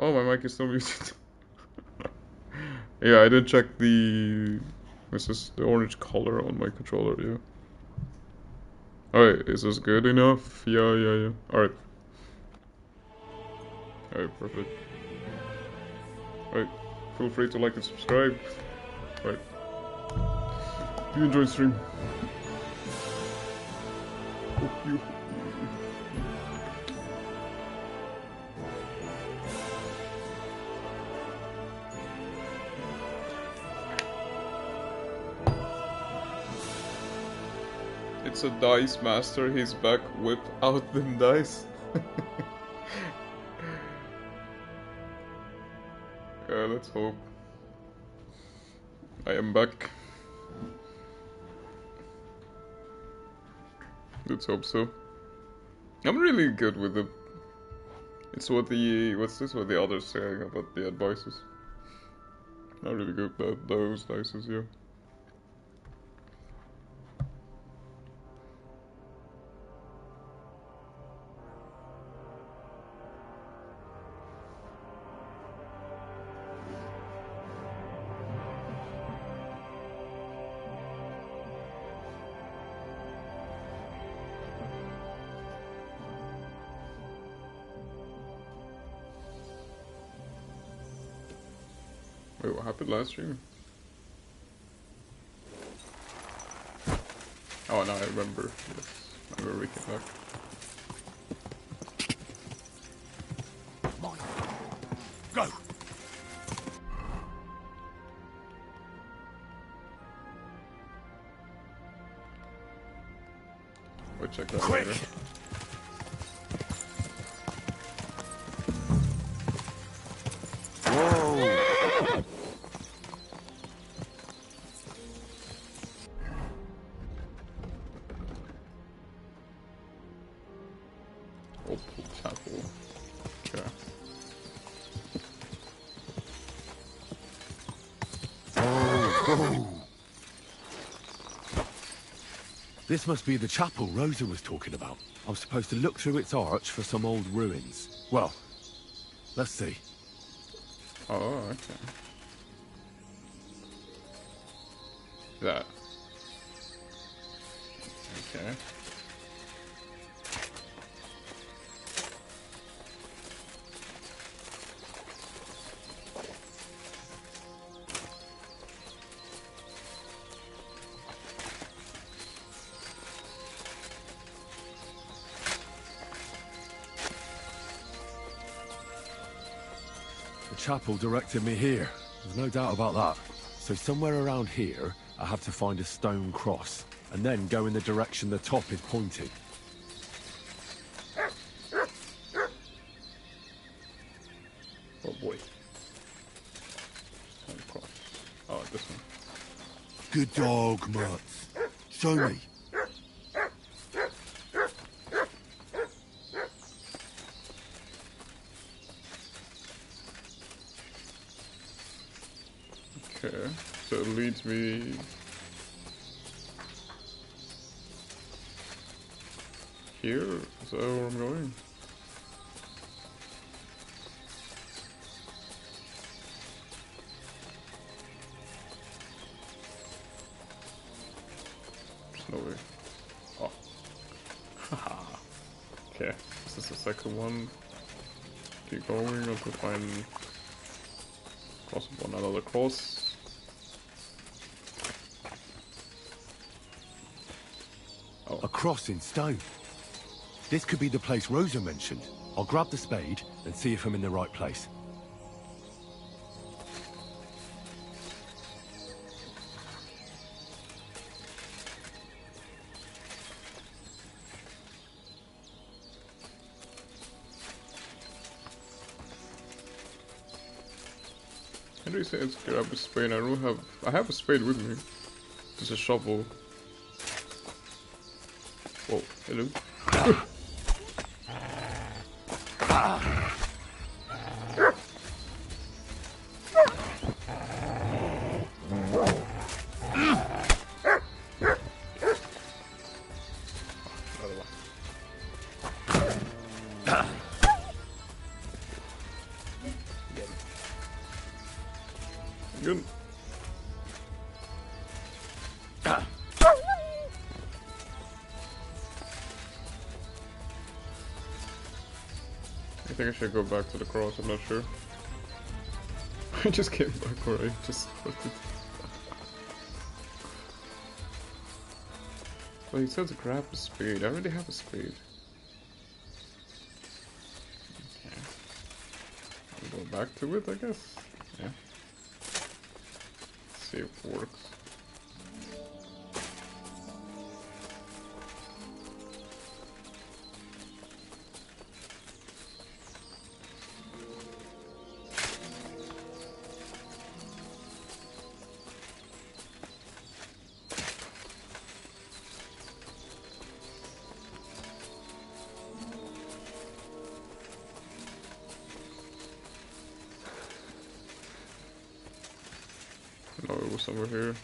Oh, my mic is still muted. Yeah, I did check the... This is the orange color on my controller, yeah. Alright, is this good enough? Yeah. Alright. Alright, perfect. Alright, feel free to like and subscribe. Alright. Do you enjoy the stream? Hope you... It's a dice master, he's back, whip out them dice. Yeah, let's hope. I am back. Let's hope so. I'm really good with the... It's what the... What's this? What the others saying about the advices. I'm really good at those dices, yeah. Wait, what happened last stream? Oh, no, I remember. Yes, I remember we came back. Go! We'll check that Quick. later. This must be the chapel Rosa was talking about. I'm supposed to look through its arch for some old ruins. Well, let's see. Oh, okay. That. Okay. The chapel directed me here. There's no doubt about that. So somewhere around here, I have to find a stone cross, and then go in the direction the top is pointing. Oh boy. Stone cross. Oh, this one. Good dog, Mutz. Show me. Okay, so it leads me... Here? Is that where I'm going? There's no way. Oh. Haha. Okay, this is the second one. Keep going until find... Cross upon another cross. Oh. A cross in stone. This could be the place Rosa mentioned. I'll grab the spade and see if I'm in the right place. How do you say it's grab a spade? I have a spade with me. Just a shovel. Whoa, hello. Good. I think I should go back to the cross, I'm not sure. I just came back where I just started. Well, he said to grab a spade. I already have a spade. Okay. I'll go back to it, I guess. Yeah. Let's see if it works. No, it was somewhere here.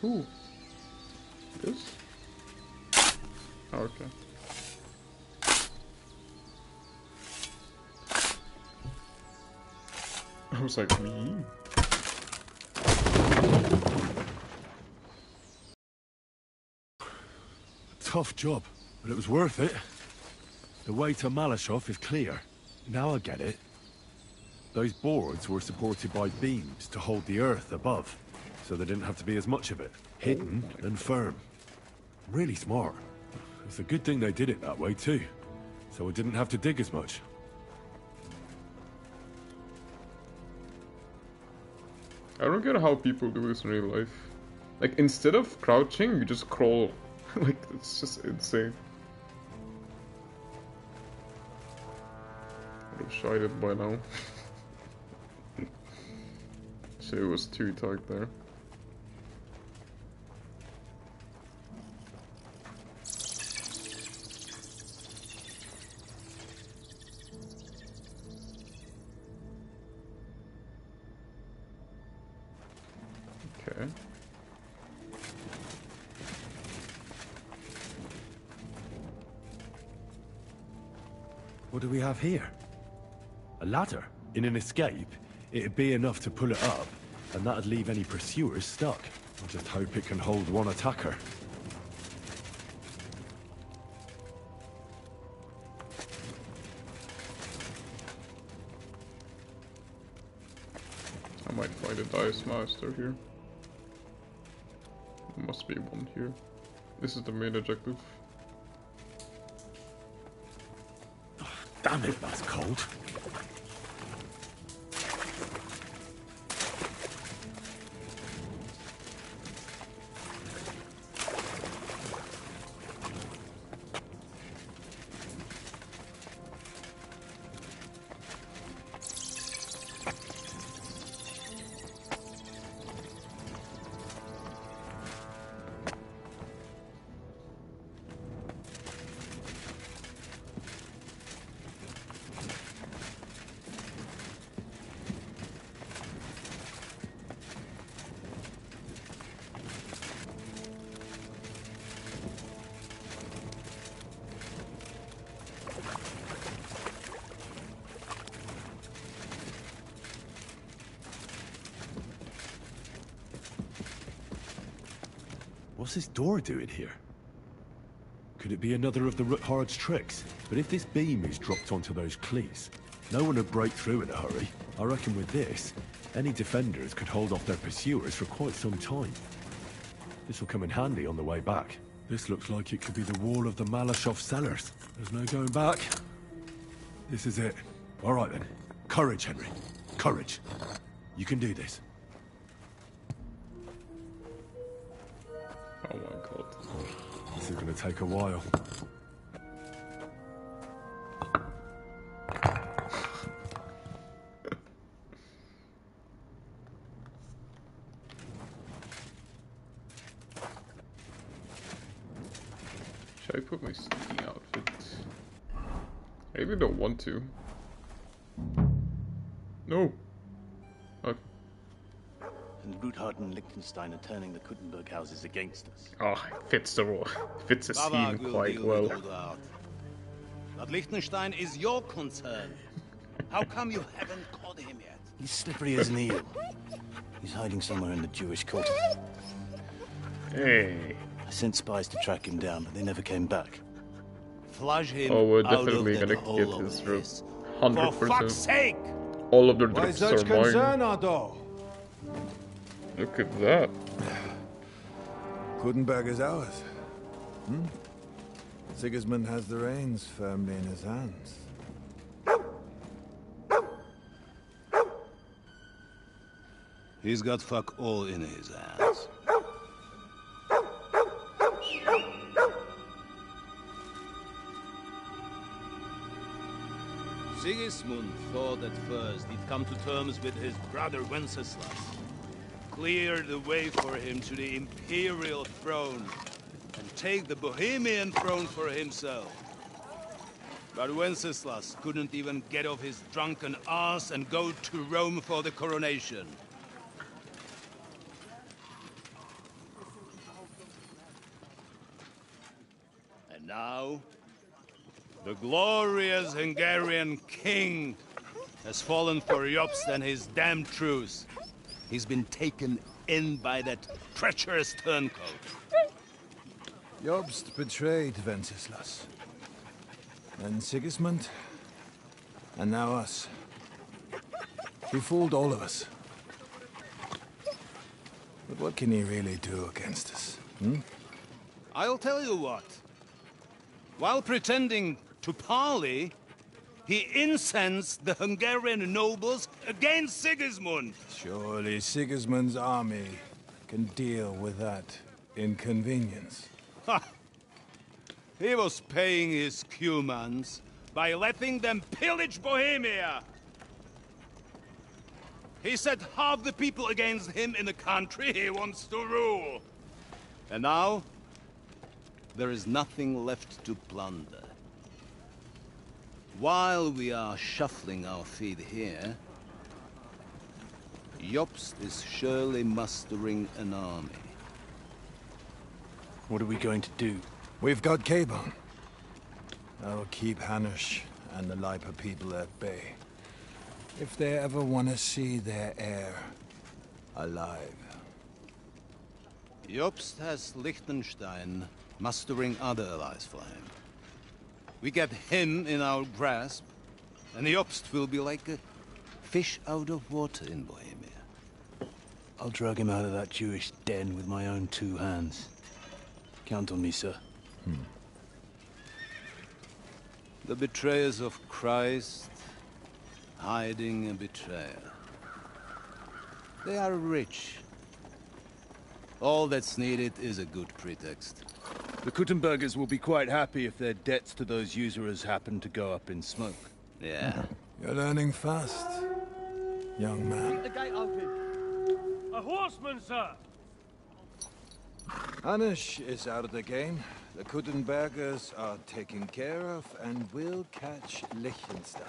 Ooh. This? Oh, okay. I was like, me? Tough job, but it was worth it. The way to Malashov is clear. Now I get it. Those boards were supported by beams to hold the earth above, so there didn't have to be as much of it. Hidden and firm. Really smart. It's a good thing they did it that way too, so I didn't have to dig as much. I don't get how people do this in real life. Like, instead of crouching, you just crawl. Like, it's just insane. I would have tried it by now. Shit, it was too tight there. Okay. What do we have here? A ladder? In an escape, it'd be enough to pull it up, and that'd leave any pursuers stuck. I just hope it can hold one attacker. I might find a dice master here. There must be one here. This is the main objective. Damn it, that's cold. What's this door doing here? Could it be another of the Ruthard's tricks? But if this beam is dropped onto those cleats, no one would break through in a hurry. I reckon with this, any defenders could hold off their pursuers for quite some time. This will come in handy on the way back. This looks like it could be the wall of the Malashov cellars. There's no going back. This is it. All right then. Courage, Henry. Courage. You can do this. Oh my god. This is gonna take a while. Should I put my sneaking outfit? I really don't want to. No. Okay. And Ruthard and Liechtenstein are turning the Kuttenberg houses against us. Oh, fits the role. Fits the scene quite well. But Liechtenstein is your concern. How come you haven't caught him yet? He's slippery as an eel. He's hiding somewhere in the Jewish quarter. Hey. I sent spies to track him down, but they never came back. Flush him Oh, we're out of definitely that gonna hole get of his his. room. For fuck's 100%. sake! All of the Why drips such are mine. concern, Otto? Look at that. Kuttenberg is ours. Sigismund has the reins firmly in his hands. He's got fuck all in his hands. Sigismund thought at first he'd come to terms with his brother Wenceslas, clear the way for him to the imperial throne, and take the Bohemian throne for himself. But Wenceslas couldn't even get off his drunken ass and go to Rome for the coronation. And now, the glorious Hungarian king has fallen for Jobst and his damned truce. He's been taken in by that treacherous turncoat. Jobst betrayed Wenceslas. Then Sigismund. And now us. He fooled all of us. But what can he really do against us? I'll tell you what. While pretending to parley, he incensed the Hungarian nobles against Sigismund. Surely Sigismund's army can deal with that inconvenience. Ha! He was paying his Cumans by letting them pillage Bohemia. He set half the people against him in the country he wants to rule. And now, there is nothing left to plunder. While we are shuffling our feet here, Jobst is surely mustering an army. What are we going to do? We've got Cabon. That'll keep Hanush and the Lipa people at bay. If they ever want to see their heir alive. Jobst has Liechtenstein mustering other allies for him. We get him in our grasp, and Jobst will be like a fish out of water in Bohemia. I'll drag him out of that Jewish den with my own two hands. Count on me, sir. The betrayers of Christ, hiding a betrayer. They are rich. All that's needed is a good pretext. The Kuttenbergers will be quite happy if their debts to those usurers happen to go up in smoke. Yeah. You're learning fast, young man. The gate open. A horseman, sir! Hanush is out of the game. The Kuttenbergers are taken care of, and we'll catch Liechtenstein.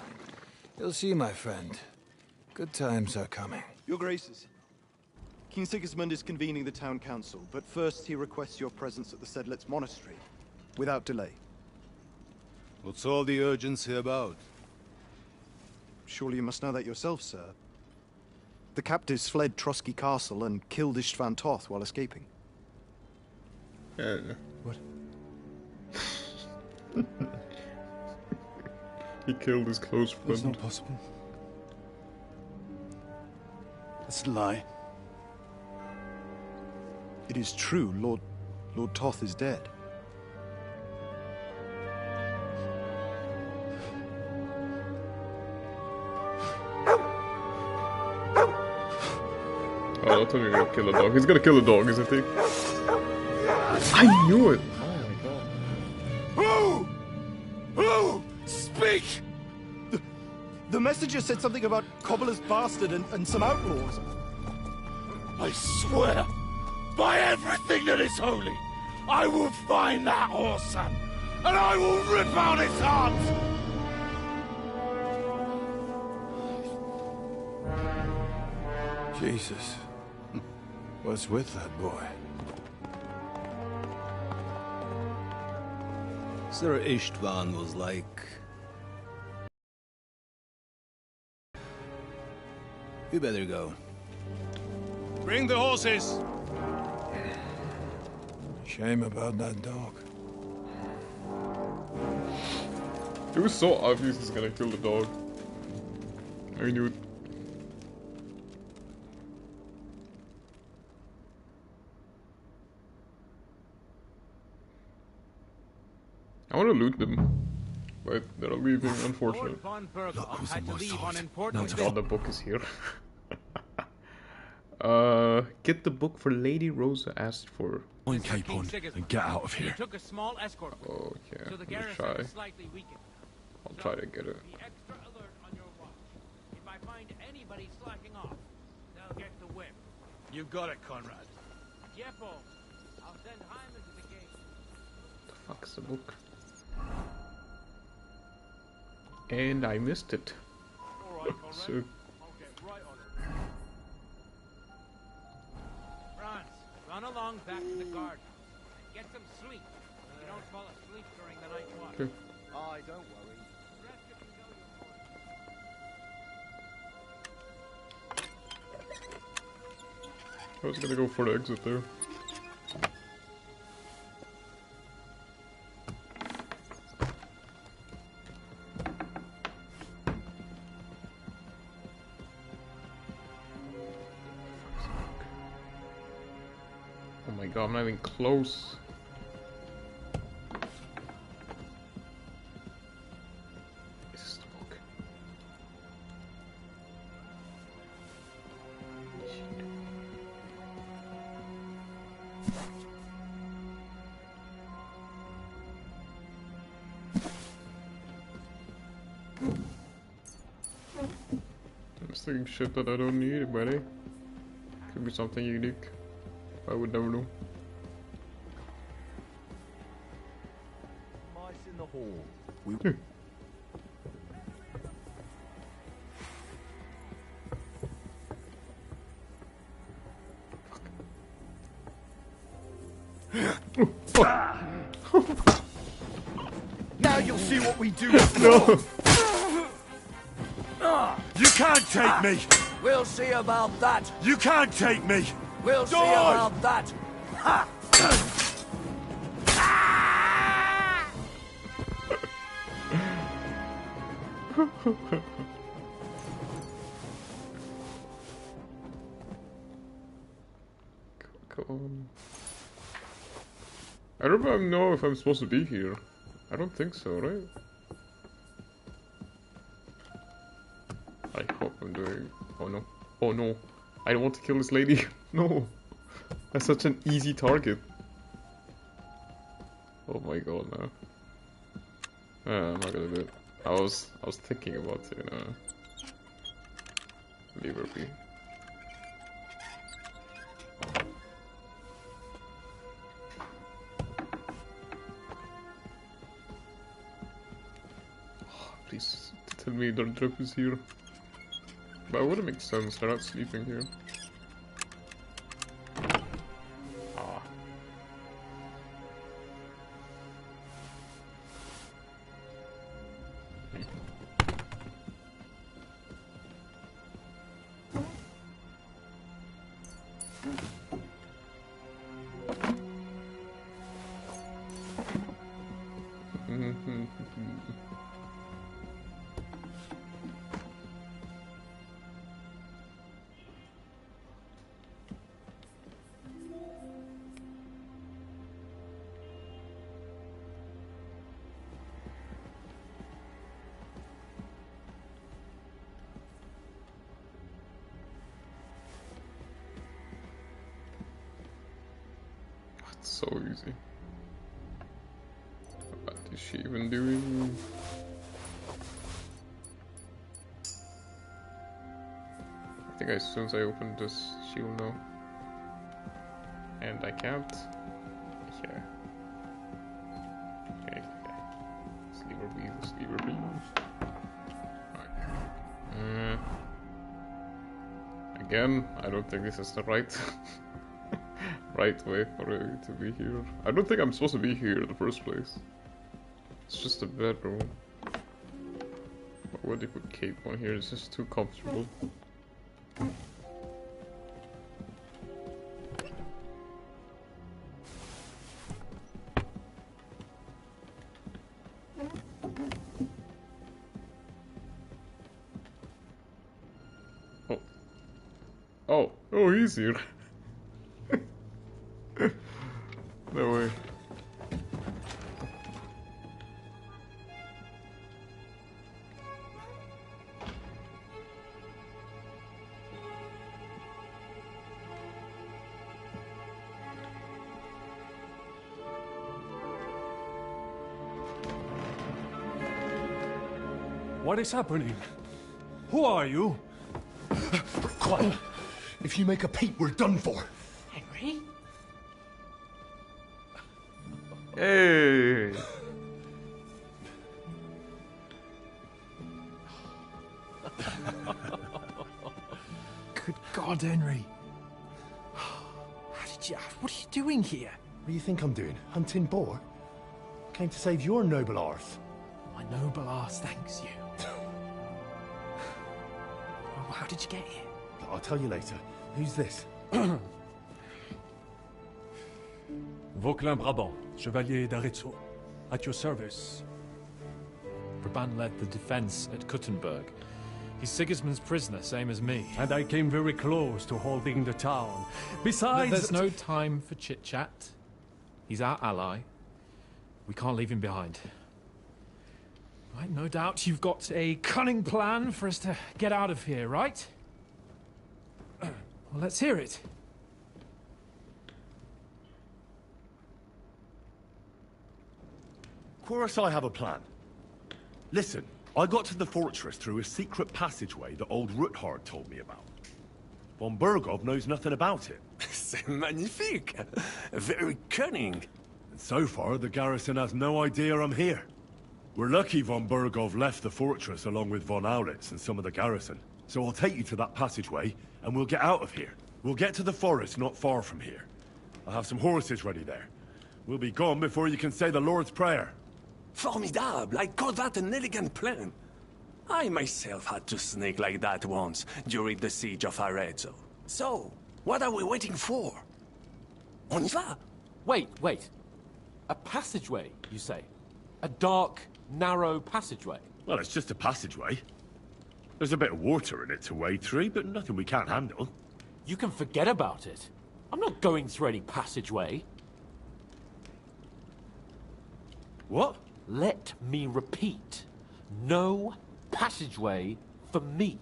You'll see, my friend. Good times are coming. Your Graces, King Sigismund is convening the town council, but first he requests your presence at the Sedlitz monastery, without delay. What's all the urgency about? Surely you must know that yourself, sir. The captives fled Trotsky Castle and killed Istvan Toth while escaping. What? He killed his close That's friend. not possible. That's a lie. It is true, Lord Toth is dead. Oh, I thought we were gonna kill a dog. He's gonna kill a dog, isn't he? I knew it! Oh my god. Who? Speak! The messenger said something about Cobbler's bastard and some outlaws. I swear, by everything that is holy, I will find that whoreson and I will rip out its heart! Jesus. What's with that boy? Sir Istvan was like... You better go. Bring the horses! Shame about that dog. It was so obvious he's gonna kill the dog. I knew it. I want to loot them, but they're leaving, unfortunately. Luck was on my side. Now to God, the book is here. Get the book for Lady Rosa asked for. find Cape on and get out of here. Took a small escort. Okay, So the I'm garrison shy. is slightly weakened. I'll try to get it. Be extra alert on your watch. If I find anybody slacking off, they'll get the whip. You got it, Conrad. Yepo, I'll send Hyman to the gate. The fuck's the book? And I missed it. All right, Conrad. So, I'll get right on it. Franz, run along back to the guardhouse and get some sleep. You don't fall asleep during the night watch. okay. Aye, don't worry. Rest if you know your I was gonna go for the exit there. Oh my god, I'm not even close. This is the book. Shit. I'm sticking shit that I don't need, buddy. Could be something unique. I would never know. Mice in the hall. Now you'll see what we do. No! You can't take me! We'll see about that. You can't take me! We'll see Die! about that. Ha! Come on. I don't even know if I'm supposed to be here. I don't think so, right? I hope I'm doing... Oh no. Oh no. I don't want to kill this lady. No. That's such an easy target. Oh my god, no. I'm not gonna do it. I was thinking about it, you know. Leave her be. Please tell me their trip is here. But it wouldn't make sense, they're not sleeping here. Ah. It's so easy. What is she even doing? I think as soon as I open this, she will know. And I can't. Here. Okay. Or be the sleeper beam. Right. Again, I don't think this is the right right way for me to be here. I don't think I'm supposed to be here in the first place. It's just a bedroom. Why would they put cape on here? It's just too comfortable. Oh, he's here. No way. What is happening? Who are you? Quiet. If you make a peep, we're done for. Henry? Hey! Good God, Henry. What are you doing here? What do you think I'm doing? Hunting boar? Came to save your noble arse. My noble arse thanks you. Oh, how did you get here? I'll tell you later. Who's this? Vauquelin Brabant, Chevalier d'Arezzo. At your service. Brabant led the defense at Kuttenberg. He's Sigismund's prisoner, same as me. And I came very close to holding the town. Besides... There's no time for chit-chat. He's our ally. We can't leave him behind. Right, no doubt you've got a cunning plan for us to get out of here, right? Well, let's hear it. Of course I have a plan. Listen, I got to the fortress through a secret passageway that old Ruthard told me about. Von Burgov knows nothing about it. C'est magnifique! Very cunning. And so far, the garrison has no idea I'm here. We're lucky von Burgov left the fortress along with von Aulitz and some of the garrison. So I'll take you to that passageway, and we'll get out of here. We'll get to the forest not far from here. I'll have some horses ready there. We'll be gone before you can say the Lord's Prayer. Formidable! I call that an elegant plan. I myself had to sneak like that once, during the siege of Arezzo. So, what are we waiting for? On y va? Wait. A passageway, you say? A dark, narrow passageway? Well, it's just a passageway. There's a bit of water in it to wade through, but nothing we can't handle. You can forget about it. I'm not going through any passageway. What? Let me repeat. No passageway for me.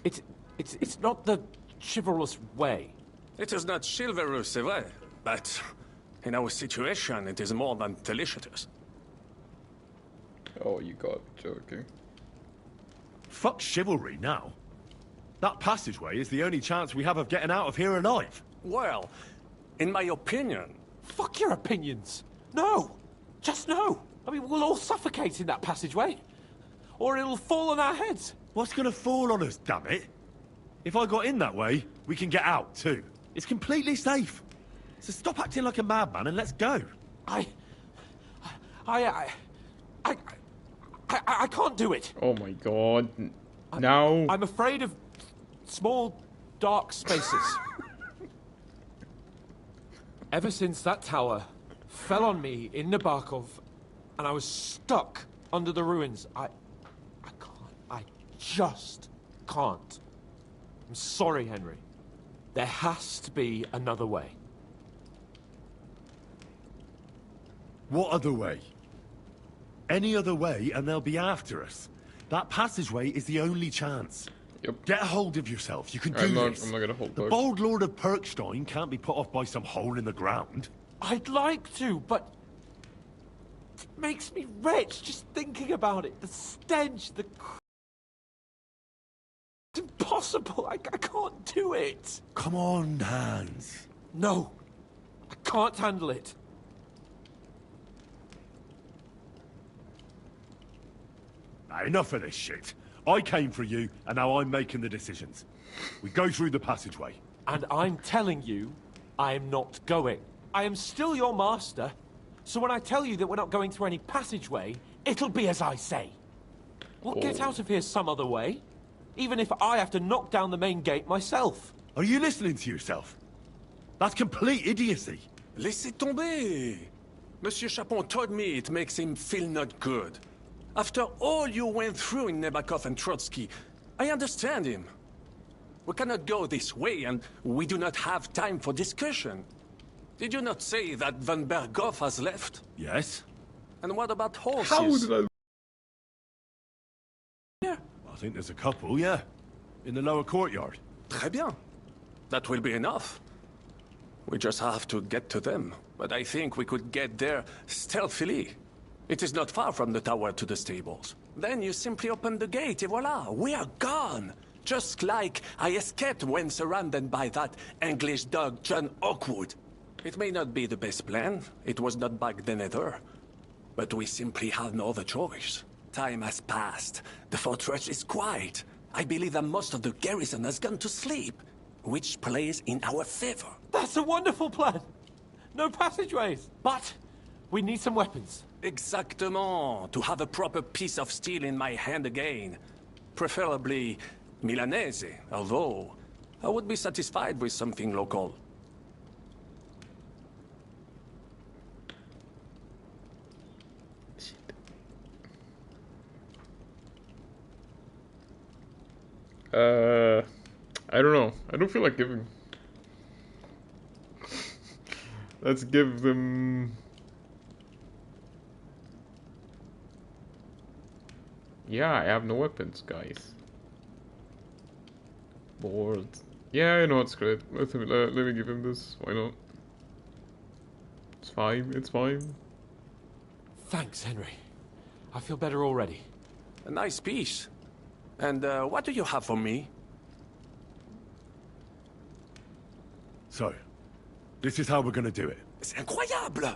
It's not the chivalrous way. It is not chivalrous, c'est vrai, but in our situation, it is more than delicious. Oh, you got joking. Fuck chivalry now. That passageway is the only chance we have of getting out of here alive. Well, in my opinion... Fuck your opinions. No. Just no. I mean, we'll all suffocate in that passageway. Or it'll fall on our heads. What's gonna fall on us, damn it? If I got in that way, we can get out, too. It's completely safe. So stop acting like a madman and let's go. I can't do it. Oh my god. Now. I'm afraid of small, dark spaces. Ever since that tower fell on me in Nabokov, and I was stuck under the ruins, I just can't. I'm sorry, Henry. There has to be another way. What other way? Any other way and they'll be after us. That passageway is the only chance. Yep. Get a hold of yourself. You can do this. I'm not gonna hold The back. bold Lord of Perkstein can't be put off by some hole in the ground. I'd like to, but it makes me wretched just thinking about it. The stench, the... It's impossible. I can't do it. Come on, Hans. No. I can't handle it. enough of this shit. I came for you, and now I'm making the decisions. We go through the passageway. And I'm telling you, I am not going. I am still your master, so when I tell you that we're not going through any passageway, it'll be as I say. We'll get out of here some other way, even if I have to knock down the main gate myself. Are you listening to yourself? That's complete idiocy. Laissez tomber. Monsieur Chapon told me it makes him feel not good. After all you went through in Nebakov and Trotsky, I understand him. We cannot go this way, and we do not have time for discussion. Did you not say that Van Berghoff has left? Yes. And what about horses? How did I... Yeah. I think there's a couple, yeah. In the lower courtyard. Très bien. That will be enough. We just have to get to them. But I think we could get there stealthily. It is not far from the tower to the stables. Then you simply open the gate, et voila, we are gone. Just like I escaped when surrounded by that English dog John Oakwood. It may not be the best plan. It was not back then either. But we simply had no other choice. Time has passed. The fortress is quiet. I believe that most of the garrison has gone to sleep, which plays in our favor. That's a wonderful plan. No passageways. But we need some weapons. Exactement. To have a proper piece of steel in my hand again. Preferably Milanese, although I would be satisfied with something local. I don't know. I don't feel like giving. Let's give them... Yeah, I have no weapons, guys. Bored. Yeah, I know, it's great. Let me give him this. Why not? It's fine, it's fine. Thanks, Henry. I feel better already. A nice piece. And what do you have for me? So, this is how we're gonna do it. C'est incroyable!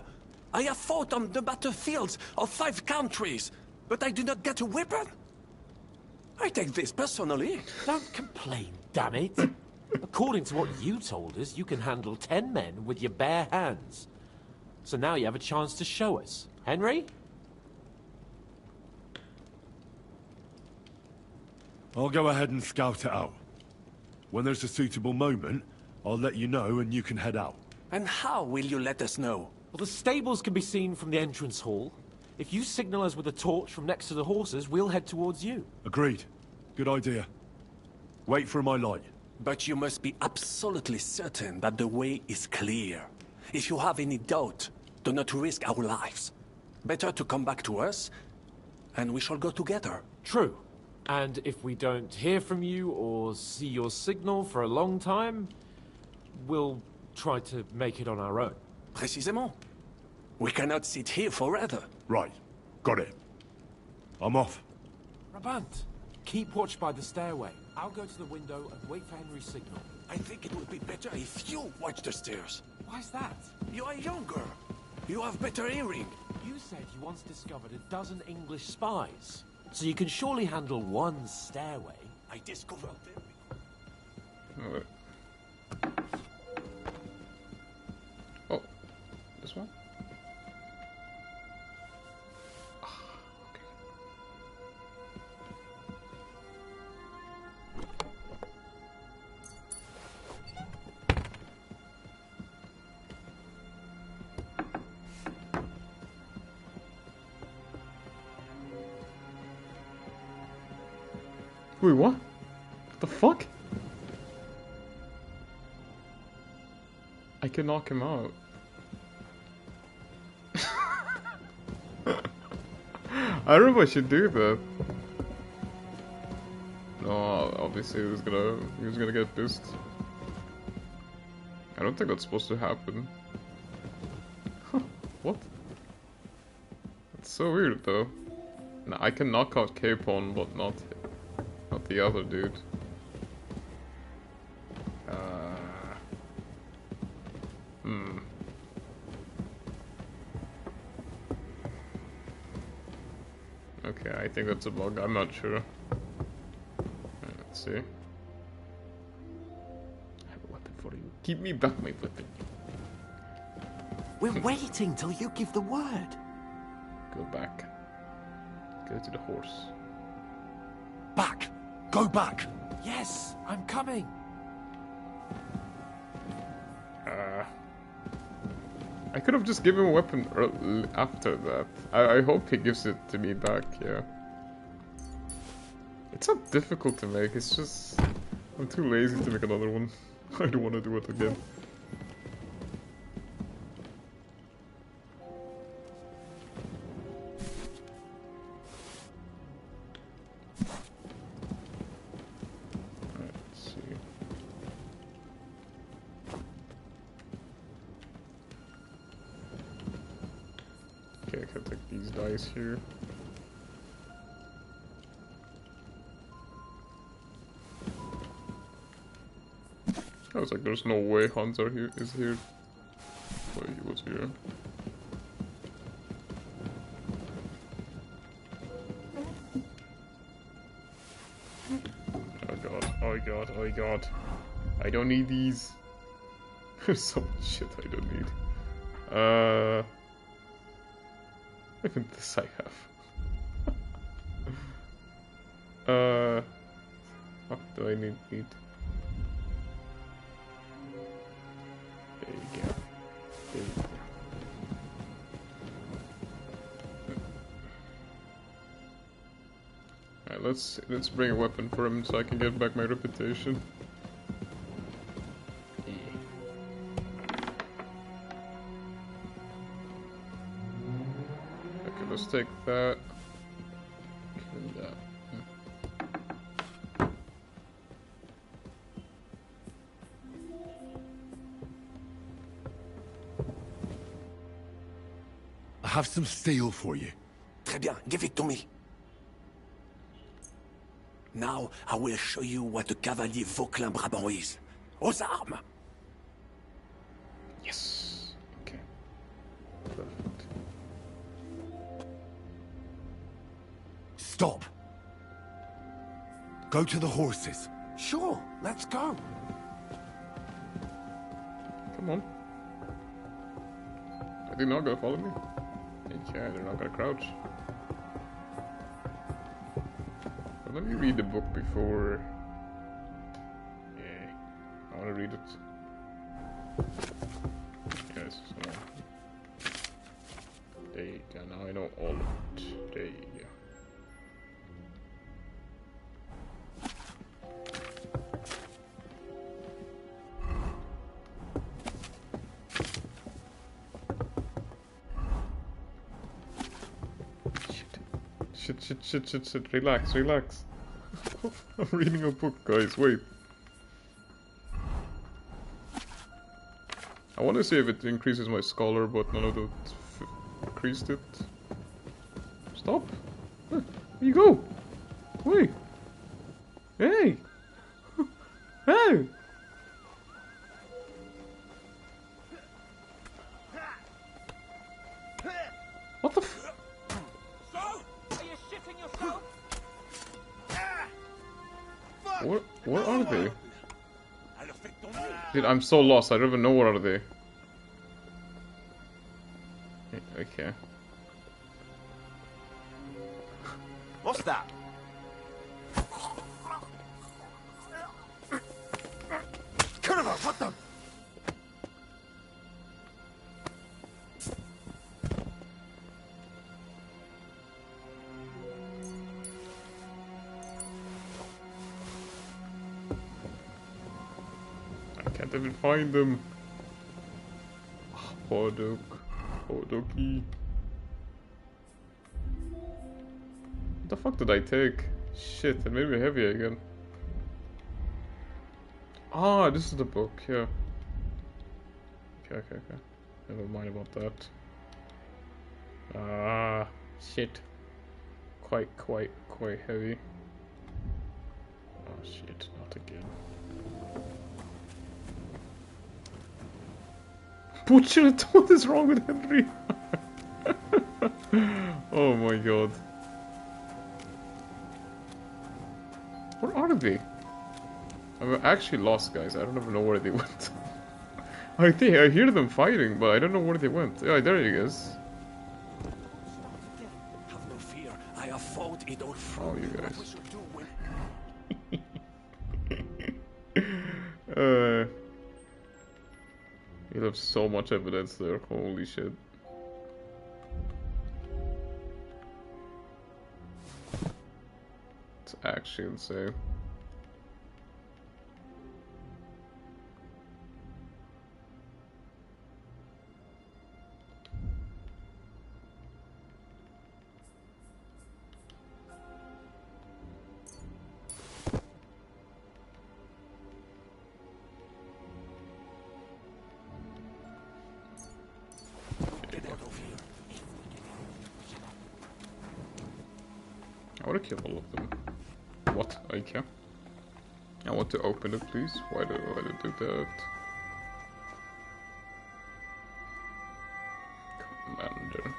I have fought on the battlefields of 5 countries, but I do not get a weapon. I take this personally. Don't complain, damn it. According to what you told us, you can handle 10 men with your bare hands. So now you have a chance to show us. Henry? I'll go ahead and scout it out. When there's a suitable moment, I'll let you know and you can head out. And how will you let us know? Well, the stables can be seen from the entrance hall. If you signal us with a torch from next to the horses, we'll head towards you. Agreed. Good idea. Wait for my light. But you must be absolutely certain that the way is clear. If you have any doubt, do not risk our lives. Better to come back to us, and we shall go together. True. And if we don't hear from you or see your signal for a long time, we'll try to make it on our own. Précisément. We cannot sit here forever. Right. Got it. I'm off. Brabant, keep watch by the stairway. I'll go to the window and wait for Henry's signal. I think it would be better if you watch the stairs. Why's that? You are younger. You have better hearing. You said you once discovered a dozen English spies. So you can surely handle one stairway. I discovered them. Alright. Oh, this one? Wait, what? What the fuck? I can knock him out. I don't know if I should do that. No, obviously he was gonna get pissed. I don't think that's supposed to happen. Huh, what? That's so weird though. Now, I can knock out Capon, but not the other dude. Okay, I think that's a bug. I'm not sure. Let's see. I have a weapon for you. Give me back my weapon. We're waiting till you give the word. Go back. Go to the horse. Back! Go back! Yes, I'm coming. I could have just given him a weapon after that. I hope he gives it to me back, yeah. It's not difficult to make, it's just... I'm too lazy to make another one. I don't want to do it again. Okay, I can take these dice here. I was like, there's no way Hans is here. But he was here. Oh god, oh god, oh god. I don't need these. There's so much shit I don't need. Even this I have. What do I need? There you go. There you go. Alright, let's bring a weapon for him so I can get back my reputation. Let's take that. Kill that. I have some steel for you. Très bien, give it to me. Now I will show you what a cavalier Vauclin-Brabant is. Aux armes! Yes. Okay. Perfect. Stop. Go to the horses. Sure, let's go. Come on. Are they not gonna follow me? Yeah, they're not gonna crouch. But let me read the book before. Yeah, I wanna read it. Yes, so. There you go, now I know all of it. There you go. Shit, relax. I'm reading a book, guys, wait. I want to see if it increases my scholar, but none of them increased it. Stop! Where you go? Wait! Hey! Hey! What the f- What are they? Dude, I'm so lost. I don't even know what are they. Okay. What's that? What the? I can't even find them. Poor Duke. Poor Dookie. What the fuck did I take? Shit, it made me heavy again. Ah, this is the book, yeah. Okay. Never mind about that. Ah, shit. Quite heavy. Oh shit, not again. Butcher it! What is wrong with Henry? Oh my god. Where are they? I'm actually lost, guys. I don't even know where they went. I hear them fighting, but I don't know where they went. Yeah, there he is. Have no fear. I have fought it all through. Oh, you guys. What we should do when... You have so much evidence there. Holy shit. It's actually insane. I want to kill all of them. What? I can. I want to open it, please. Why do I do that? Commander.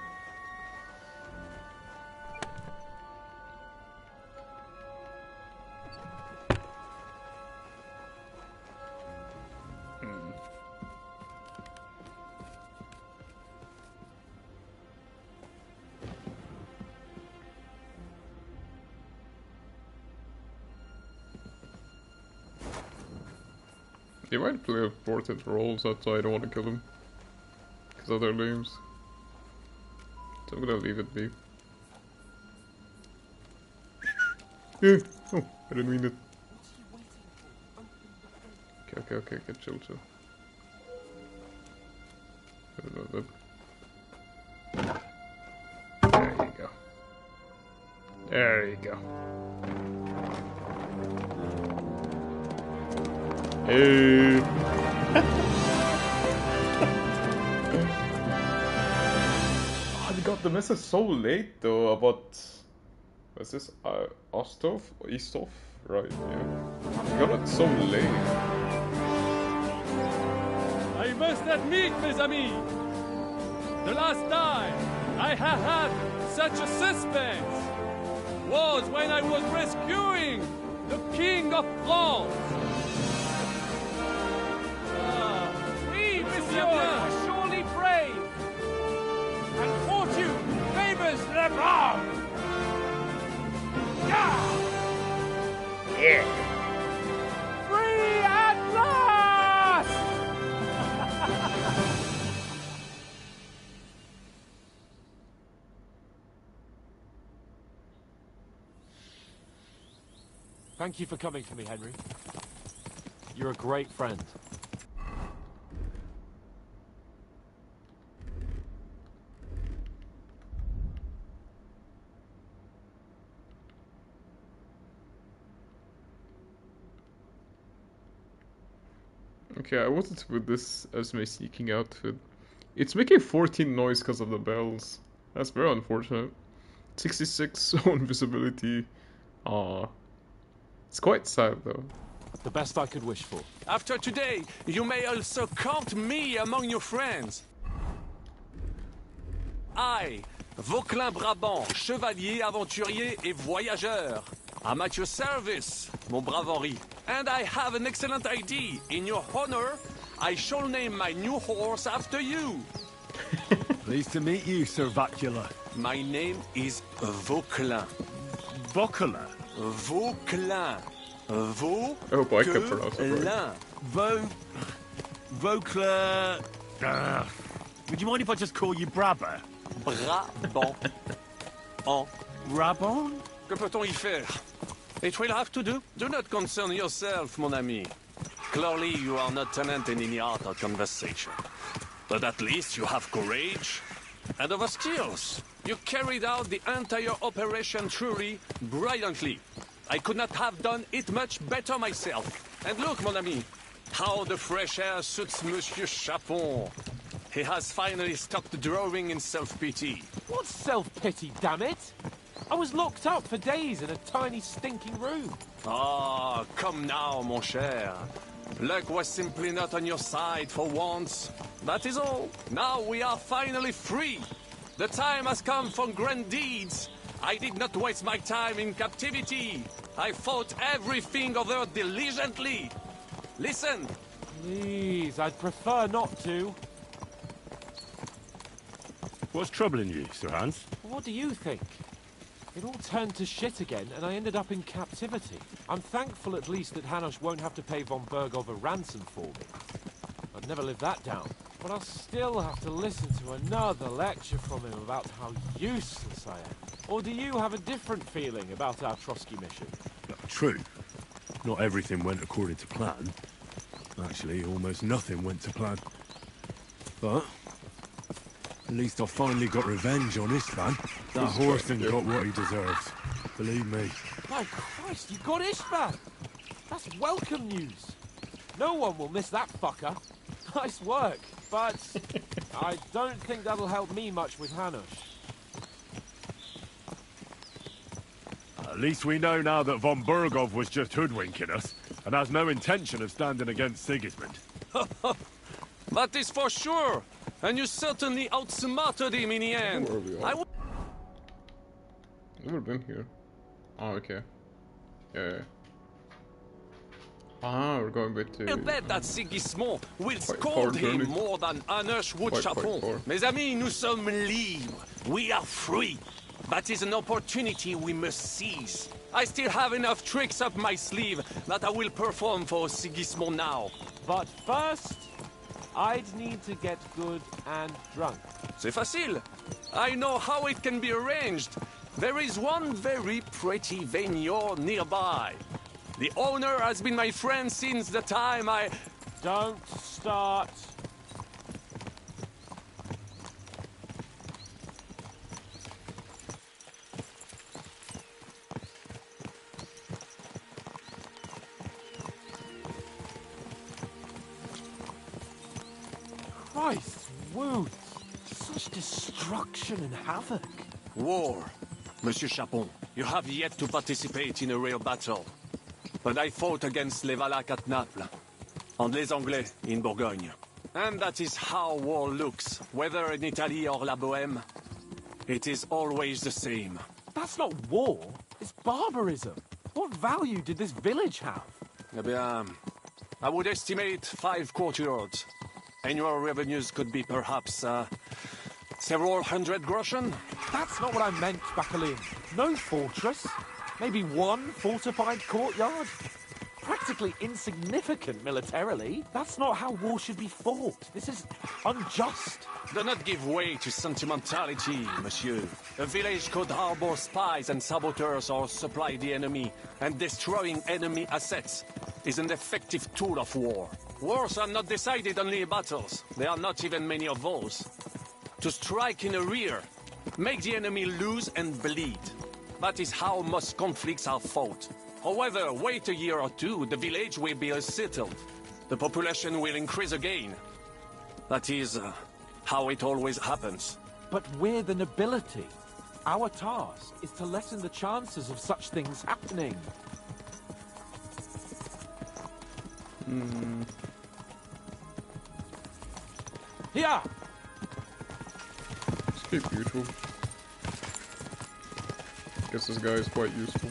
They might play important roles, that's why I don't want to kill them. Because of their names. So I'm gonna leave it be. Yeah! Oh, I didn't mean it. Okay, chill. There you go. Hey. Oh, they got the message so late though about what's this? Ostov? Istov? Right, yeah. They got it so late. I must admit, mes amis, the last time I have had such a suspense was when I was rescuing the King of France. Oui, monsieur, are surely brave. And fortune favors the brave. Yeah! Free at last! Thank you for coming for me, Henry. You're a great friend. Okay, I wanted to put this as my sneaking outfit. It's making 14 noise because of the bells. That's very unfortunate. 66 on visibility. It's quite sad though. The best I could wish for. After today, you may also count me among your friends. I, Vauquelin Brabant, chevalier, aventurier et voyageur. I'm at your service, mon brave Henri. And I have an excellent idea. In your honor, I shall name my new horse after you. Pleased to meet you, Sir Vacula. My name is Vauquelin. Vauquelin? Vauquelin. Vauquelin. I hope I can pronounce it right. Vauquelin... would you mind if I just call you Brabber? Brabant. Brabant? Que peut-on y faire? It will have to do. Do not concern yourself, mon ami. Clearly, you are not tenant in any art or conversation. But at least you have courage and other skills. You carried out the entire operation truly brilliantly. I could not have done it much better myself. And look, mon ami, how the fresh air suits Monsieur Chapon. He has finally stopped drawing in self-pity. What self-pity, damn it? I was locked up for days in a tiny stinking room. Ah, come now, mon cher. Luck was simply not on your side for once. That is all. Now we are finally free. The time has come for grand deeds. I did not waste my time in captivity. I fought everything over diligently. Listen. Please, I'd prefer not to. What's troubling you, Sir Hans? What do you think? It all turned to shit again, and I ended up in captivity. I'm thankful at least that Hanush won't have to pay von Bergov a ransom for me. I'd never live that down. But I'll still have to listen to another lecture from him about how useless I am. Or do you have a different feeling about our Trotsky mission? True. Not everything went according to plan. Actually, almost nothing went to plan. But at least I finally got revenge on Istvan. That Horton got what he deserved. Believe me. My Christ, you got Istvan! That's welcome news. No one will miss that fucker. Nice work, but I don't think that'll help me much with Hanush. At least we know now that von Bergov was just hoodwinking us, and has no intention of standing against Sigismund. That is for sure. And you certainly outsmarted him in the end. I've never been here. Oh, okay. Yeah. Ah, we're going back to... I bet that Sigismund will scold him more than Hanush would Chapon. Mes amis, nous sommes libres. We are free. That is an opportunity we must seize. I still have enough tricks up my sleeve that I will perform for Sigismund now. But first, I'd need to get good and drunk. C'est facile. I know how it can be arranged. There is one very pretty venue nearby. The owner has been my friend since the time I... Don't start. Christ, wounds. Such destruction and havoc. War. Monsieur Chapon, you have yet to participate in a real battle. But I fought against les Valaques at Naples, and les Anglais in Bourgogne. And that is how war looks, whether in Italy or La Bohème. It is always the same. That's not war, it's barbarism. What value did this village have? Eh bien, I would estimate 5 courtyards. Annual revenues could be perhaps, several hundred groschen. That's not what I meant, Bacalin. No fortress. Maybe one fortified courtyard? Practically insignificant militarily. That's not how war should be fought. This is unjust. Do not give way to sentimentality, monsieur. A village could harbor spies and saboteurs or supply the enemy, and destroying enemy assets is an effective tool of war. Wars are not decided only in battles. There are not even many of those. To strike in the rear, make the enemy lose and bleed. That is how most conflicts are fought. However, wait a year or two, the village will be settled. The population will increase again. That is how it always happens. But we're the nobility. Our task is to lessen the chances of such things happening. Here! Escape mutual. Guess this guy is quite useful.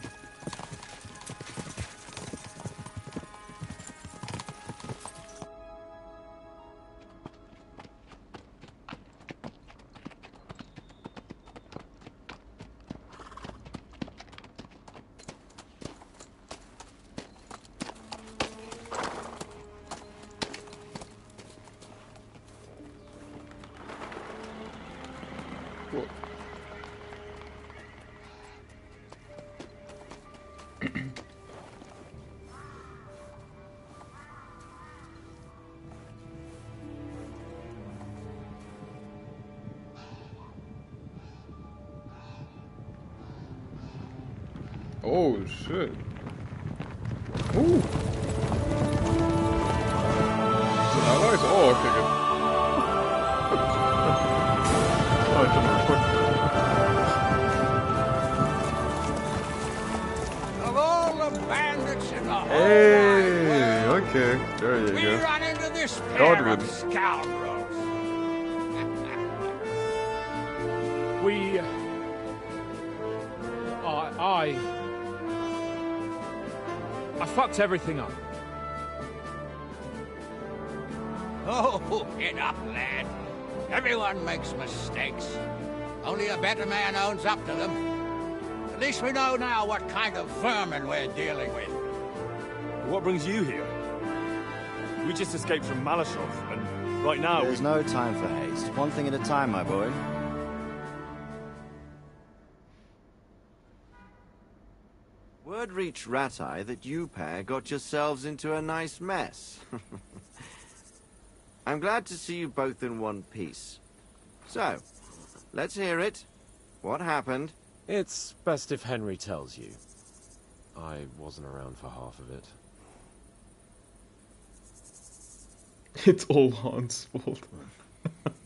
Oh shit. Ooh. Allies? Oh, okay, good. Oh, I didn't record. Of all the bandits in the whole Hey, okay. There you we go. run into this pair Godwin. of scoundrels. I fucked everything up. Oh, get up, lad. Everyone makes mistakes. Only a better man owns up to them. At least we know now what kind of vermin we're dealing with. What brings you here? We just escaped from Malashov, and right now There's no time for haste. One thing at a time, my boy. Word reached Ratai that you pair got yourselves into a nice mess. I'm glad to see you both in one piece. So, let's hear it. What happened? It's best if Henry tells you. I wasn't around for half of it. It's all Han's fault.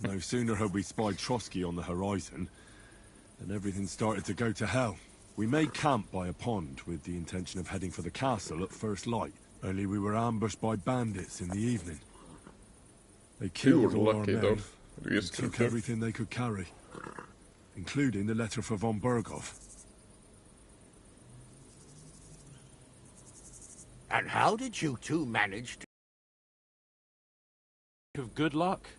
No sooner had we spied Trotsky on the horizon than everything started to go to hell. We made camp by a pond with the intention of heading for the castle at first light. Only we were ambushed by bandits in the evening. They killed all our men and took everything they could carry, including the letter for von Berghoff. And how did you two manage to... Of good luck.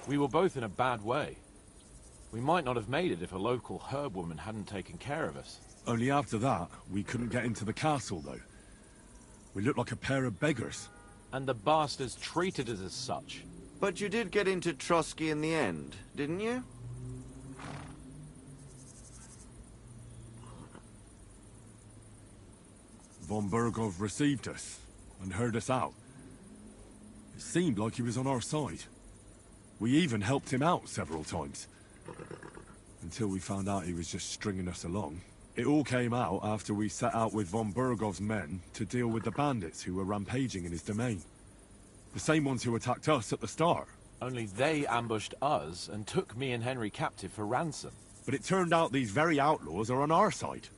We were both in a bad way. We might not have made it if a local herb woman hadn't taken care of us. Only after that, we couldn't get into the castle, though. We looked like a pair of beggars. And the bastards treated us as such. But you did get into Trotsky in the end, didn't you? Von Berghoff received us and heard us out. It seemed like he was on our side. We even helped him out several times. Until we found out he was just stringing us along. It all came out after we set out with von Berghoff's men to deal with the bandits who were rampaging in his domain. The same ones who attacked us at the start. Only they ambushed us and took me and Henry captive for ransom. But it turned out these very outlaws are on our side.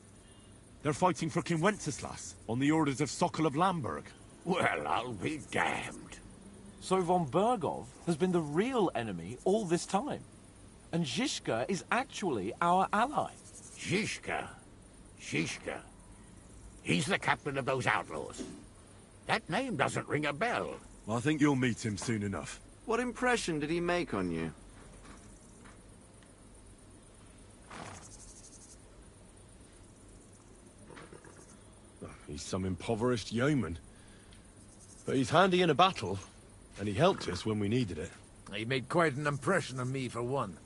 They're fighting for King Wenceslas on the orders of Sokol of Lamberg. Well, I'll be damned. So von Berghoff has been the real enemy all this time. And Zhishka is actually our ally. Zhishka? Zhishka? He's the captain of those outlaws. That name doesn't ring a bell. I think you'll meet him soon enough. What impression did he make on you? He's some impoverished yeoman. But he's handy in a battle, and he helped us when we needed it. He made quite an impression on me, for one.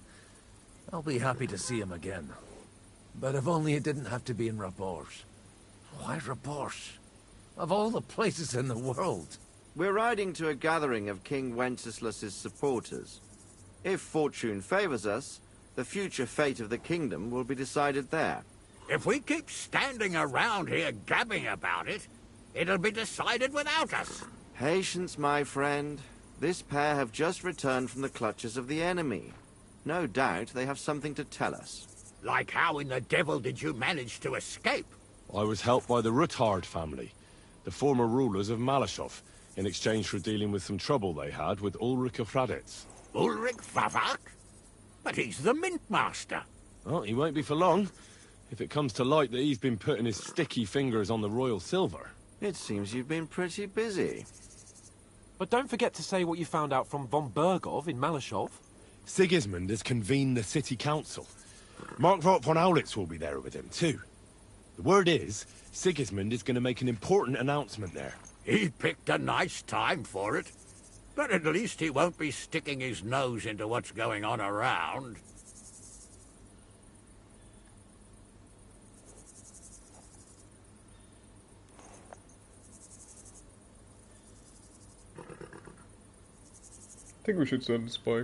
I'll be happy to see him again. But if only it didn't have to be in Rabors. Why Rabors? Of all the places in the world. We're riding to a gathering of King Wenceslas's supporters. If fortune favors us, the future fate of the kingdom will be decided there. If we keep standing around here gabbing about it, it'll be decided without us. Patience, my friend. This pair have just returned from the clutches of the enemy. No doubt they have something to tell us. Like how in the devil did you manage to escape? I was helped by the Ruthard family, the former rulers of Malashov, in exchange for dealing with some trouble they had with Ulrich of Raditz. Ulrich Vavak? But he's the mint master. Well, he won't be for long, if it comes to light that he's been putting his sticky fingers on the royal silver. It seems you've been pretty busy. But don't forget to say what you found out from von Berghoff in Malashov. Sigismund has convened the city council. Markvart von Aulitz will be there with him, too. The word is, Sigismund is going to make an important announcement there. He picked a nice time for it. But at least he won't be sticking his nose into what's going on around. I think we should send a spy.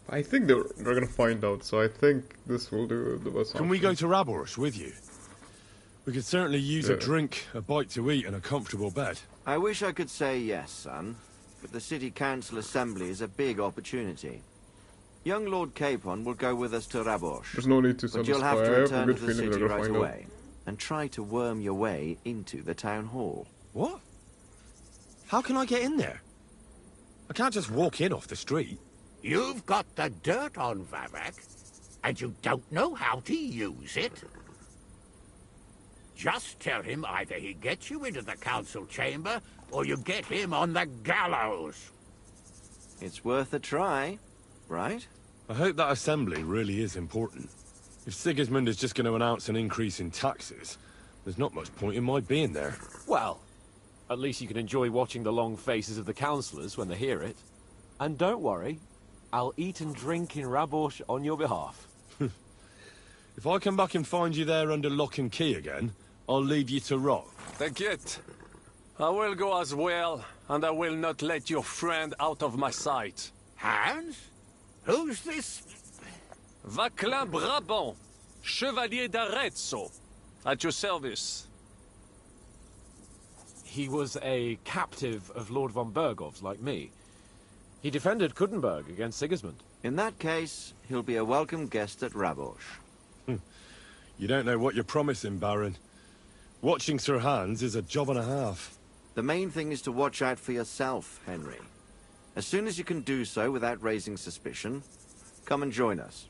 I think they're gonna find out, so I think this will do the best. Can we go to Rabors with you? We could certainly use a drink, a bite to eat, and a comfortable bed. I wish I could say yes, son, but the city council assembly is a big opportunity. Young Lord Capon will go with us to Rabors. There's no need to send but you'll a spy. have to I have a return good to the feeling city they're right gonna find out. away and try to worm your way into the town hall. What? How can I get in there? I can't just walk in off the street. You've got the dirt on Vavak, and you don't know how to use it? Just tell him either he gets you into the council chamber, or you get him on the gallows. It's worth a try, right? I hope that assembly really is important. If Sigismund is just going to announce an increase in taxes, there's not much point in my being there. Well, at least you can enjoy watching the long faces of the councillors when they hear it. And don't worry, I'll eat and drink in Rabosh on your behalf. If I come back and find you there under lock and key again, I'll leave you to rot. T'inquiète. I will go as well, and I will not let your friend out of my sight. Hans? Who's this? Vaclin Brabant, Chevalier d'Arezzo, at your service. He was a captive of Lord von Bergov's, like me. He defended Kuddenberg against Sigismund. In that case, he'll be a welcome guest at Rabosh. You don't know what you're promising, Baron. Watching Sir Hans is a job and a half. The main thing is to watch out for yourself, Henry. As soon as you can do so without raising suspicion, come and join us.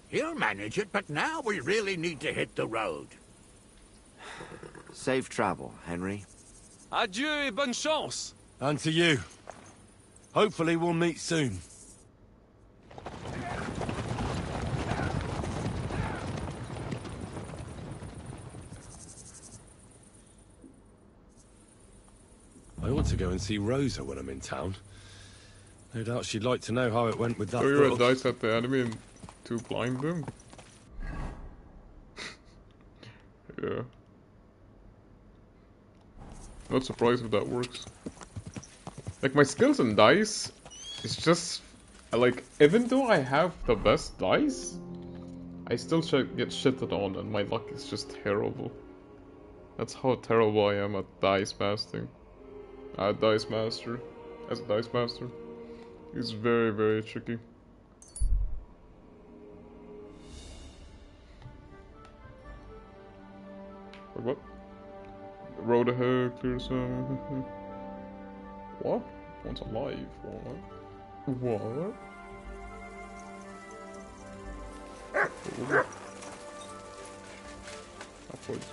He'll manage it, but now we really need to hit the road. Safe travel, Henry. Adieu et bonne chance. And to you. Hopefully we'll meet soon. I ought to go and see Rosa when I'm in town. No doubt she'd like to know how it went with that So you book. dice at the enemy and to blind them? Yeah. Not surprised if that works. Like, my skills in dice is just... Like, even though I have the best dice, I still get shitted on and my luck is just terrible. That's how terrible I am at dice mastering. Dice master. As a dice master. It's very, very tricky. Like what? Road ahead, clear some. What? One's alive. What? What? Upwards.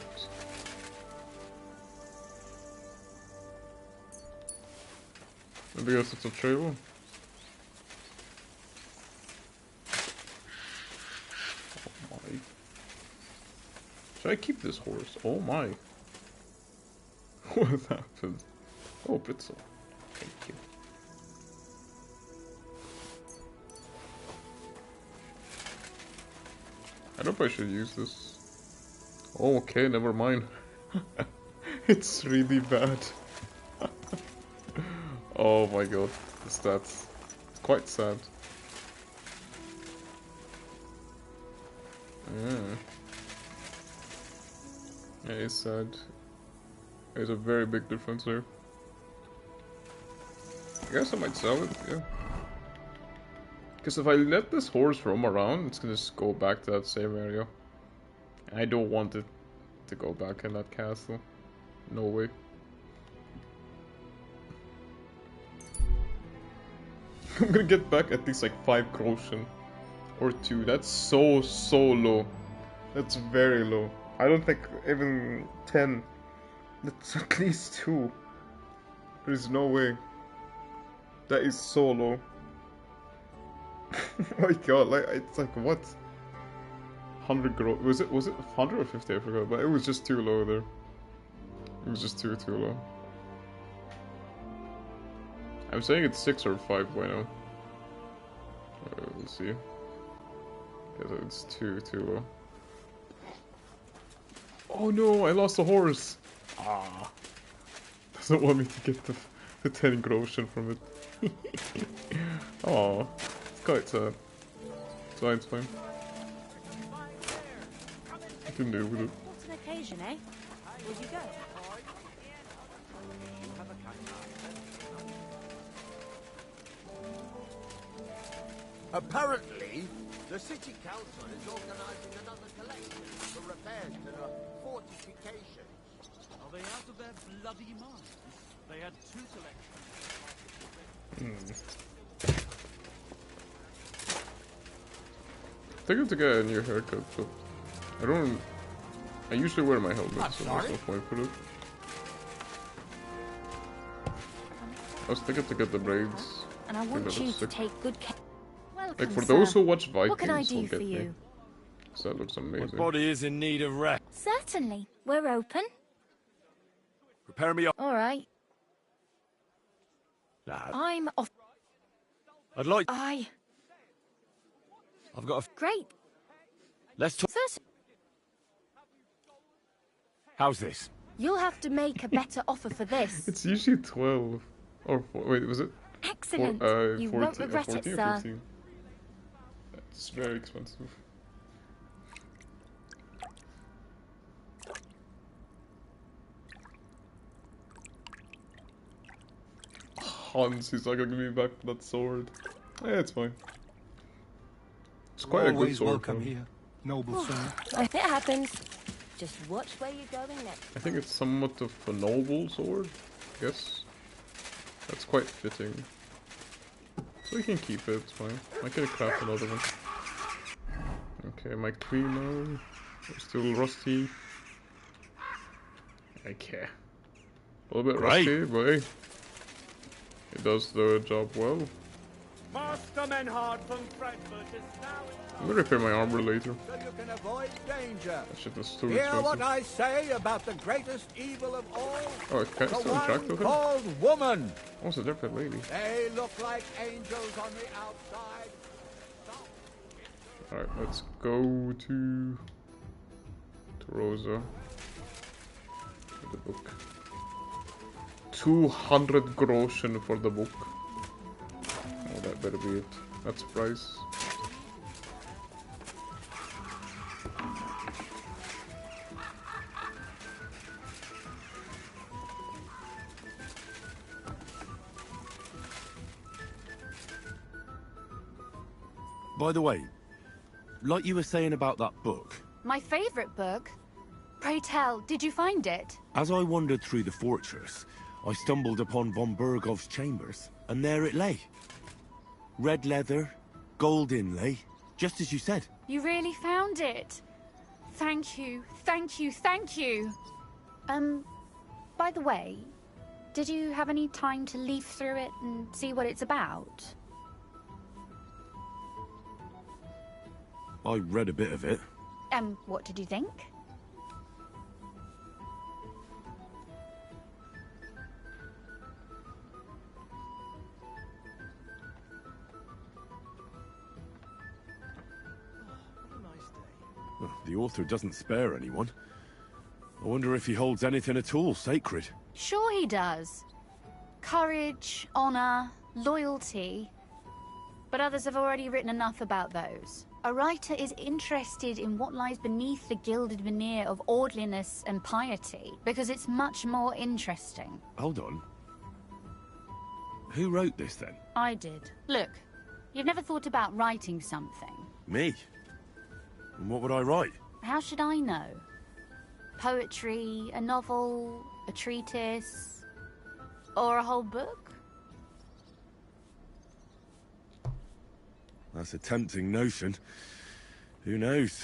I guess it's a trailer. Oh my. Should I keep this horse? Oh my. What happened? Oh, Britzel. Thank you. I don't know if I should use this. Oh, okay, never mind. It's really bad. Oh my god, the stats. It's quite sad. Yeah. Yeah, it's sad. There's a very big difference there. I guess I might sell it, yeah. Because if I let this horse roam around, it's gonna just go back to that same area. And I don't want it to go back in that castle. No way. I'm gonna get back at least like 5 groschen. Or 2. That's so low. That's very low. I don't think even 10. That's at least 2. There's no way. That is so low. Oh my god, like it's like what? 100 groschen. Was it 100 or 50? I forgot, but it was just too low there. It was just too low. I'm saying it's 6 or 5 by now. We'll see. Because it's too low. Oh no, I lost a horse! Ah. Doesn't want me to get the 10 groschen from it. Oh, it's quite sad. It's fine. I can deal with it. What an occasion, eh? Would you go? Apparently, the city council is organizing another collection for repairs to the fortifications. Are they out of their bloody minds? They had 2 collections. I think I have to get a new haircut, but I I usually wear my helmet, so there's no point for it. I was thinking to get the braids. And I want you to take good care. Welcome, Like, for sir. those who watch What can I Vikings do will for get me. you? So that looks amazing. My body is in need of rest. Certainly. We're open. Prepare me up. All right. Nah, I'm off. I'd like. I've got a. Great. Let's talk. How's this? You'll have to make a better offer for this. It's usually 12. Or, wait, was it? Excellent. You 14, won't regret it, 14 or sir. 15? It's very expensive. Hans, he's not gonna give me back that sword. Yeah, it's fine. It's quite a good Always sword. welcome though. here, noble son. It happens. Just watch where you're going next. I think it's somewhat of a noble sword. Yes. That's quite fitting. So we can keep it, it's fine. I can craft another one. Okay, my cleaner. Still rusty. Okay. A little bit rusty, but hey, it does the job well. Master Menhard from Frankfurt is now I'm gonna repair my armor later. so you can avoid danger. That shit is too Hear expensive. what I say about the greatest evil of all? Oh, I can't the still interact one with him? called woman. Oh, it's a different lady. They look like angels on the outside. Alright, let's go to Rosa. For the book. 200 groschen for the book. Oh, that better be it. That's price. By the way, like you were saying about that book, My favourite book. Pray tell, did you find it? as I wandered through the fortress, I stumbled upon von Bergov's chambers, and there it lay. Red leather, gold inlay, just as you said. You really found it. Thank you, thank you, thank you. By the way, did you have any time to leaf through it and see what it's about? I read a bit of it. What did you think? Well, the author doesn't spare anyone. I wonder if he holds anything at all sacred. Sure he does. Courage, honor, loyalty. But others have already written enough about those. A writer is interested in what lies beneath the gilded veneer of orderliness and piety, because it's much more interesting. Hold on. Who wrote this then? I did. Look, you've never thought about writing something. Me? And what would I write? How should I know? Poetry, a novel, a treatise, or a whole book? That's a tempting notion. Who knows?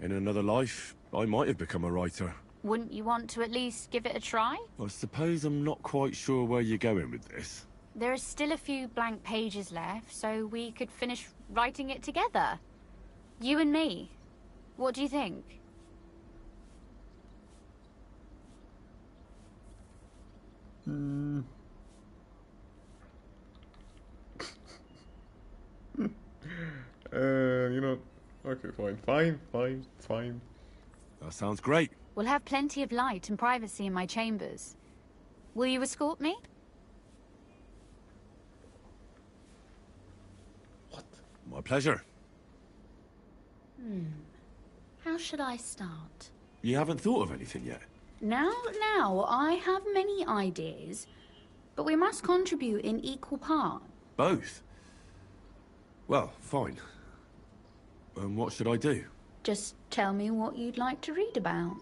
In another life, I might have become a writer. Wouldn't you want to at least give it a try? I suppose I'm not quite sure where you're going with this. There are still a few blank pages left, so we could finish writing it together. You and me. What do you think? You know, okay, fine. That sounds great. We'll have plenty of light and privacy in my chambers. Will you escort me? My pleasure. How should I start? You haven't thought of anything yet? Now, I have many ideas, but we must contribute in equal part. Both? Well, fine. And what should I do? Just tell me what you'd like to read about.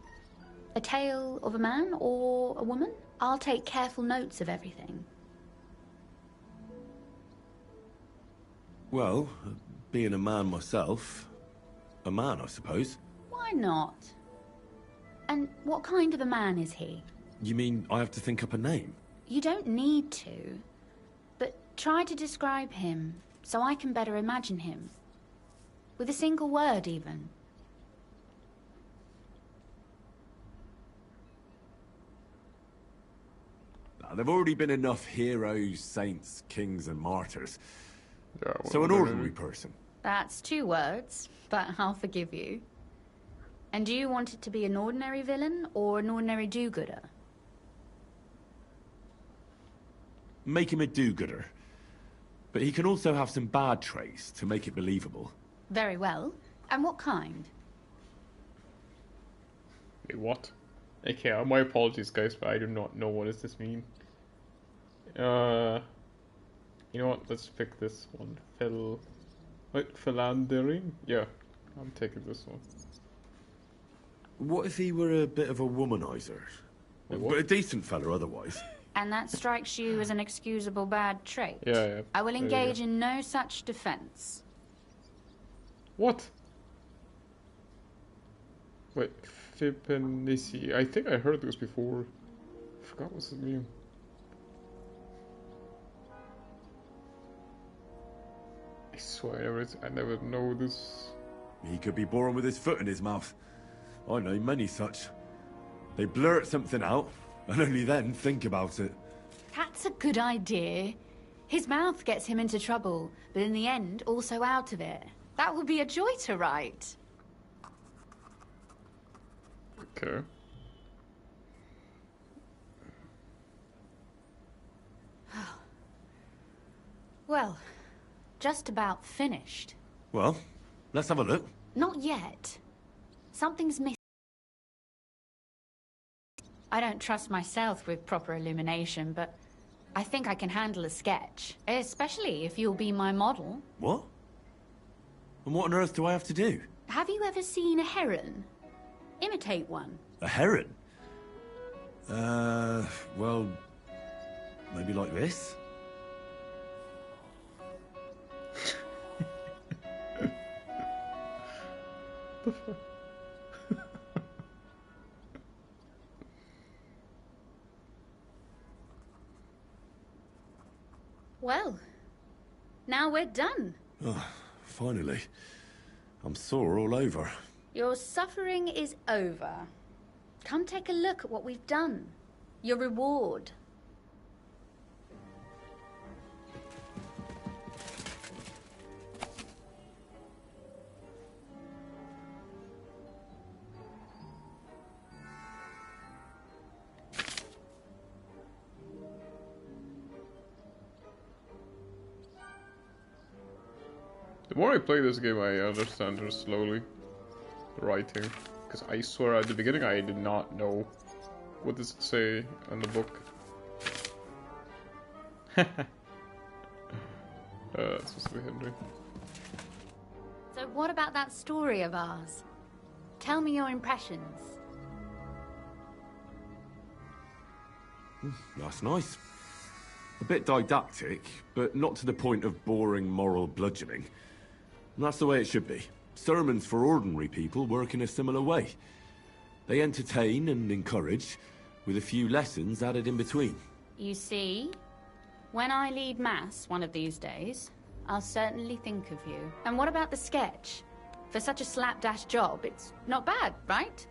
A tale of a man or a woman? I'll take careful notes of everything. Well, being a man myself, a man, I suppose. Why not? And what kind of a man is he? You mean I have to think up a name? You don't need to. But try to describe him, so I can better imagine him. With a single word, even. There've already been enough heroes, saints, kings, and martyrs. Yeah, So an ordinary person. That's 2 words, but I'll forgive you. And do you want it to be an ordinary villain, or an ordinary do-gooder? Make him a do-gooder. But he can also have some bad traits to make it believable. Very well. And what kind? Wait, what? Okay, my apologies, guys, but I do not know what does this mean. You know what? Let's pick this one. Philandering? Yeah, I'm taking this one. What if he were a bit of a womanizer? But a decent fella otherwise. And that strikes you as an excusable bad trait? Yeah. I will engage in no such defense. What? Wait, Fibonacci. I think I heard this before. I forgot what's his name. I swear I never know this. He could be born with his foot in his mouth. I know many such. They blurt something out, and only then think about it. That's a good idea. His mouth gets him into trouble, but in the end, also out of it. That would be a joy to write. Okay. Well, just about finished. Well, let's have a look. Not yet. Something's missing. I don't trust myself with proper illumination, but I think I can handle a sketch. Especially if you'll be my model. What? And what on earth do I have to do? Have you ever seen a heron? Imitate one. A heron? Well, maybe like this? Well, now we're done. Oh, finally. I'm sore all over. Your suffering is over. Come take a look at what we've done. Your reward. The more I play this game, I understand her slowly. The writing. Because I swear at the beginning I did not know what does it say in the book. It's supposed to be Henry. So what about that story of ours? Tell me your impressions. That's nice. A bit didactic, but not to the point of boring moral bludgeoning. And that's the way it should be. Sermons for ordinary people work in a similar way. They entertain and encourage, with a few lessons added in between. You see, when I lead mass one of these days, I'll certainly think of you. And what about the sketch? For such a slapdash job, it's not bad, right?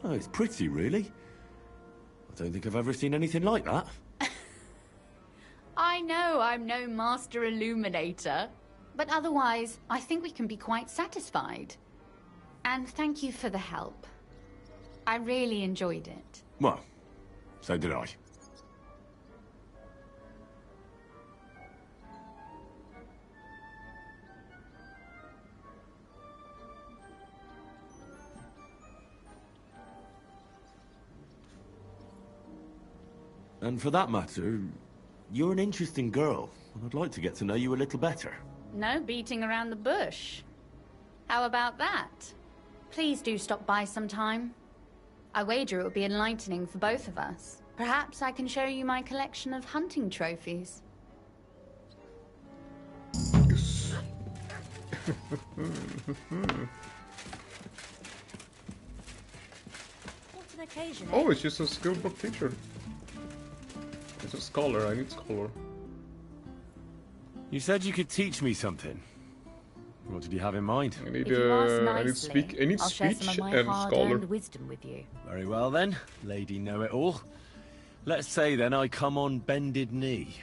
Oh, it's pretty, really. I don't think I've ever seen anything like that. I know I'm no master illuminator, but otherwise, I think we can be quite satisfied. And thank you for the help. I really enjoyed it. Well, so did I. And for that matter, you're an interesting girl, and I'd like to get to know you a little better. No beating around the bush. How about that? Please do stop by sometime. I wager it will be enlightening for both of us. Perhaps I can show you my collection of hunting trophies. What an occasion, eh? Oh, it's just a skill book teacher. It's a scholar, I need scholar. You said you could teach me something. What did you have in mind? I need, If you ask I need I'll share speech some of my and scholar. hard-earned wisdom with you. Very well then, Lady Know-It-All. Let's say then I come on bended knee.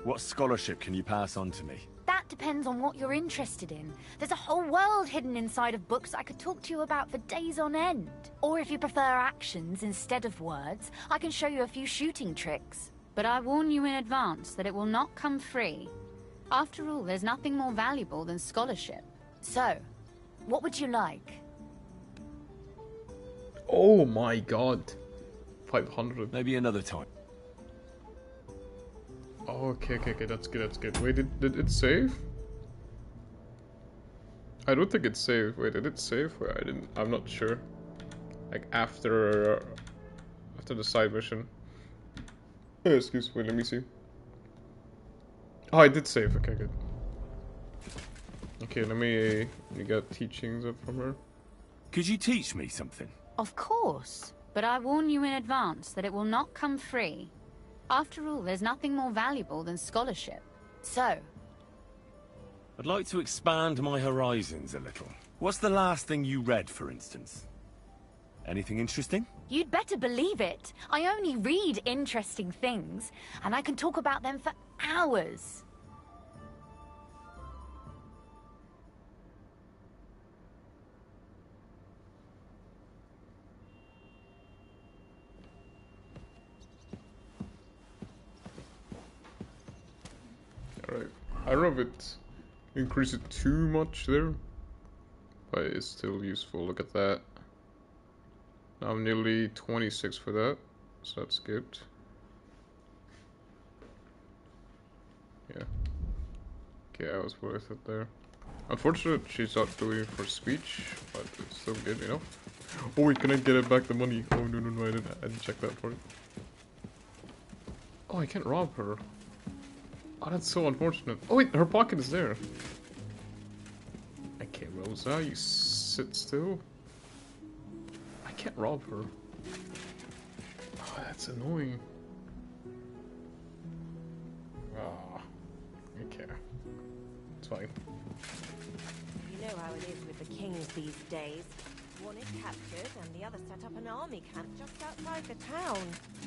What scholarship can you pass on to me? That depends on what you're interested in. There's a whole world hidden inside of books I could talk to you about for days on end. Or if you prefer actions instead of words, I can show you a few shooting tricks. But I warn you in advance that it will not come free. After all, there's nothing more valuable than scholarship. So, what would you like? Oh my god. 500. Maybe another time. Oh, okay, that's good. Wait, did it save? I don't think it saved. Wait, did it save? Wait, I'm not sure. Like after the side mission. Oh, excuse me, let me see. Oh, I did save. Okay, good. Okay, let me get teachings up from her. Could you teach me something? Of course. But I warn you in advance that it will not come free. After all, there's nothing more valuable than scholarship. So, I'd like to expand my horizons a little. What's the last thing you read, for instance? Anything interesting? you'd better believe it. I only read interesting things, and I can talk about them for hours. Alright. I don't know if it increased it too much there, but it's still useful. Look at that. Now I'm nearly 26 for that, so that's good. Yeah. Okay, that was worth it there. Unfortunately, she's not doing it for speech, but it's still good, you know? Oh wait, can I get it back the money? Oh no, I didn't check that part. Oh, I can't rob her. Oh, that's so unfortunate. Oh wait, her pocket is there. Okay, Rosa, you sit still. I can't rob her. Oh, that's annoying. Ah, okay. It's fine. You know how it is with the kings these days. One is captured and the other set up an army camp just outside the town.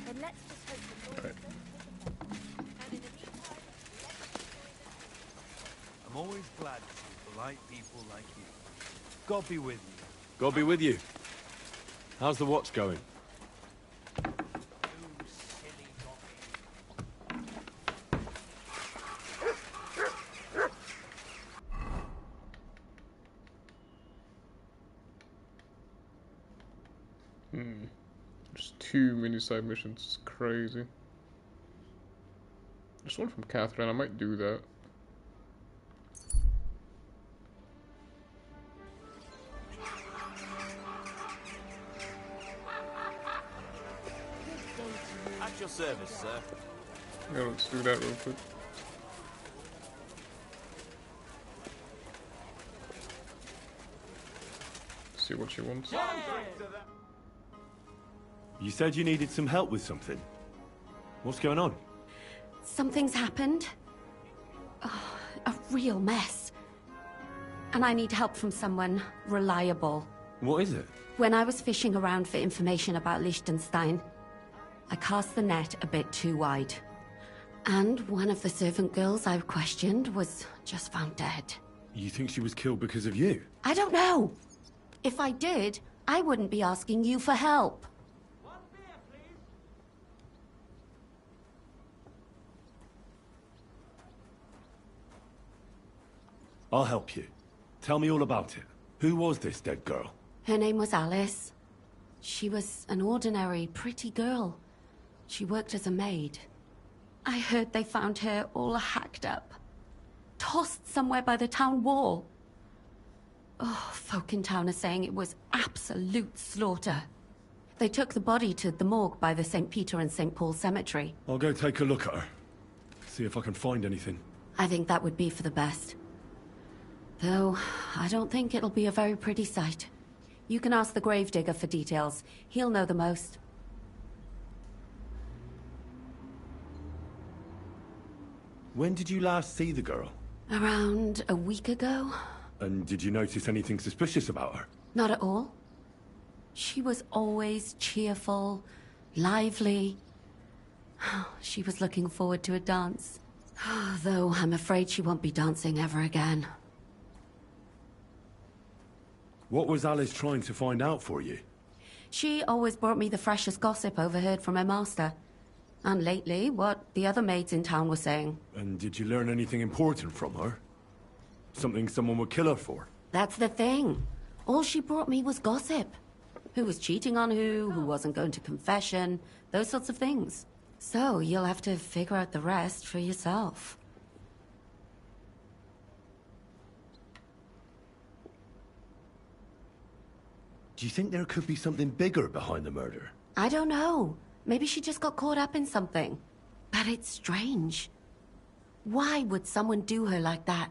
Then let's just hope the Lord don't take offense. And in the meantime, I'm always glad to see polite people like you. God be with you. God be with you. How's the watch going? There's too many side missions. It's crazy. There's one from Catherine. I might do that. At your service, sir. Yeah, let's do that real quick. See what she wants. You said you needed some help with something. What's going on? Something's happened. Oh, a real mess. And I need help from someone reliable. What is it? When I was fishing around for information about Liechtenstein, I cast the net a bit too wide. And one of the servant girls I've questioned was just found dead. You think she was killed because of you? I don't know. If I did, I wouldn't be asking you for help. I'll help you. Tell me all about it. Who was this dead girl? Her name was Alice. She was an ordinary, pretty girl. She worked as a maid. I heard they found her all hacked up. Tossed somewhere by the town wall. Oh, folk in town are saying it was absolute slaughter. They took the body to the morgue by the St. Peter and St. Paul cemetery. I'll go take a look at her. See if I can find anything. I think that would be for the best. Though, I don't think it'll be a very pretty sight. You can ask the gravedigger for details. He'll know the most. When did you last see the girl? Around a week ago? And did you notice anything suspicious about her? Not at all. She was always cheerful, lively. She was looking forward to a dance. Though I'm afraid she won't be dancing ever again. What was Alice trying to find out for you? She always brought me the freshest gossip overheard from her master. And lately, what the other maids in town were saying. And did you learn anything important from her? Something someone would kill her for? That's the thing. All she brought me was gossip. Who was cheating on who wasn't going to confession, those sorts of things. So you'll have to figure out the rest for yourself. Do you think there could be something bigger behind the murder? I don't know. Maybe she just got caught up in something. But it's strange. Why would someone do her like that?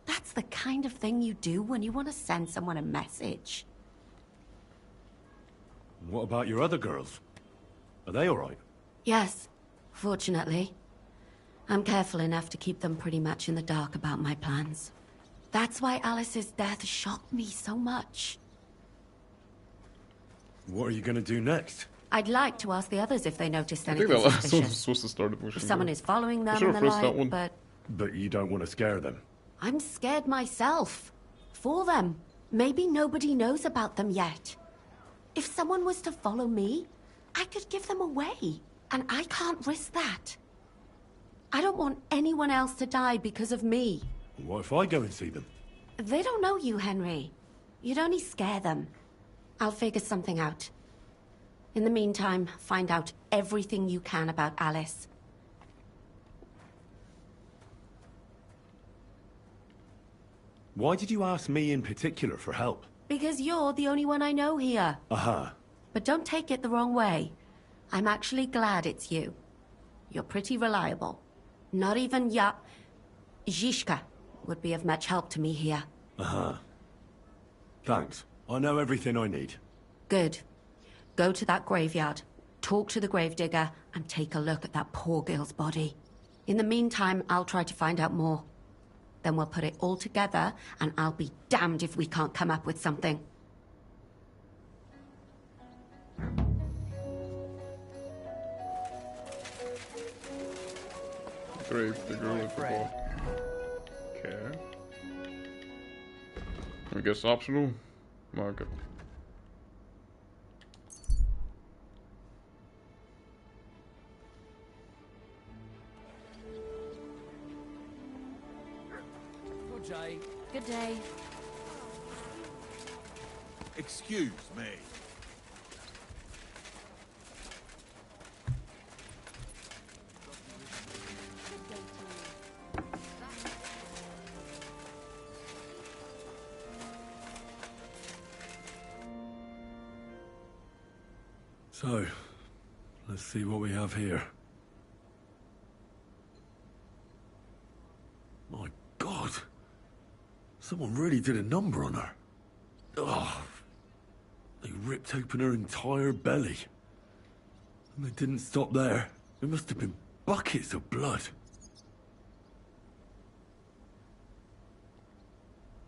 That's the kind of thing you do when you want to send someone a message. What about your other girls? Are they all right? Yes, fortunately. I'm careful enough to keep them pretty much in the dark about my plans. That's why Alice's death shocked me so much. What are you going to do next? I'd like to ask the others if they noticed I think anything that last one suspicious. was supposed to start the mission. If someone is following them I should've and the pressed that like, one. but But you don't want to scare them. I'm scared myself. For them. Maybe nobody knows about them yet. If someone was to follow me, I could give them away. And I can't risk that. I don't want anyone else to die because of me. What if I go and see them? They don't know you, Henry. You'd only scare them. I'll figure something out. In the meantime, find out everything you can about Alice. Why did you ask me in particular for help? Because you're the only one I know here. Aha. But don't take it the wrong way. I'm actually glad it's you. You're pretty reliable. Not even Zhishka would be of much help to me here. Aha. Thanks. I know everything I need. Good. Go to that graveyard, talk to the gravedigger, and take a look at that poor girl's body. In the meantime, I'll try to find out more. Then we'll put it all together, and I'll be damned if we can't come up with something. Gravedigger with the ball. Okay. I guess optional. Market. Good day. Good day. Excuse me. So, let's see what we have here. My God! Someone really did a number on her. Oh, they ripped open her entire belly. And they didn't stop there. It must have been buckets of blood.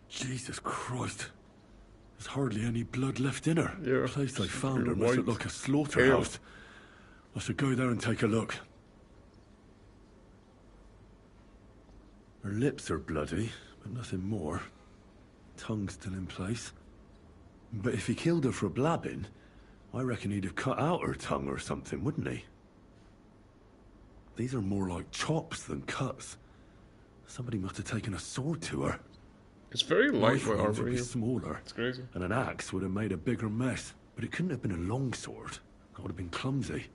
Jesus Christ. There's hardly any blood left in her. Yeah, The place they found pretty her must look white. like a slaughterhouse. I should go there and take a look. Her lips are bloody, but nothing more. Tongue still in place. But if he killed her for blabbing, I reckon he'd have cut out her tongue or something, wouldn't he? These are more like chops than cuts. Somebody must have taken a sword to her. It's very light Knife with wounds armor would be here. smaller. It's crazy. And an axe would have made a bigger mess. But it couldn't have been a long sword. That would have been clumsy.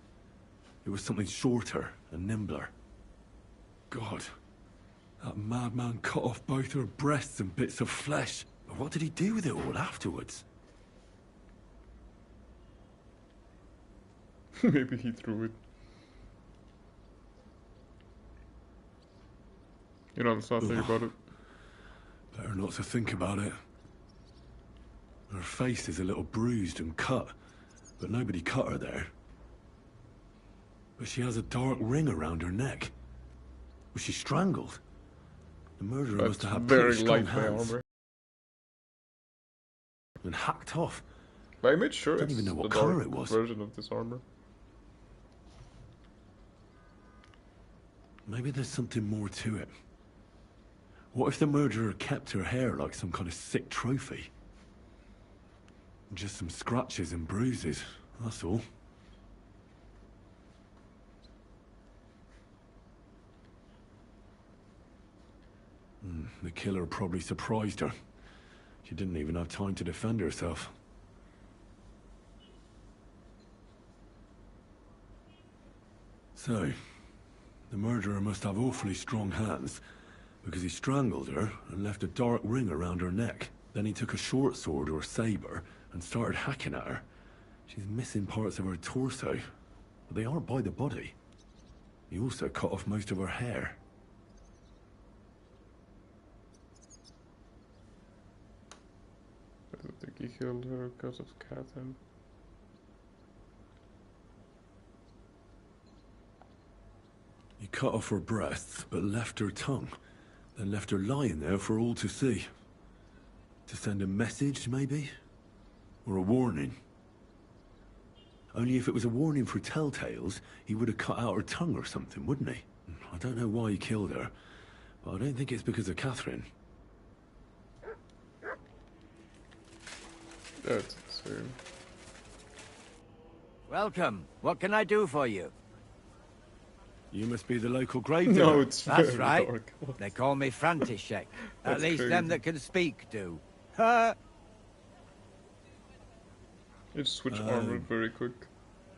It was something shorter and nimbler. God. That madman cut off both her breasts and bits of flesh. But what did he do with it all afterwards? Maybe he threw it. You know the sad thing about it? Better not to think about it. Her face is a little bruised and cut, but nobody cut her there. But she has a dark ring around her neck. Was she strangled? The murderer must have had pretty strong hands. Armor. And hacked off. But I made sure I don't even know what color it was. Version of this armor. Maybe there's something more to it. What if the murderer kept her hair like some kind of sick trophy? Just some scratches and bruises, that's all. The killer probably surprised her. She didn't even have time to defend herself. So, the murderer must have awfully strong hands, because he strangled her and left a dark ring around her neck. Then he took a short sword or saber and started hacking at her. She's missing parts of her torso, but they aren't by the body. He also cut off most of her hair. I don't think he killed her because of Catherine. He cut off her breasts, but left her tongue. Then left her lying there for all to see. To send a message, maybe? Or a warning? Only if it was a warning for telltales, he would have cut out her tongue or something, wouldn't he? I don't know why he killed her, but I don't think it's because of Catherine. That's insane. Welcome. What can I do for you? You must be the local grave digger. No, it's That's very right. dark. They call me František. At least them crazy. that can speak do. You just switch armor very quick.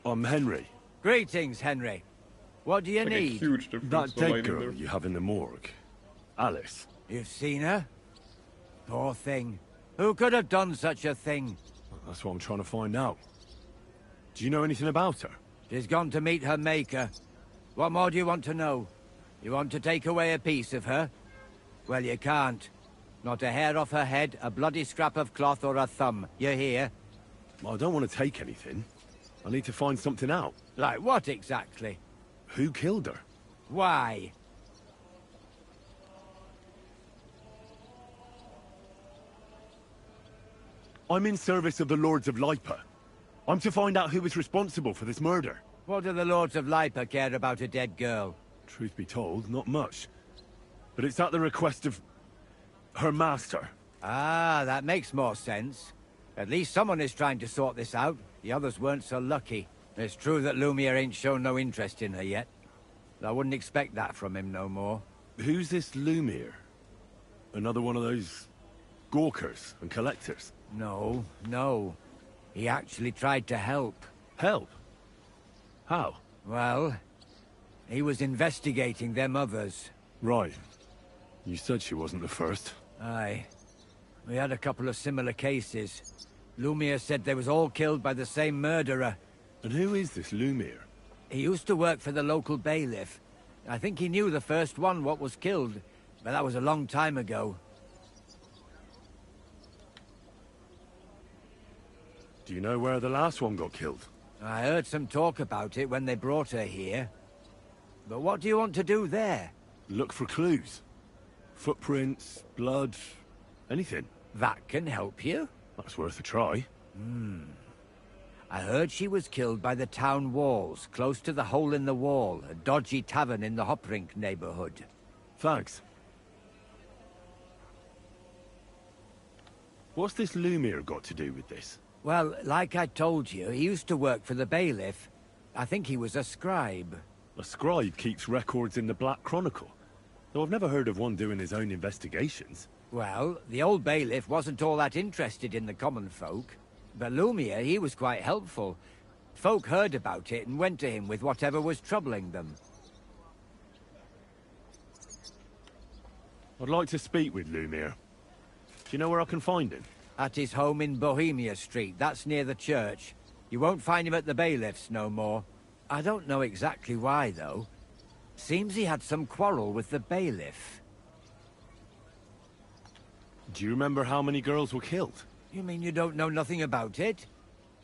I'm Henry. Greetings, Henry. What do you Like a need? huge difference. That the dead lighting girl there. you have in the morgue. Alice. You've seen her? Poor thing. Who could have done such a thing? That's what I'm trying to find out. Do you know anything about her? She's gone to meet her maker. What more do you want to know? You want to take away a piece of her? Well, you can't. Not a hair off her head, a bloody scrap of cloth, or a thumb. You hear? I don't want to take anything. I need to find something out. Like what exactly? Who killed her? Why? I'm in service of the Lords of Lipa. I'm to find out who was responsible for this murder. What do the Lords of Lipa care about a dead girl? Truth be told, not much. But it's at the request of her master. Ah, that makes more sense. At least someone is trying to sort this out. The others weren't so lucky. It's true that Lumiere ain't shown no interest in her yet. I wouldn't expect that from him no more. Who's this Lumiere? Another one of those gawkers and collectors? No, no. He actually tried to help. Help? How? Well, he was investigating them others. Right. You said she wasn't the first. Aye. We had a couple of similar cases. Lumiere said they was all killed by the same murderer. And who is this Lumiere? He used to work for the local bailiff. I think he knew the first one what was killed, but that was a long time ago. Do you know where the last one got killed? I heard some talk about it when they brought her here. But what do you want to do there? Look for clues. Footprints, blood, anything. That can help you? That's worth a try. I heard she was killed by the town walls, close to the Hole in the Wall, a dodgy tavern in the Hoprink neighborhood. Thanks. What's this Lumiere got to do with this? Well, like I told you, he used to work for the bailiff. I think he was a scribe. A scribe keeps records in the Black Chronicle. Though I've never heard of one doing his own investigations. Well, the old bailiff wasn't all that interested in the common folk. But Lumiere, he was quite helpful. Folk heard about it and went to him with whatever was troubling them. I'd like to speak with Lumiere. Do you know where I can find him? At his home in Bohemia Street, that's near the church. You won't find him at the bailiff's no more. I don't know exactly why, though. Seems he had some quarrel with the bailiff. Do you remember how many girls were killed? You mean you don't know nothing about it?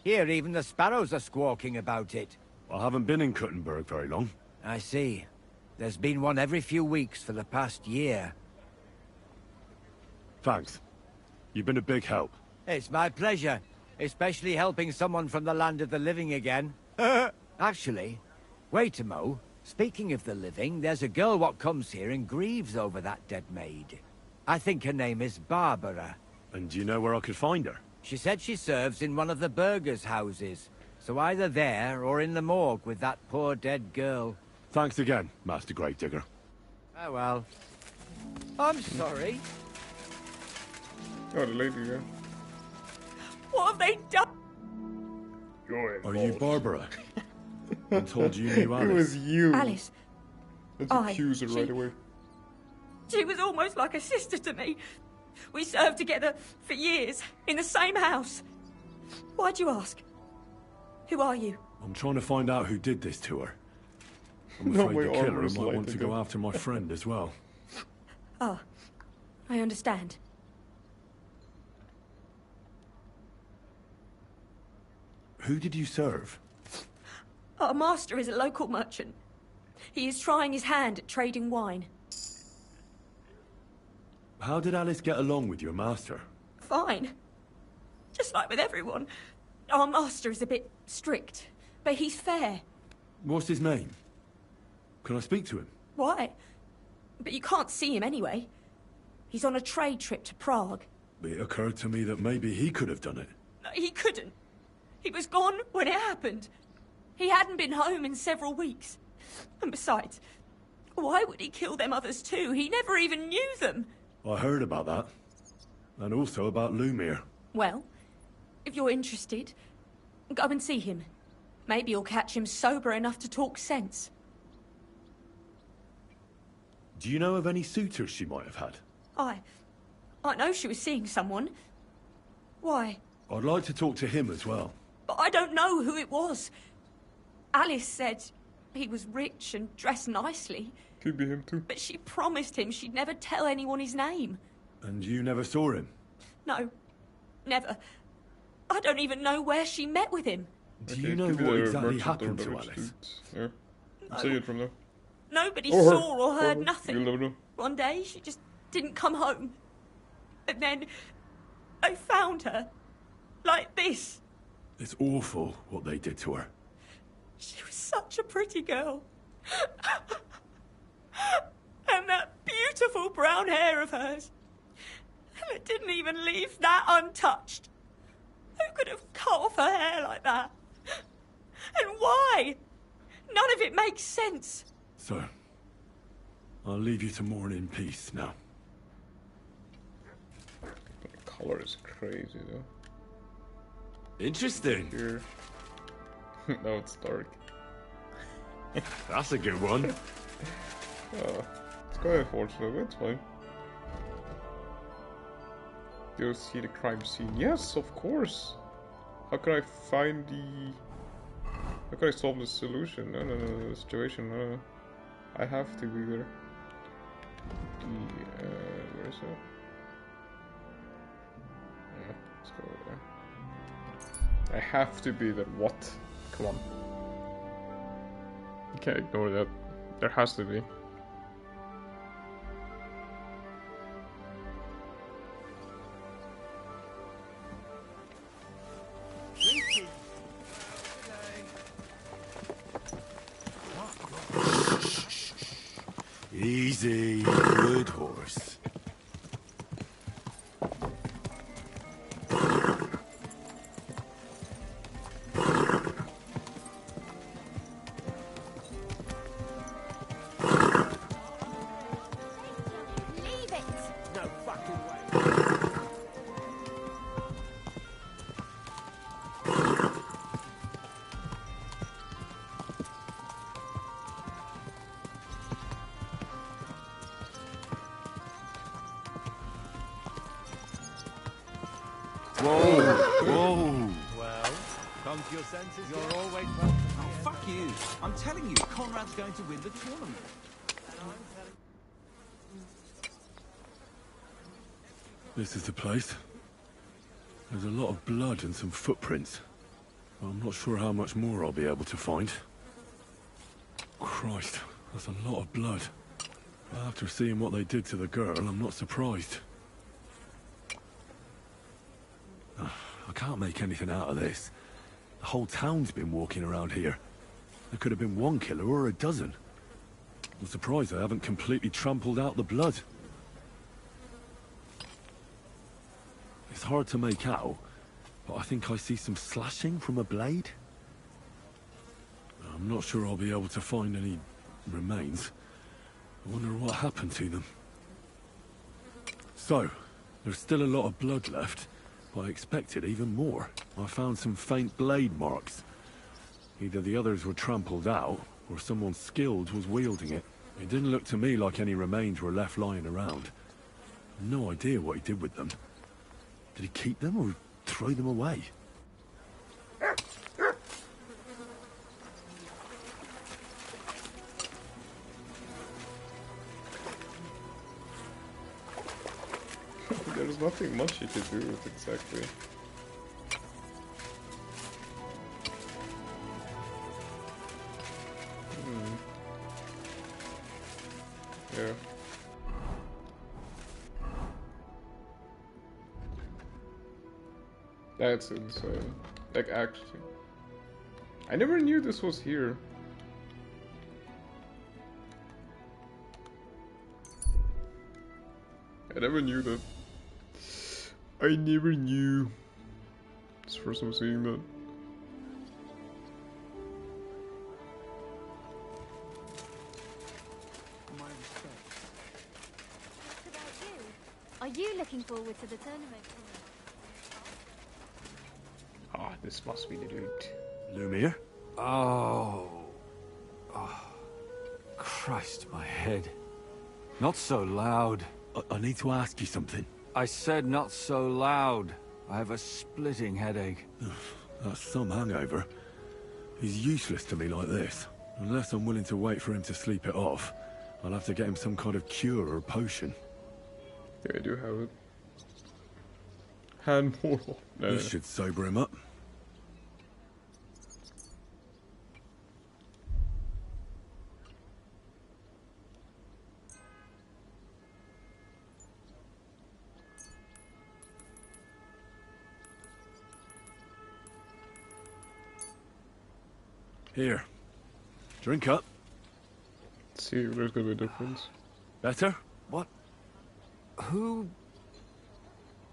Here, even the sparrows are squawking about it. I haven't been in Kuttenberg very long. I see. There's been one every few weeks for the past year. Thanks. You've been a big help. It's my pleasure. Especially helping someone from the land of the living again. Actually, wait a mo. Speaking of the living, there's a girl what comes here and grieves over that dead maid. I think her name is Barbara. And do you know where I could find her? She said she serves in one of the burgers' houses. So either there or in the morgue with that poor dead girl. Thanks again, Master Gravedigger. Oh well. I'm sorry. Oh, the lady, yeah. What have they done? Are you Barbara? I told you knew Alice. It was you. Alice. Let's accuse her right away. She was almost like a sister to me. We served together for years, in the same house. Why'd you ask? Who are you? I'm trying to find out who did this to her. I'm No, afraid my the killer armor is might want lighted to go up. after my friend as well. Oh, I understand. Who did you serve? Our master is a local merchant. He is trying his hand at trading wine. How did Alice get along with your master? Fine. Just like with everyone. Our master is a bit strict, but he's fair. What's his name? Can I speak to him? Why? But you can't see him anyway. He's on a trade trip to Prague. It occurred to me that maybe he could have done it. No, he couldn't. He was gone when it happened. He hadn't been home in several weeks. And besides, why would he kill them others too? He never even knew them. I heard about that. And also about Lumir. Well, if you're interested, go and see him. Maybe you'll catch him sober enough to talk sense. Do you know of any suitors she might have had? I know she was seeing someone. Why? I'd like to talk to him as well. But I don't know who it was. Alice said he was rich and dressed nicely. Could be him too. But she promised him she'd never tell anyone his name. And you never saw him? No, never. I don't even know where she met with him. Do you know what exactly happened to Alice? Yeah. Say it from there. Nobody Or her. saw or heard Or her. nothing. You'll never know. One day, she just didn't come home. And then, I found her. Like this. It's awful what they did to her. She was such a pretty girl. And that beautiful brown hair of hers. And it didn't even leave that untouched. Who could have cut off her hair like that? And why? None of it makes sense. So, I'll leave you to mourn in peace now. The color is crazy though. Interesting. Here. No, it's dark. That's a good one. It's quite unfortunate, but it's fine. Do you see the crime scene? Yes, of course. How can I find the... How can I solve the solution? No, the situation. No. I have to be there. Where is it? Yeah, let's go there. I have to be there. What? Come on. You can't ignore that. There has to be. Easy, good horse. Leave it! No fucking way. Whoa! Well, come to your senses. You're always welcome. Oh, fuck you. I'm telling you, Conrad's going to win the tournament. This is the place. There's a lot of blood and some footprints. I'm not sure how much more I'll be able to find. Christ, that's a lot of blood. After seeing what they did to the girl, I'm not surprised. I can't make anything out of this. The whole town's been walking around here. There could have been one killer or a dozen. I'm surprised I haven't completely trampled out the blood. It's hard to make out, but I think I see some slashing from a blade. I'm not sure I'll be able to find any remains. I wonder what happened to them. So, there's still a lot of blood left, but I expected even more. I found some faint blade marks. Either the others were trampled out, or someone skilled was wielding it. It didn't look to me like any remains were left lying around. No idea what he did with them. Did he keep them or throw them away? There's nothing much you could do with exactly. Yeah. That's insane. Like, actually. I never knew this was here. I never knew that. I never knew. It's the first time seeing that. Are you looking forward to the tournament? Ah, this must be the dude. Lumiere? Oh. Christ, my head. Not so loud. I need to ask you something. I said not so loud. I have a splitting headache. That's some hangover. He's useless to me like this. Unless I'm willing to wait for him to sleep it off, I'll have to get him some kind of cure or potion. Yeah, I do have it. Hand mortal. No, This should sober him up. Here. Drink up. Let's see if there's gonna be a difference. Better? What?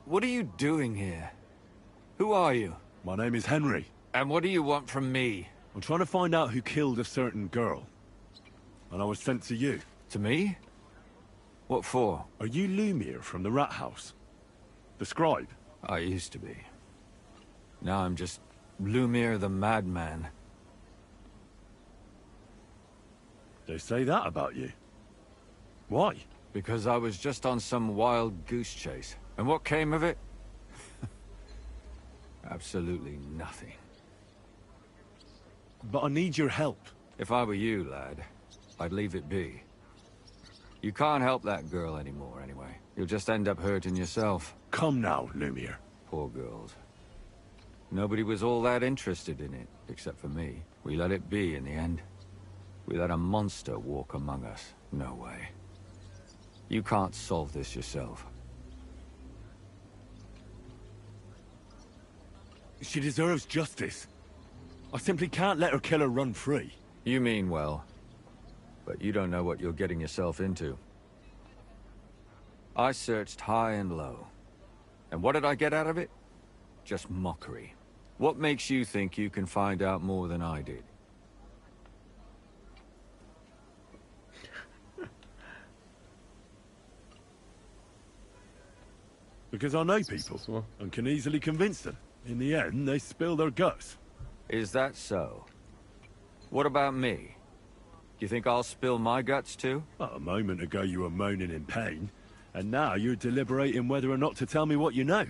What are you doing here? Who are you? My name is Henry. And what do you want from me? I'm trying to find out who killed a certain girl. And I was sent to you. To me? What for? Are you Lumiere from the Rat House? The scribe? I used to be. Now I'm just Lumiere the Madman. They say that about you. Why? Because I was just on some wild goose chase. And what came of it? Absolutely nothing. But I need your help. If I were you, lad, I'd leave it be. You can't help that girl anymore, anyway. You'll just end up hurting yourself. Come now, Lumiere. Poor girls. Nobody was all that interested in it, except for me. We let it be in the end. We let a monster walk among us. No way. You can't solve this yourself. She deserves justice. I simply can't let her killer run free. You mean well. But you don't know what you're getting yourself into. I searched high and low. And what did I get out of it? Just mockery. What makes you think you can find out more than I did? Because I know people, and can easily convince them. In the end, they spill their guts. Is that so? What about me? You think I'll spill my guts too? A moment ago you were moaning in pain, and now you're deliberating whether or not to tell me what you know.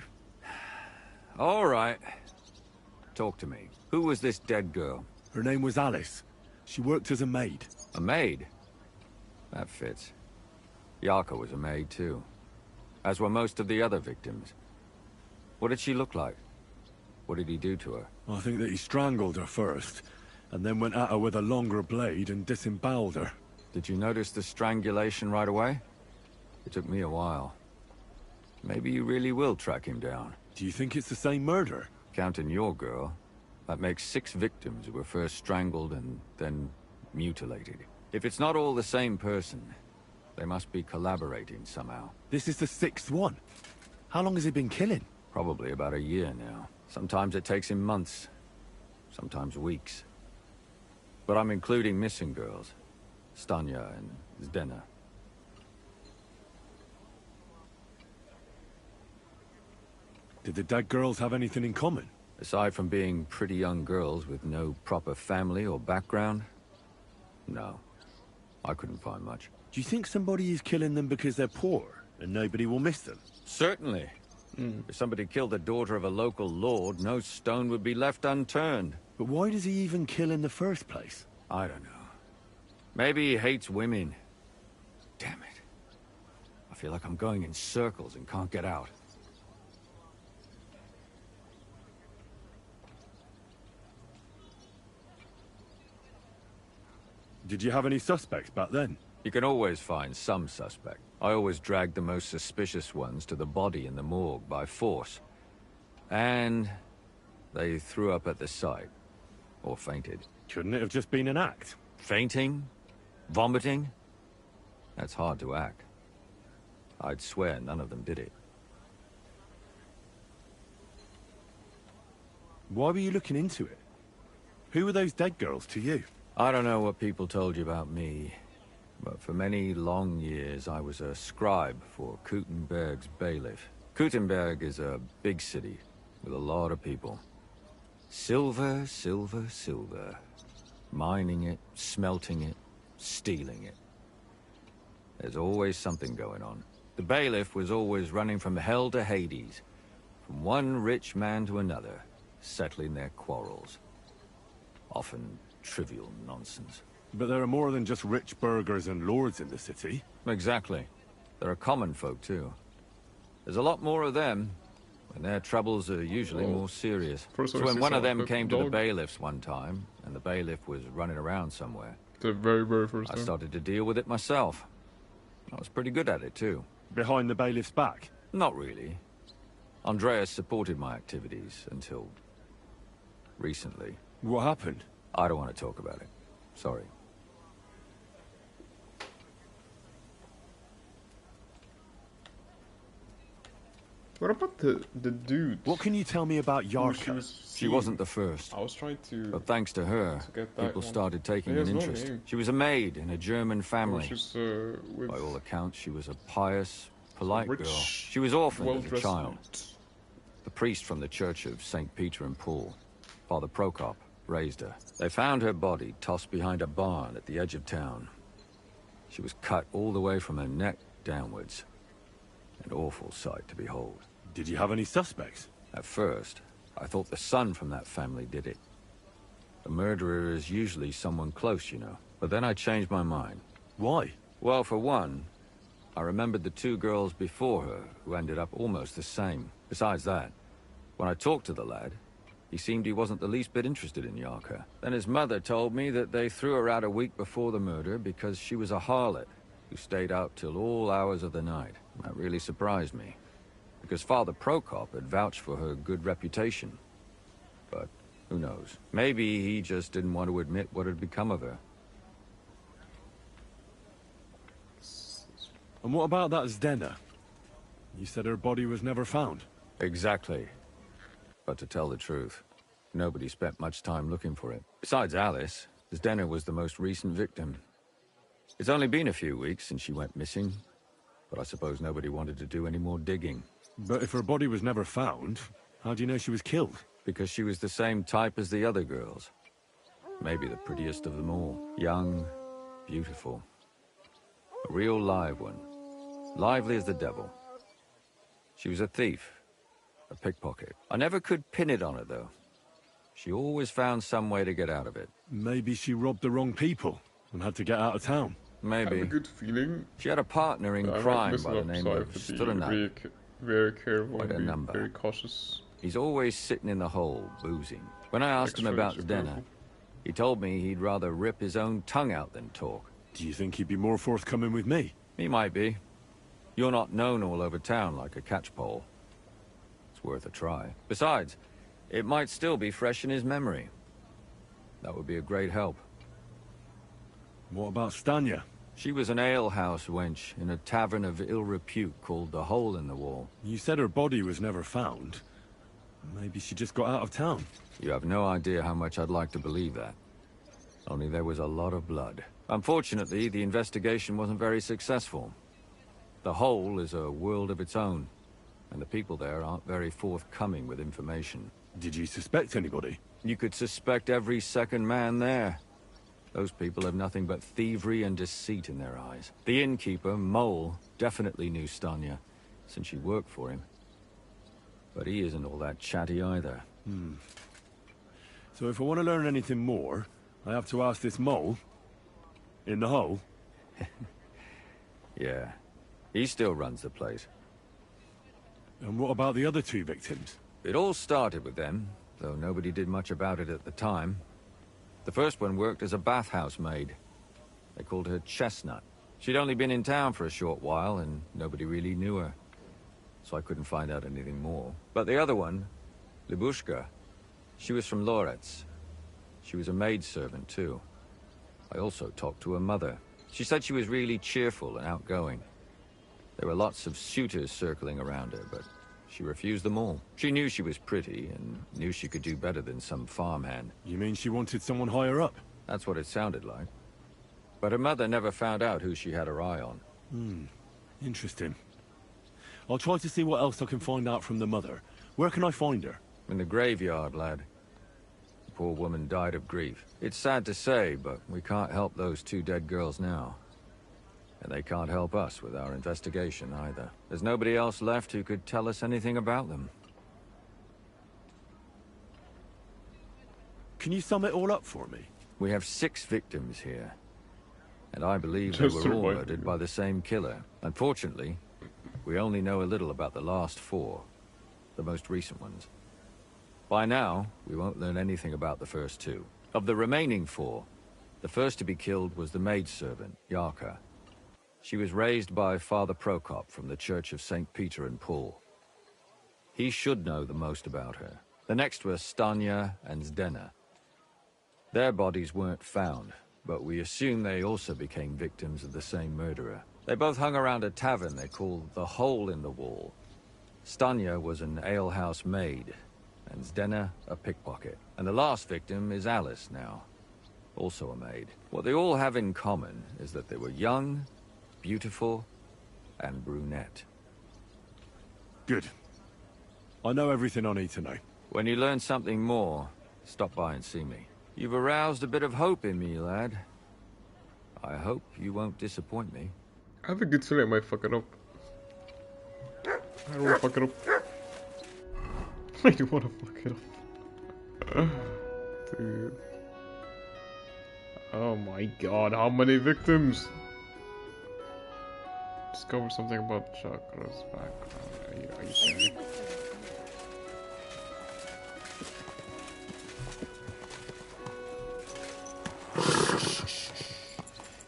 All right. Talk to me. Who was this dead girl? Her name was Alice. She worked as a maid. A maid? That fits. Yaka was a maid too. as were most of the other victims. What did she look like? What did he do to her? I think that he strangled her first, and then went at her with a longer blade and disemboweled her. Did you notice the strangulation right away? It took me a while. Maybe you really will track him down. Do you think it's the same murder? Counting your girl, that makes 6 victims who were first strangled and then mutilated. If it's not all the same person, they must be collaborating somehow. This is the 6th one. How long has he been killing? Probably about a year now. Sometimes it takes him months, sometimes weeks. But I'm including missing girls, Stanya and Zdena. Did the dead girls have anything in common? Aside from being pretty young girls with no proper family or background, no. I couldn't find much. Do you think somebody is killing them because they're poor, and nobody will miss them? Certainly. If somebody killed the daughter of a local lord, no stone would be left unturned. But why does he even kill in the first place? I don't know. Maybe he hates women. Damn it. I feel like I'm going in circles and can't get out. Did you have any suspects back then? You can always find some suspect. I always dragged the most suspicious ones to the body in the morgue by force. And they threw up at the sight. Or fainted. Couldn't it have just been an act? Fainting? Vomiting? That's hard to act. I'd swear none of them did it. Why were you looking into it? Who were those dead girls to you? I don't know what people told you about me, but for many long years I was a scribe for Kuttenberg's bailiff. Kuttenberg is a big city with a lot of people. Silver, silver, silver. Mining it, smelting it, stealing it. There's always something going on. The bailiff was always running from hell to Hades, from one rich man to another, settling their quarrels. Often trivial nonsense. But there are more than just rich burghers and lords in the city. Exactly. There are common folk, too. There's a lot more of them, and their troubles are usually more serious. So when one of them came to the bailiff's one time, and the bailiff was running around somewhere, the very first I time. started to deal with it myself. I was pretty good at it, too. Behind the bailiff's back? Not really. Andreas supported my activities until recently. What happened? I don't want to talk about it. Sorry. What about the dude? What can you tell me about Yarka? She wasn't the first. I was trying to... But thanks to her, people started taking an interest. She was a maid in a German family. By all accounts, she was a pious, polite girl. She was orphaned as a child. The priest from the Church of St. Peter and Paul, Father Prokop, raised her. They found her body tossed behind a barn at the edge of town. She was cut all the way from her neck downwards. An awful sight to behold. Did you have any suspects? At first, I thought the son from that family did it. The murderer is usually someone close, you know. But then I changed my mind. Why? Well, for one, I remembered the 2 girls before her who ended up almost the same. Besides that, when I talked to the lad, he seemed he wasn't the least bit interested in Yarka. Then his mother told me that they threw her out a week before the murder because she was a harlot who stayed out till all hours of the night. That really surprised me, because Father Prokop had vouched for her good reputation. But who knows? Maybe he just didn't want to admit what had become of her. And what about that Zdena? You said her body was never found. Exactly. But to tell the truth, nobody spent much time looking for it. Besides Alice, Zdena was the most recent victim. It's only been a few weeks since she went missing, but I suppose nobody wanted to do any more digging. But if her body was never found, how do you know she was killed? Because she was the same type as the other girls. Maybe the prettiest of them all. Young, beautiful. A real live one. Lively as the devil. She was a thief. A pickpocket. I never could pin it on her, though. She always found some way to get out of it. Maybe she robbed the wrong people and had to get out of town. Maybe. I have a good feeling. She had a partner in I might crime miss by an the name upside of to be Sturna. very careful Quite a and number. be very cautious. He's always sitting in the hole, boozing. When I asked him about Zdena, he told me he'd rather rip his own tongue out than talk. Do you think he'd be more forthcoming with me? He might be. You're not known all over town like a catchpole. It's worth a try. Besides, it might still be fresh in his memory. That would be a great help. What about Stanya? She was an alehouse wench in a tavern of ill repute called the Hole in the Wall. You said her body was never found. Maybe she just got out of town. You have no idea how much I'd like to believe that. Only there was a lot of blood. Unfortunately, the investigation wasn't very successful. The Hole is a world of its own, and the people there aren't very forthcoming with information. Did you suspect anybody? You could suspect every second man there. Those people have nothing but thievery and deceit in their eyes. The innkeeper, Mole, definitely knew Stanya, since she worked for him. But he isn't all that chatty either. So if I want to learn anything more, I have to ask this Mole? In the hole? Yeah. He still runs the place. And what about the other two victims? It all started with them, though nobody did much about it at the time. The first one worked as a bathhouse maid. They called her Chestnut. She'd only been in town for a short while, and nobody really knew her. So I couldn't find out anything more. But the other one, Libushka, she was from Loretz. She was a maidservant, too. I also talked to her mother. She said she was really cheerful and outgoing. There were lots of suitors circling around her, but she refused them all. She knew she was pretty, and knew she could do better than some farmhand. You mean she wanted someone higher up? That's what it sounded like. But her mother never found out who she had her eye on. Interesting. I'll try to see what else I can find out from the mother. Where can I find her? In the graveyard, lad. The poor woman died of grief. It's sad to say, but we can't help those two dead girls now. And they can't help us with our investigation either. There's nobody else left who could tell us anything about them. Can you sum it all up for me? We have 6 victims here. And I believe they were all murdered by the same killer. Unfortunately, we only know a little about the last 4. The most recent ones. By now, we won't learn anything about the first 2. Of the remaining 4, the first to be killed was the maidservant, Yarka. She was raised by Father Prokop from the Church of St. Peter and Paul. He should know the most about her. The next were Stanya and Zdena. Their bodies weren't found, but we assume they also became victims of the same murderer. They both hung around a tavern they called the Hole in the Wall. Stanya was an alehouse maid, and Zdena a pickpocket. And the last victim is Alice now, also a maid. What they all have in common is that they were young, beautiful, and brunette. Good. I know everything I need to know. When you learn something more, stop by and see me. You've aroused a bit of hope in me, lad. I hope you won't disappoint me. I have a good feeling I might fuck it up. I don't want to fuck it up. I do want to fuck it up. Dude. Oh my god, how many victims? Discover something about Chakra's background. Are you serious?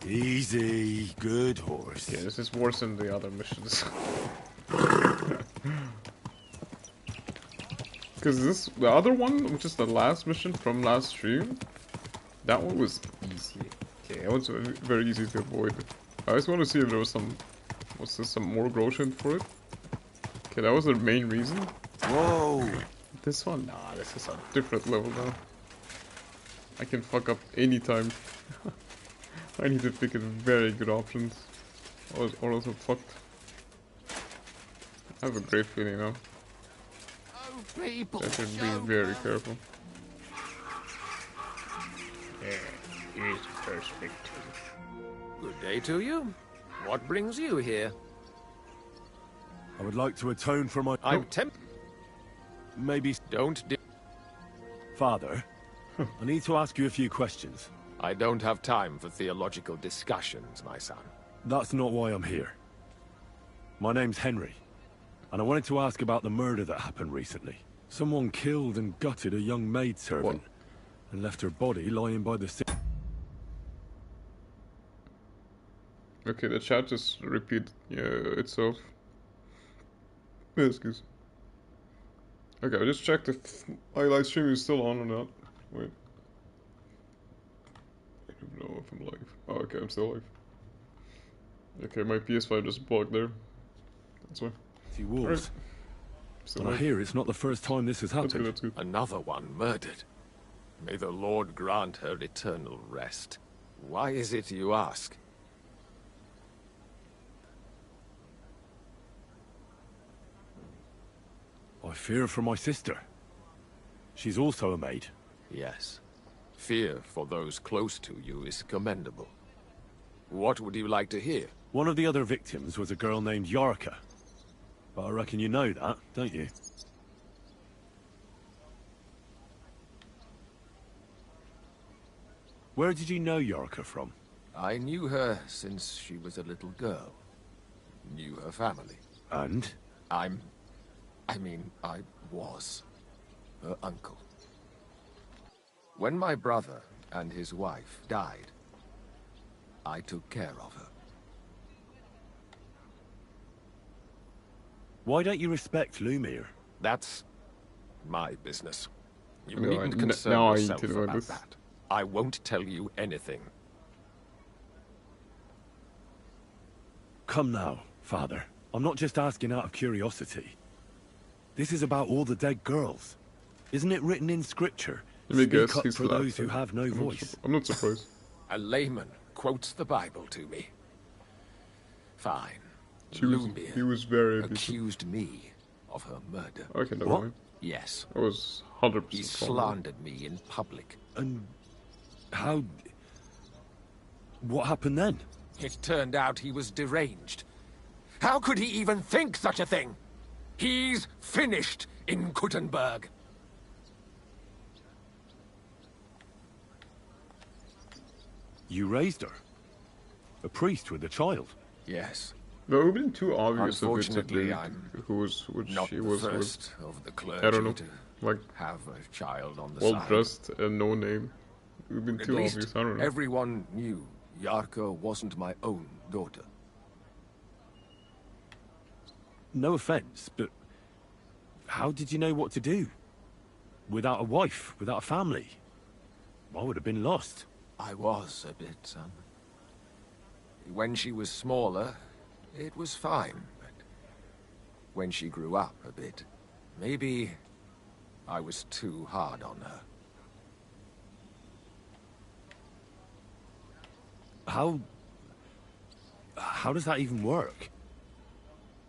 Easy, good horse. Yeah, this is worse than the other missions. Because the other one, which is the last mission from last stream, that one was easy. Okay, that was very easy to avoid. I just want to see if there was some more Groshen for it. Okay, that was the main reason. Whoa! This one? Nah, this is a different level now. I can fuck up anytime. I need to pick a very good options. Or else I'm fucked. I have a great feeling now. Oh, people, I should be very careful. Here's the first victim. Good day to you. What brings you here? I would like to atone for my... I'm tempted. Maybe... Don't... Father, I need to ask you a few questions. I don't have time for theological discussions, my son. That's not why I'm here. My name's Henry, and I wanted to ask about the murder that happened recently. Someone killed and gutted a young maidservant and left her body lying by the sea. Okay, the chat just repeat itself. Excuse. Okay, I just checked if my live stream is still on or not. Wait. I don't know if I'm live. Oh, okay, I'm still live. Okay, my PS5 just blocked there. That's why. Wolves. And I hear it's not the first time this has happened. That's good. Another one murdered. May the Lord grant her eternal rest. Why is it you ask? I fear for my sister. She's also a maid. Yes. Fear for those close to you is commendable. What would you like to hear? One of the other victims was a girl named Yarka. But I reckon you know that, don't you? Where did you know Yarka from? I knew her since she was a little girl. Knew her family. And? I was her uncle. When my brother and his wife died, I took care of her. Why don't you respect Lumir? That's my business. You No, needn't concern now I need yourself to know about this. that. I won't tell you anything. Come now, Father. I'm not just asking out of curiosity. This is about all the dead girls. Isn't it written in scripture? Let me Speak guess, up he's for those who have no voice. I'm not surprised. A layman quotes the Bible to me. Fine. He was very accused me of her murder. Okay, never mind. Yes. I was 100% He slandered me in public. And how... What happened then? It turned out he was deranged. How could he even think such a thing? He's finished in Kuttenberg. You raised her? A priest with a child? Yes. No, it would have been too obvious if it's Unfortunately, I'm which not she the was first with. of the clergy I don't know, to like have a child on the well side. dressed and no name. It would have been At too least obvious. I don't know. everyone knew Yarka wasn't my own daughter. No offense, but how did you know what to do? Without a wife, without a family? I would have been lost. I was a bit, son. When she was smaller, it was fine, but when she grew up a bit, maybe I was too hard on her. How does that even work?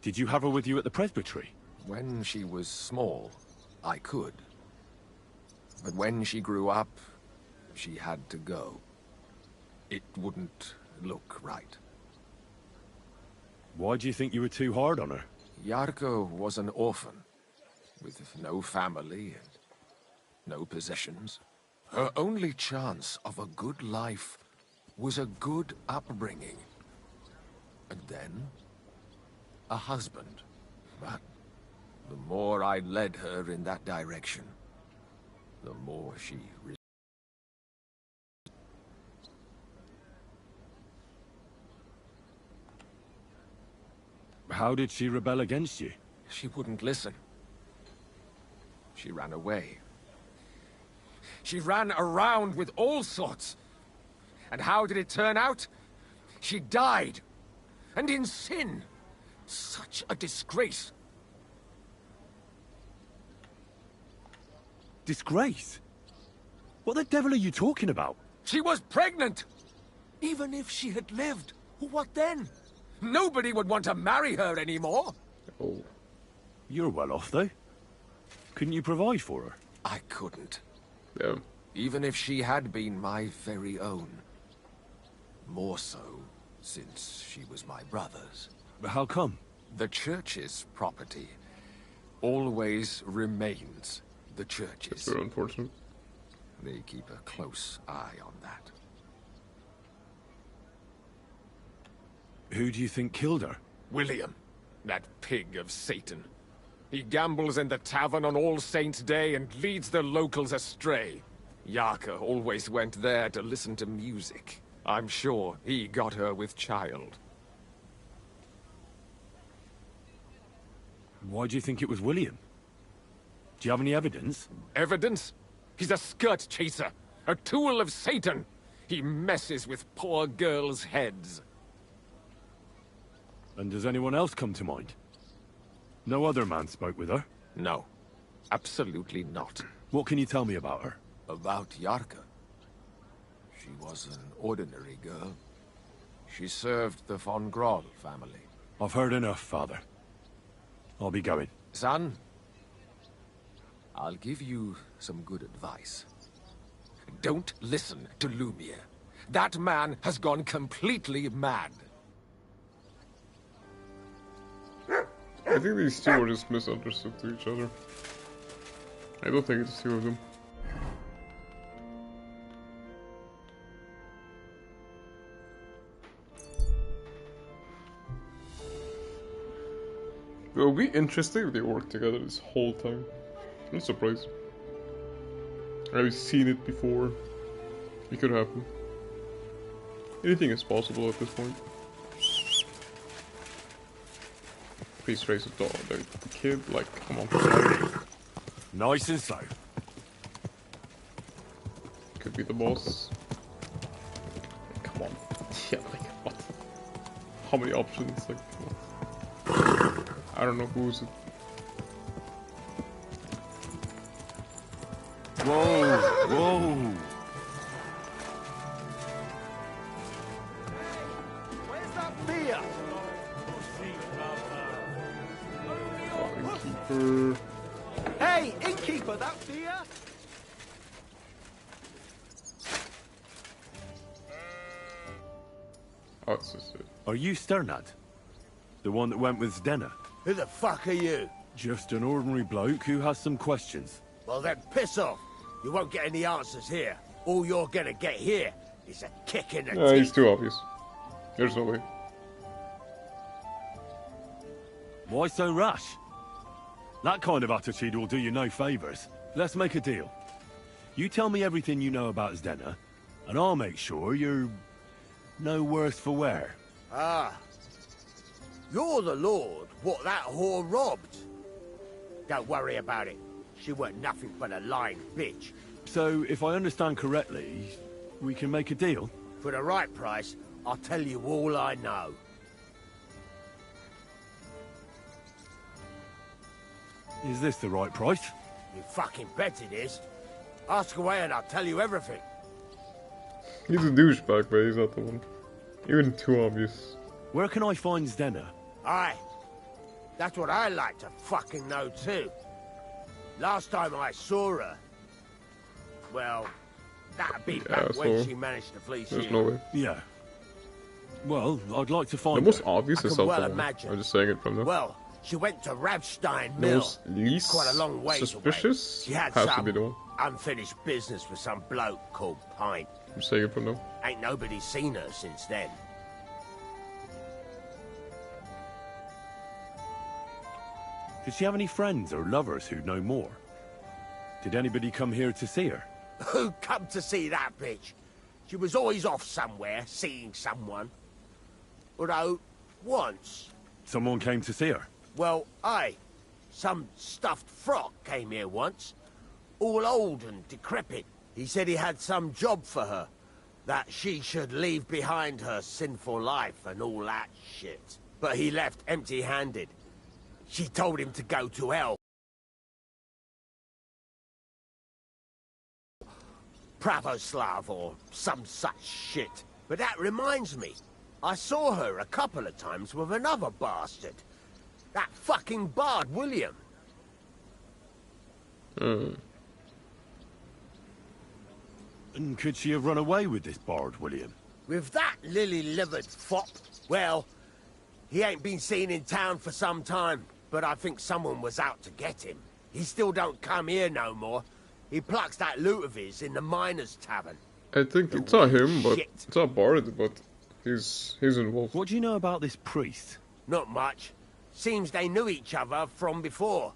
Did you have her with you at the presbytery? When she was small, I could. But when she grew up, she had to go. It wouldn't look right. Why do you think you were too hard on her? Yarka was an orphan, with no family and no possessions. Her only chance of a good life was a good upbringing. And then, a husband. But the more I led her in that direction, the more she... How did she rebel against you? She wouldn't listen. She ran away. She ran around with all sorts. And how did it turn out? She died. And in sin. Such a disgrace. Disgrace? What the devil are you talking about? She was pregnant! Even if she had lived, what then? Nobody would want to marry her anymore. Oh. You're well off, though. Couldn't you provide for her? I couldn't. Yeah. Even if she had been my very own. More so, since she was my brother's. But how come? The church's property always remains the church's. That's very unfortunate. They keep a close eye on that. Who do you think killed her? William, that pig of Satan. He gambles in the tavern on All Saints' Day and leads the locals astray. Yarka always went there to listen to music. I'm sure he got her with child. Why do you think it was William? Do you have any evidence? Evidence? He's a skirt chaser, a tool of Satan. He messes with poor girls' heads. And does anyone else come to mind? No other man spoke with her? No, absolutely not. What can you tell me about her? About Yarka. She was an ordinary girl. She served the von Grahl family. I've heard enough, Father. I'll be going. Son, I'll give you some good advice. Don't listen to Lumiere. That man has gone completely mad. I think these two are just misunderstood to each other. I don't think it's two of them. It will be interesting if they work together this whole time. I'm surprised. I've seen it before. It could happen. Anything is possible at this point. Please raise a dog. The kid, like, come on. Nice and slow. Could be the boss. Come on. Yeah, like, what? How many options? Like, what? I don't know who's it. Whoa, whoa. Where's that beer? Innkeeper. Hey, innkeeper, that beer? Oh, it's just it. Are you Sternad? The one that went with Zdenna? Who the fuck are you? Just an ordinary bloke who has some questions. Well then, piss off. You won't get any answers here. All you're gonna get here is a kick in the Yeah, teeth. he's too obvious. There's no way. Why so rash? That kind of attitude will do you no favors. Let's make a deal. You tell me everything you know about Zdenna, and I'll make sure you're no worse for wear. Ah. You're the lord what that whore robbed. Don't worry about it. She weren't nothing but a lying bitch. So, if I understand correctly, we can make a deal? For the right price, I'll tell you all I know. Is this the right price? You fucking bet it is. Ask away and I'll tell you everything. He's a douchebag, but he's not the one. Even too obvious. Where can I find Zdenna? Aye. That's what I like to fucking know too. Last time I saw her... Well, that'd be back when she managed to flee. There's no way. Yeah. Well, I'd like to find The most her. obvious is well something. imagine. I'm just saying it from now. Well, she went to Ravstein The Mill. most least Quite a long ways suspicious away. She had has to some be the one. unfinished business with some bloke called Pint. I'm saying it from now. Ain't nobody seen her since then. Did she have any friends or lovers who'd know more? Did anybody come here to see her? Who come to see that bitch? She was always off somewhere, seeing someone. Although, once... Someone came to see her? Well, aye. Some stuffed frock came here once. All old and decrepit. He said he had some job for her. That she should leave behind her sinful life and all that shit. But he left empty-handed. She told him to go to hell. Pravoslav or some such shit. But that reminds me. I saw her a couple of times with another bastard. That fucking bard, William. And could she have run away with this bard, William? With that lily-livered fop? Well, he ain't been seen in town for some time, but I think someone was out to get him. He still don't come here no more. He plucks that loot of his in the miners' tavern. I think it's not him, but it's not Bard, but he's involved. What do you know about this priest? Not much. Seems they knew each other from before,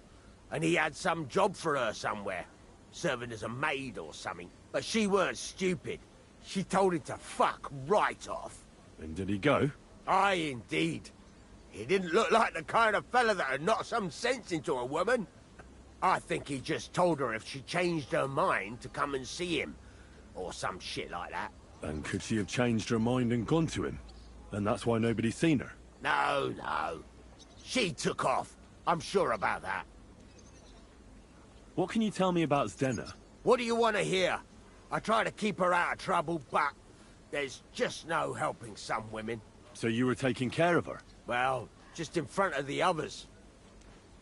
and he had some job for her somewhere, serving as a maid or something. But she weren't stupid. She told him to fuck right off. And did he go? Aye, indeed. He didn't look like the kind of fella that would knock some sense into a woman. I think he just told her if she changed her mind to come and see him, or some shit like that. And could she have changed her mind and gone to him? And that's why nobody's seen her? No, no. She took off. I'm sure about that. What can you tell me about Zdenna? What do you want to hear? I try to keep her out of trouble, but there's just no helping some women. So you were taking care of her? Well, just in front of the others.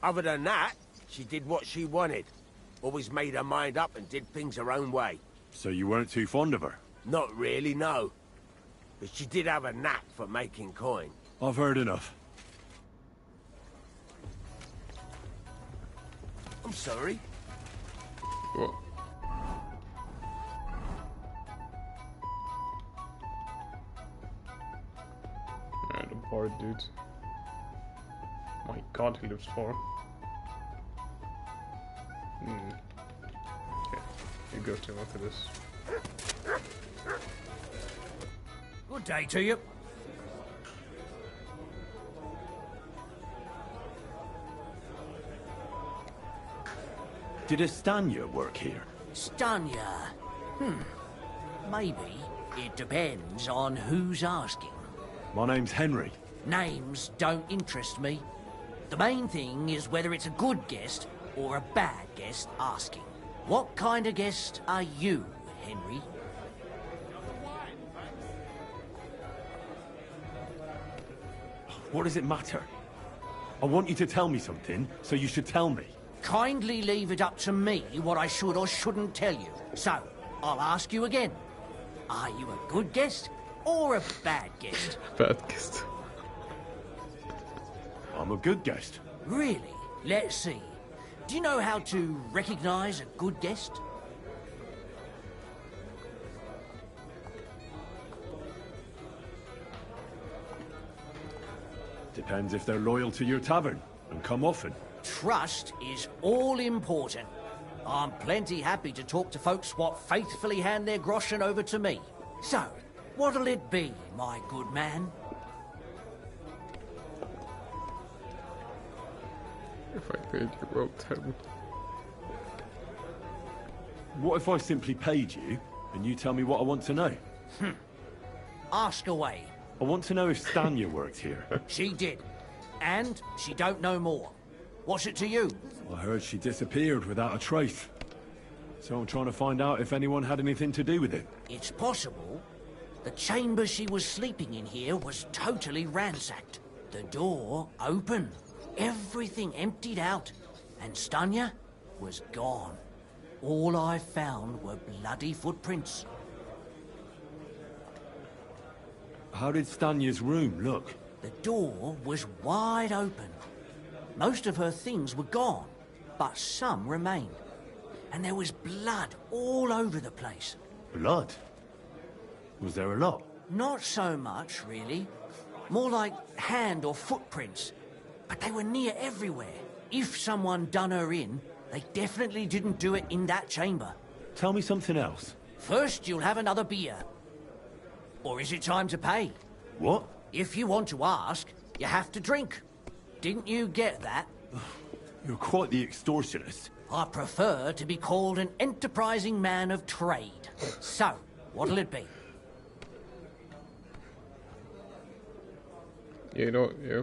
Other than that, she did what she wanted. Always made her mind up and did things her own way. So you weren't too fond of her? Not really, no. But she did have a knack for making coin. I've heard enough. I'm sorry. What? Yeah, the bard dude. My god, he lives far. Okay, you go to him after this. Good day to you. Did Estanya work here? Stanya? Maybe. It depends on who's asking. My name's Henry. Names don't interest me. The main thing is whether it's a good guest or a bad guest asking. What kind of guest are you, Henry? What does it matter? I want you to tell me something, so you should tell me. Kindly leave it up to me what I should or shouldn't tell you. So, I'll ask you again. Are you a good guest or a bad guest? Bad guest. I'm a good guest. Really? Let's see. Do you know how to recognize a good guest? Depends if they're loyal to your tavern and come often. Trust is all important. I'm plenty happy to talk to folks what faithfully hand their groschen over to me. So, what'll it be, my good man? If I paid you well 10. What if I simply paid you and you tell me what I want to know? Ask away. I want to know if Stanya worked here. She did. And she don't know more. What's it to you? I heard she disappeared without a trace. So I'm trying to find out if anyone had anything to do with it. It's possible. The chamber she was sleeping in here was totally ransacked. The door open. Everything emptied out. And Stanya was gone. All I found were bloody footprints. How did Stanya's room look? The door was wide open. Most of her things were gone, but some remained. And there was blood all over the place. Blood? Was there a lot? Not so much, really. More like hand or footprints. But they were near everywhere. If someone done her in, they definitely didn't do it in that chamber. Tell me something else. First, you'll have another beer. Or is it time to pay? What? If you want to ask, you have to drink. Didn't you get that? You're quite the extortionist. I prefer to be called an enterprising man of trade. So, what'll it be? Yeah, you know, yeah.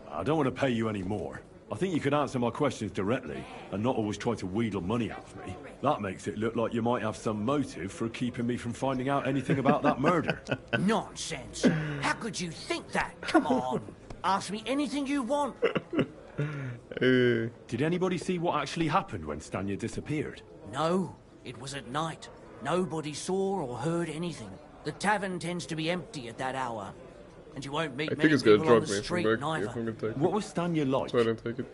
I don't want to pay you any more. I think you could answer my questions directly and not always try to wheedle money out of me. That makes it look like you might have some motive for keeping me from finding out anything about that murder. Nonsense. How could you think that? Come on. Ask me anything you want. Did anybody see what actually happened when Stanya disappeared? No, it was at night. Nobody saw or heard anything. The tavern tends to be empty at that hour. And you won't meet many people on the street neither. What was Stanya like? So I don't take it.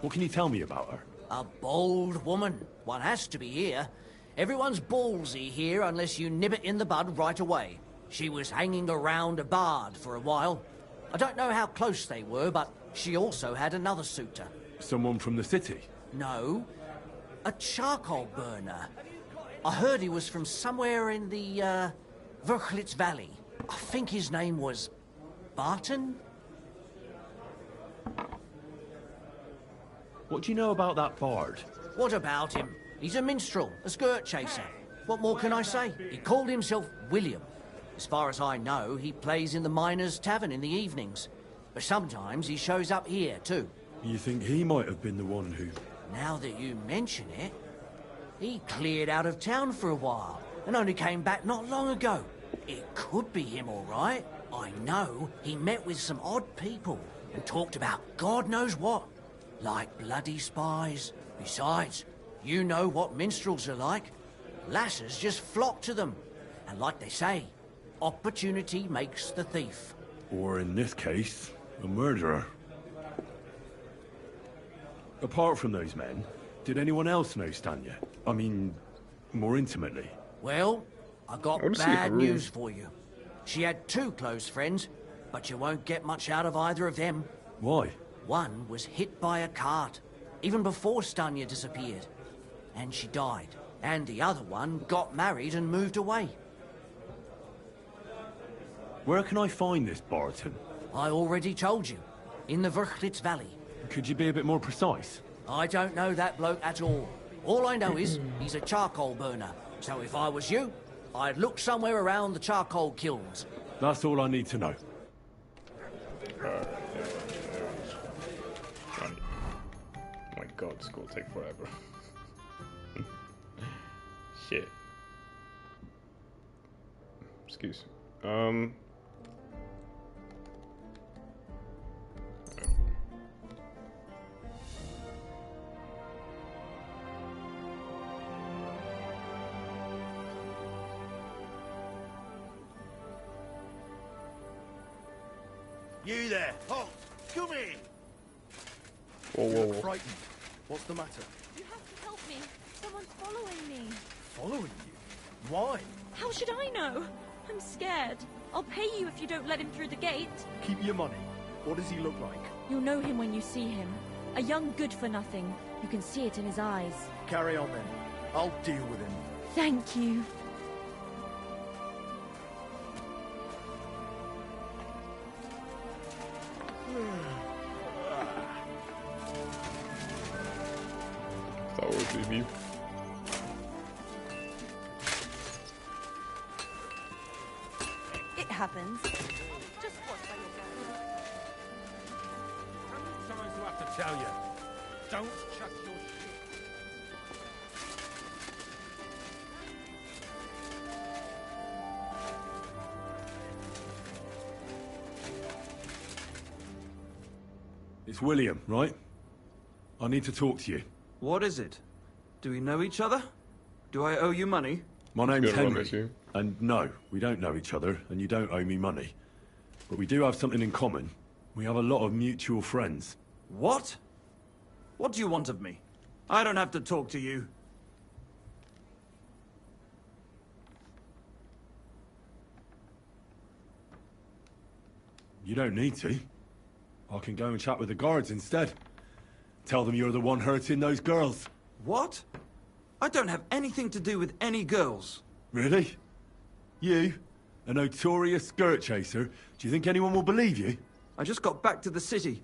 What can you tell me about her? A bold woman. One has to be here. Everyone's ballsy here unless you nip it in the bud right away. She was hanging around a bard for a while. I don't know how close they were, but she also had another suitor. Someone from the city? No, a charcoal burner. I heard he was from somewhere in the, Verchlitz Valley. I think his name was Barton? What do you know about that bard? What about him? He's a minstrel, a skirt chaser. What more can I say? He called himself William. As far as I know, he plays in the Miners' Tavern in the evenings. But sometimes he shows up here, too. You think he might have been the one who... Now that you mention it, he cleared out of town for a while and only came back not long ago. It could be him, all right. I know he met with some odd people and talked about God knows what, like bloody spies. Besides, you know what minstrels are like. Lasses just flock to them. And like they say, opportunity makes the thief. Or in this case, a murderer. Apart from those men, did anyone else know Stanya? I mean, more intimately? Well, I got bad news for you. She had 2 close friends, but you won't get much out of either of them. Why? One was hit by a cart, even before Stanya disappeared. And she died. And the other one got married and moved away. Where can I find this Barton? I already told you. In the Verchlitz Valley. Could you be a bit more precise? I don't know that bloke at all. All I know is he's a charcoal burner. So if I was you, I'd look somewhere around the charcoal kilns. That's all I need to know. Oh my god, this will take forever. Shit. Excuse. You there, halt! Come here! Whoa, You whoa, look whoa. frightened. What's the matter? You have to help me. Someone's following me. Following you? Why? How should I know? I'm scared. I'll pay you if you don't let him through the gate. Keep your money. What does he look like? You'll know him when you see him. A young good-for-nothing. You can see it in his eyes. Carry on then. I'll deal with him. Thank you. That would be me. It happens. Just watch where you're going. How many times do I have to tell you? Don't chuck your shit. It's William, right? I need to talk to you. What is it? Do we know each other? Do I owe you money? My name's Good one, Henry, is you. and no, we don't know each other, and you don't owe me money. But we do have something in common. We have a lot of mutual friends. What? What do you want of me? I don't have to talk to you. You don't need to. I can go and chat with the guards instead. Tell them you're the one hurting those girls. What? I don't have anything to do with any girls. Really? You? A notorious skirt chaser? Do you think anyone will believe you? I just got back to the city.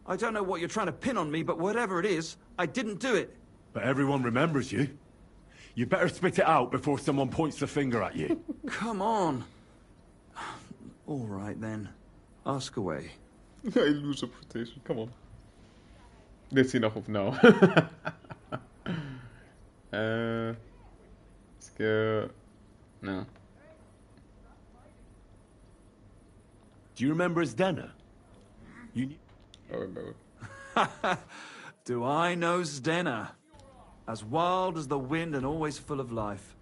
I don't know what you're trying to pin on me, but whatever it is, I didn't do it. But everyone remembers you. You better spit it out before someone points the finger at you. Come on. All right, then. Ask away. I lose reputation. Come on. That's enough of now. Let's go. No. Do you remember Zdena? You. I remember. Do I know Zdena? As wild as the wind and always full of life.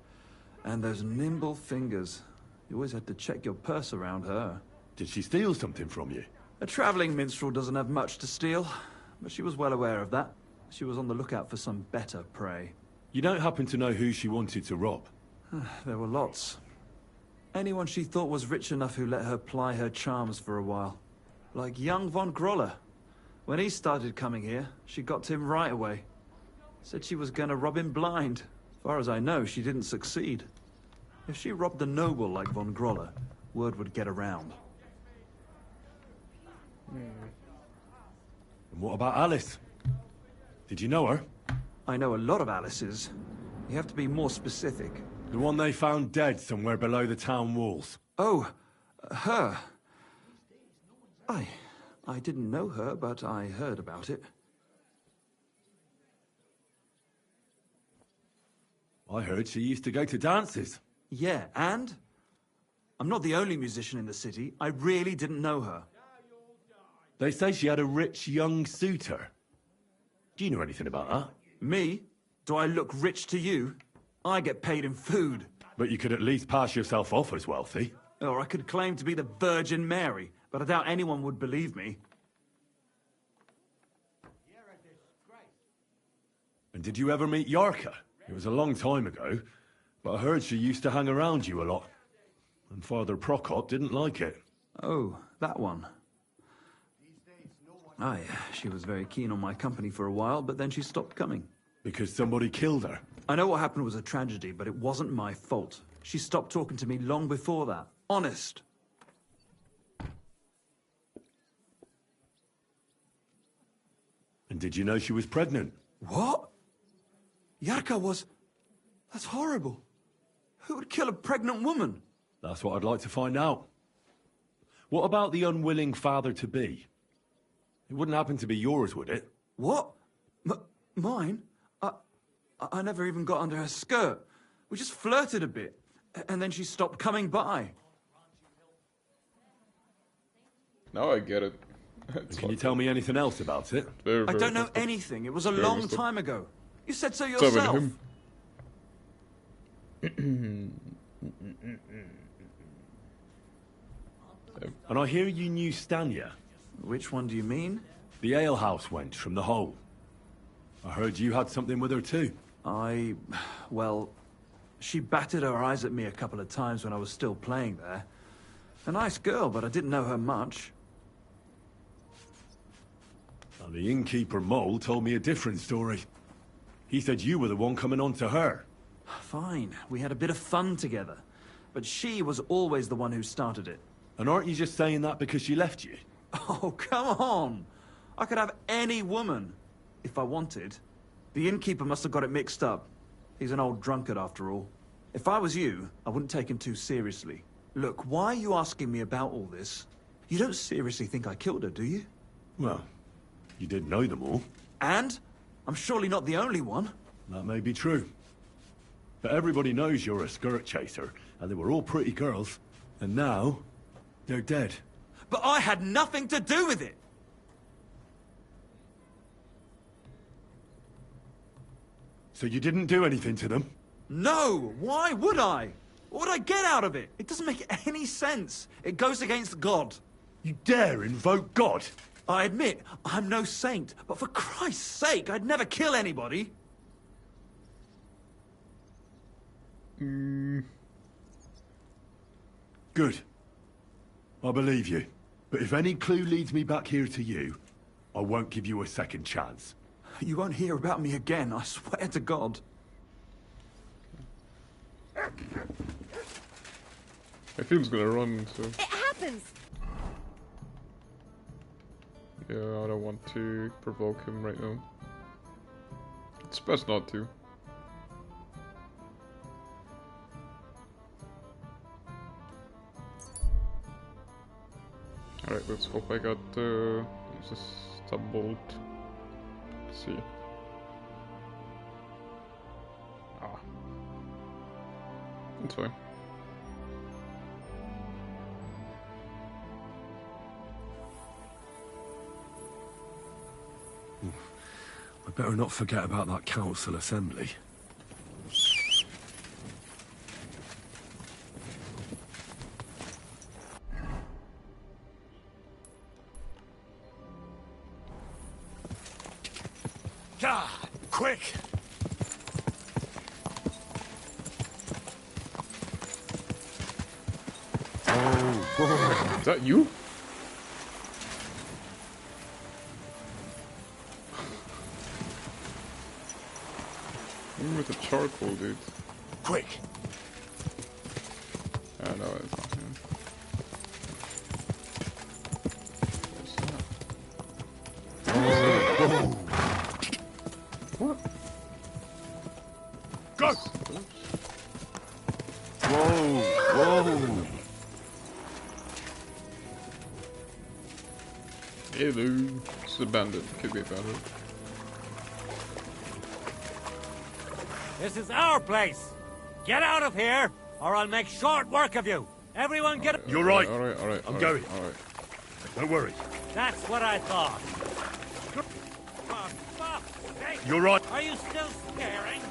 And those nimble fingers. You always had to check your purse around her. Did she steal something from you? A traveling minstrel doesn't have much to steal, but she was well aware of that. She was on the lookout for some better prey. You don't happen to know who she wanted to rob? There were lots. Anyone she thought was rich enough who let her ply her charms for a while. Like young von Groller. When he started coming here, she got to him right away. Said she was gonna rob him blind. As far as I know, she didn't succeed. If she robbed a noble like von Groller, word would get around. And what about Alice? Did you know her? I know a lot of Alice's. You have to be more specific. The one they found dead somewhere below the town walls. Oh, her. I didn't know her, but I heard about it. I heard she used to go to dances. Yeah, and? I'm not the only musician in the city. I really didn't know her. They say she had a rich young suitor. Do you know anything about that? Me? Do I look rich to you? I get paid in food. But you could at least pass yourself off as wealthy. Or I could claim to be the Virgin Mary, but I doubt anyone would believe me. And did you ever meet Yarka? It was a long time ago, but I heard she used to hang around you a lot. And Father Prokop didn't like it. Oh, that one. Aye, she was very keen on my company for a while, but then she stopped coming. Because somebody killed her? I know what happened was a tragedy, but it wasn't my fault. She stopped talking to me long before that. Honest. And did you know she was pregnant? What? Yarka was... That's horrible. Who would kill a pregnant woman? That's what I'd like to find out. What about the unwilling father-to-be? It wouldn't happen to be yours, would it? What? Mine? I never even got under her skirt. We just flirted a bit, and then she stopped coming by. Now I get it. Can you tell me anything else about it? I don't know anything. It was a long time ago. You said so yourself. And I hear you knew Stanya. Which one do you mean? The alehouse wench from the hole. I heard you had something with her too. Well, she batted her eyes at me a couple of times when I was still playing there. A nice girl, but I didn't know her much. And the innkeeper Mole told me a different story. He said you were the one coming on to her. Fine, we had a bit of fun together. But she was always the one who started it. And aren't you just saying that because she left you? Oh, come on! I could have any woman, if I wanted. The innkeeper must have got it mixed up. He's an old drunkard after all. If I was you, I wouldn't take him too seriously. Look, why are you asking me about all this? You don't seriously think I killed her, do you? Well, you did know them all. And? I'm surely not the only one. That may be true. But everybody knows you're a skirt chaser, and they were all pretty girls. And now, they're dead. But I had nothing to do with it! So you didn't do anything to them? No! Why would I? What would I get out of it? It doesn't make any sense. It goes against God. You dare invoke God? I admit, I'm no saint, but for Christ's sake, I'd never kill anybody. Good. I believe you. But if any clue leads me back here to you, I won't give you a second chance. You won't hear about me again, I swear to God. I feel he's gonna run, so... It happens! Yeah, I don't want to provoke him right now. It's best not to. Alright, let's hope I got just a bolt. Let's see. Ah. It's fine. I better not forget about that council assembly. Quick! Is that you? You with the charcoal, dude. Quick! No, it's not him. What? Go! Whoa! Whoa! Hello. It's abandoned. Could be abandoned. This is our place. Get out of here, or I'll make short work of you. Everyone get... You're right. Alright. I'm going. Alright. Don't worry. That's what I thought. You're right. Are you still staring?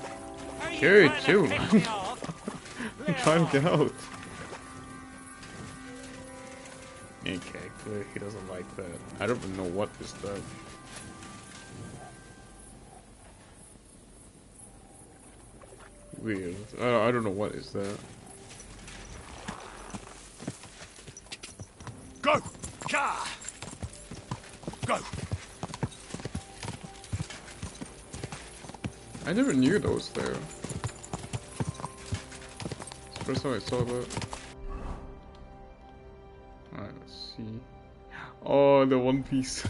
Are you Good, trying chill, to pick man. me off? I'm trying to get out. Okay, clear. He doesn't like that. I don't even know what is that. Weird. I don't know what is that. Go! Ka! Go! I never knew those there. It's the first time I saw that. Alright, let's see. Oh, the One Piece.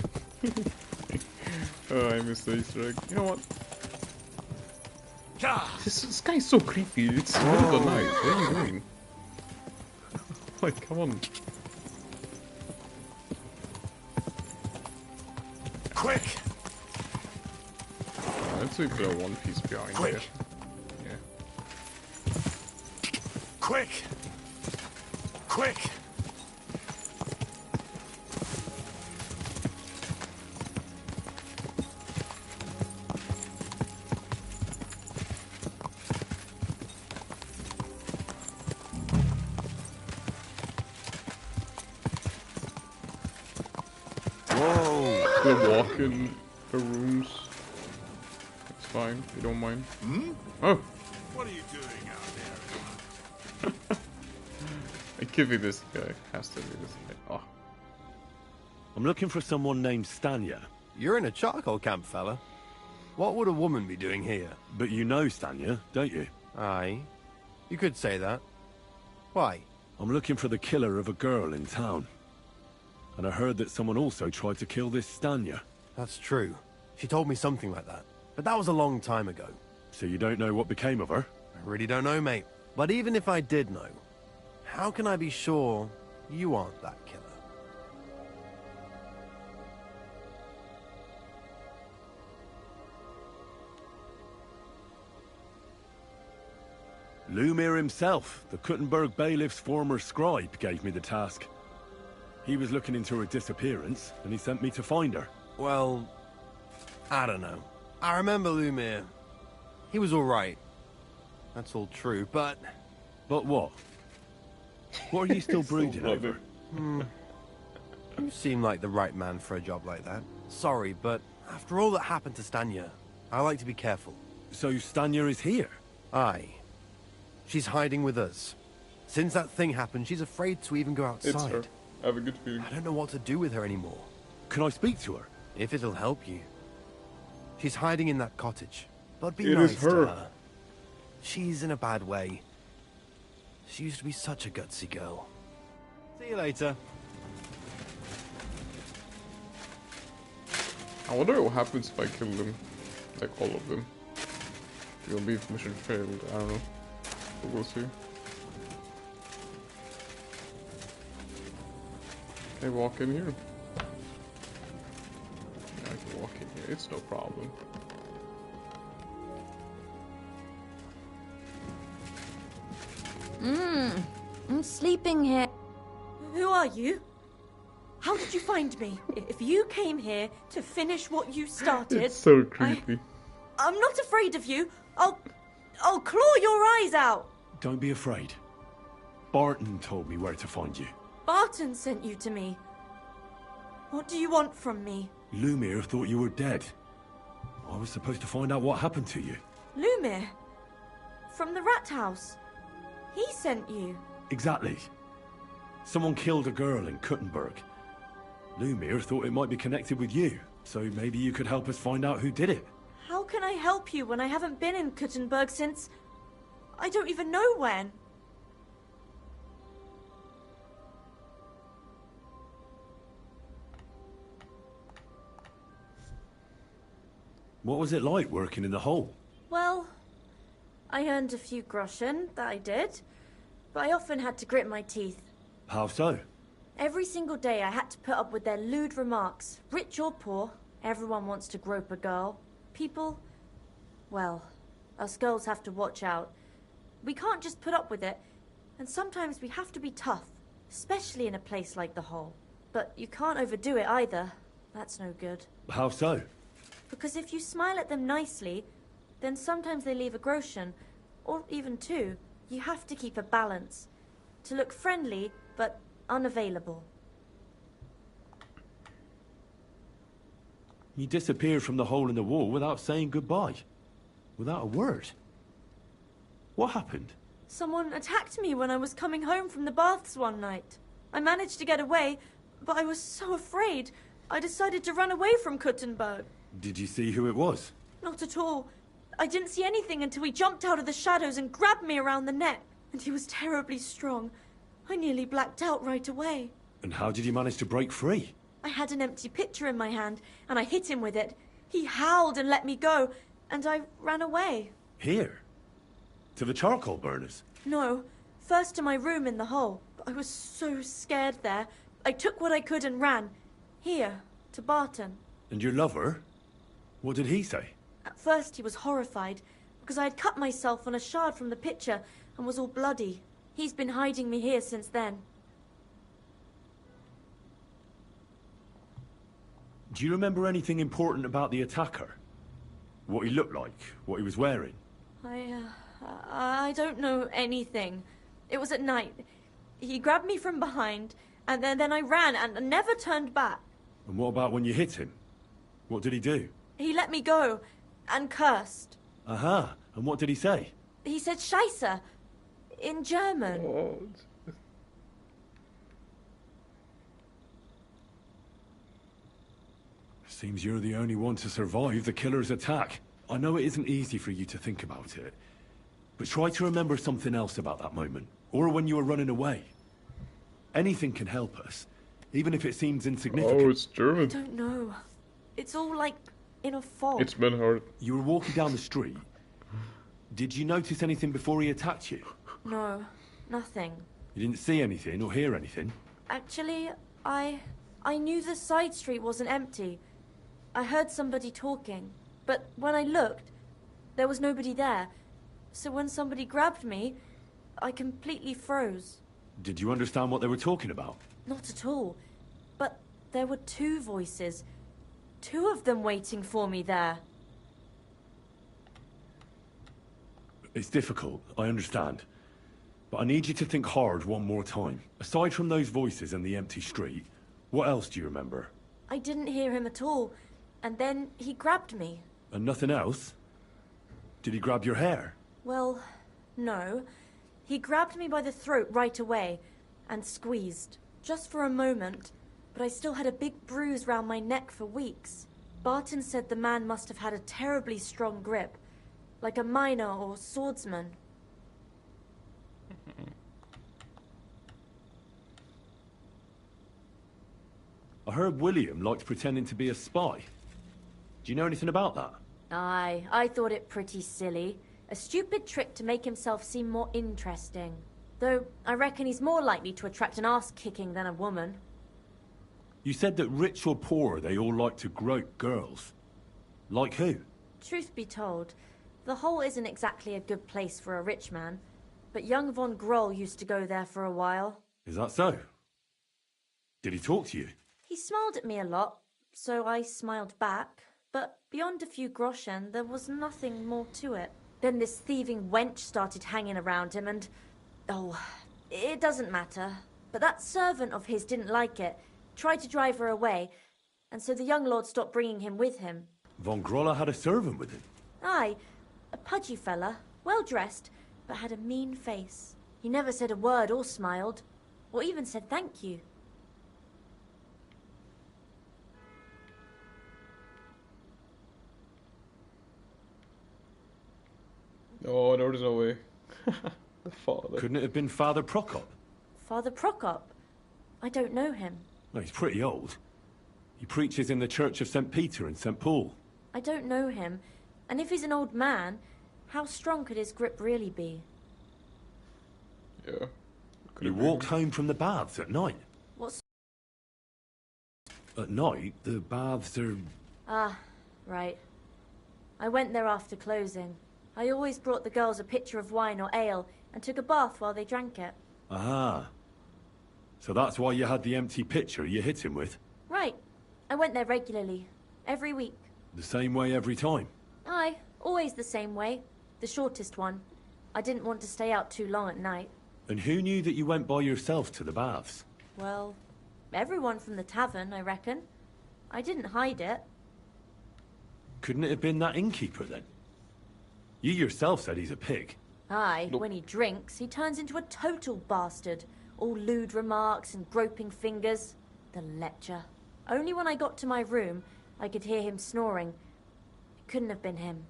Oh, I missed the Easter egg. You know what? This guy's so creepy. It's the middle of the night. What are you doing? Like, come on. Quick! Let's wait for the One Piece behind here. Yeah. Quick! Quick! The walk in the rooms. It's fine. You don't mind. Hmm? Oh. What are you doing out there? It could be this guy. Has to be this guy. Oh. I'm looking for someone named Stanya. You're in a charcoal camp, fella. What would a woman be doing here? But you know Stanya, don't you? Aye. You could say that. Why? I'm looking for the killer of a girl in town. And I heard that someone also tried to kill this Stanya. That's true. She told me something like that. But that was a long time ago. So you don't know what became of her? I really don't know, mate. But even if I did know, how can I be sure you aren't that killer? Lumir himself, the Kuttenberg bailiff's former scribe, gave me the task. He was looking into her disappearance, and he sent me to find her. Well, I don't know. I remember Lumir. He was alright. That's all true, but... But what? What are you still brooding over? You seem like the right man for a job like that. Sorry, but after all that happened to Stanya, I like to be careful. So Stanya is here? Aye. She's hiding with us. Since that thing happened, she's afraid to even go outside. It's her. I have a good feeling. I don't know what to do with her anymore. Can I speak to her? If it'll help you. She's hiding in that cottage. But be It nice is to her. her. She's in a bad way. She used to be such a gutsy girl. See you later. I wonder what happens if I kill them. Like all of them. It'll be if mission failed. I don't know. But we'll see. Can I walk in here? Yeah, I can walk in here. It's no problem. I'm sleeping here. Who are you? How did you find me? If you came here to finish what you started... It's so creepy. I'm not afraid of you. I'll claw your eyes out. Don't be afraid. Barton told me where to find you. Barton sent you to me. What do you want from me? Lumir thought you were dead. I was supposed to find out what happened to you. Lumir? From the rat house. He sent you. Exactly. Someone killed a girl in Kuttenberg. Lumir thought it might be connected with you, so maybe you could help us find out who did it. How can I help you when I haven't been in Kuttenberg since... I don't even know when. What was it like working in the hole? Well, I earned a few groschen, that I did. But I often had to grit my teeth. How so? Every single day I had to put up with their lewd remarks. Rich or poor, everyone wants to grope a girl. People... well, us girls have to watch out. We can't just put up with it. And sometimes we have to be tough. Especially in a place like the hole. But you can't overdo it either. That's no good. How so? Because if you smile at them nicely, then sometimes they leave a groschen, or even two. You have to keep a balance. To look friendly, but unavailable. You disappeared from the hole in the wall without saying goodbye. Without a word. What happened? Someone attacked me when I was coming home from the baths one night. I managed to get away, but I was so afraid. I decided to run away from Kuttenberg. Did you see who it was? Not at all. I didn't see anything until he jumped out of the shadows and grabbed me around the neck. And he was terribly strong. I nearly blacked out right away. And how did you manage to break free? I had an empty pitcher in my hand, and I hit him with it. He howled and let me go, and I ran away. Here? To the charcoal burners? No, first to my room in the hole. But I was so scared there. I took what I could and ran. Here, to Barton. And your lover? What did he say? At first he was horrified, because I had cut myself on a shard from the pitcher and was all bloody. He's been hiding me here since then. Do you remember anything important about the attacker? What he looked like? What he was wearing? I don't know anything. It was at night. He grabbed me from behind, and then I ran and never turned back. And what about when you hit him? What did he do? He let me go, and cursed. Aha, and what did he say? He said Scheisse, in German. What? Seems you're the only one to survive the killer's attack. I know it isn't easy for you to think about it, but try to remember something else about that moment, or when you were running away. Anything can help us, even if it seems insignificant. Oh, it's German. I don't know. It's all like in a fog. It's been hard. You were walking down the street. Did you notice anything before he attacked you? No, nothing. You didn't see anything or hear anything? Actually, I knew the side street wasn't empty. I heard somebody talking, but when I looked, there was nobody there. So when somebody grabbed me, I completely froze. Did you understand what they were talking about? Not at all. But there were two voices. Two of them waiting for me there. It's difficult, I understand. But I need you to think hard one more time. Aside from those voices and the empty street, what else do you remember? I didn't hear him at all. And then he grabbed me. And nothing else? Did he grab your hair? Well, no. He grabbed me by the throat right away and squeezed. Just for a moment, but I still had a big bruise round my neck for weeks. Barton said the man must have had a terribly strong grip, like a miner or swordsman. I heard William liked pretending to be a spy. Do you know anything about that? Aye, I thought it pretty silly. A stupid trick to make himself seem more interesting. Though, I reckon he's more likely to attract an ass-kicking than a woman. You said that rich or poor, they all like to grope girls. Like who? Truth be told, the hole isn't exactly a good place for a rich man. But young von Groll used to go there for a while. Is that so? Did he talk to you? He smiled at me a lot, so I smiled back. But beyond a few groschen, there was nothing more to it. Then this thieving wench started hanging around him and... oh, it doesn't matter. But that servant of his didn't like it, tried to drive her away, and so the young lord stopped bringing him with him. Von Groller had a servant with him? Aye, a pudgy fella, well dressed, but had a mean face. He never said a word or smiled. or even said thank you. Oh, there's no way. The father. Couldn't it have been Father Prokop? Father Prokop? I don't know him. Well, he's pretty old. He preaches in the Church of St. Peter and St. Paul. I don't know him. And if he's an old man, how strong could his grip really be? Yeah. You walked home from the baths at night. What's... At night, the baths are... Ah, right. I went there after closing. I always brought the girls a pitcher of wine or ale and took a bath while they drank it. Ah. So that's why you had the empty pitcher you hit him with? Right. I went there regularly. Every week. The same way every time? Aye, always the same way. The shortest one. I didn't want to stay out too long at night. And who knew that you went by yourself to the baths? Well, everyone from the tavern, I reckon. I didn't hide it. Couldn't it have been that innkeeper then? You yourself said he's a pig. Aye, when he drinks, he turns into a total bastard. All lewd remarks and groping fingers. The lecher. Only when I got to my room, I could hear him snoring. It couldn't have been him.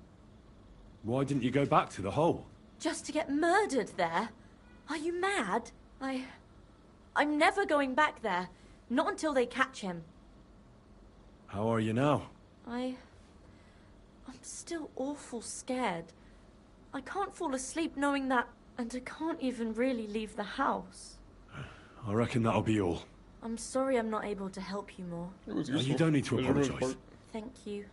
Why didn't you go back to the hole? Just to get murdered there? Are you mad? I'm never going back there. Not until they catch him. How are you now? I'm still awful scared. I can't fall asleep knowing that, and I can't even really leave the house. I reckon that'll be all. I'm sorry I'm not able to help you more. You don't need to apologise. Thank you.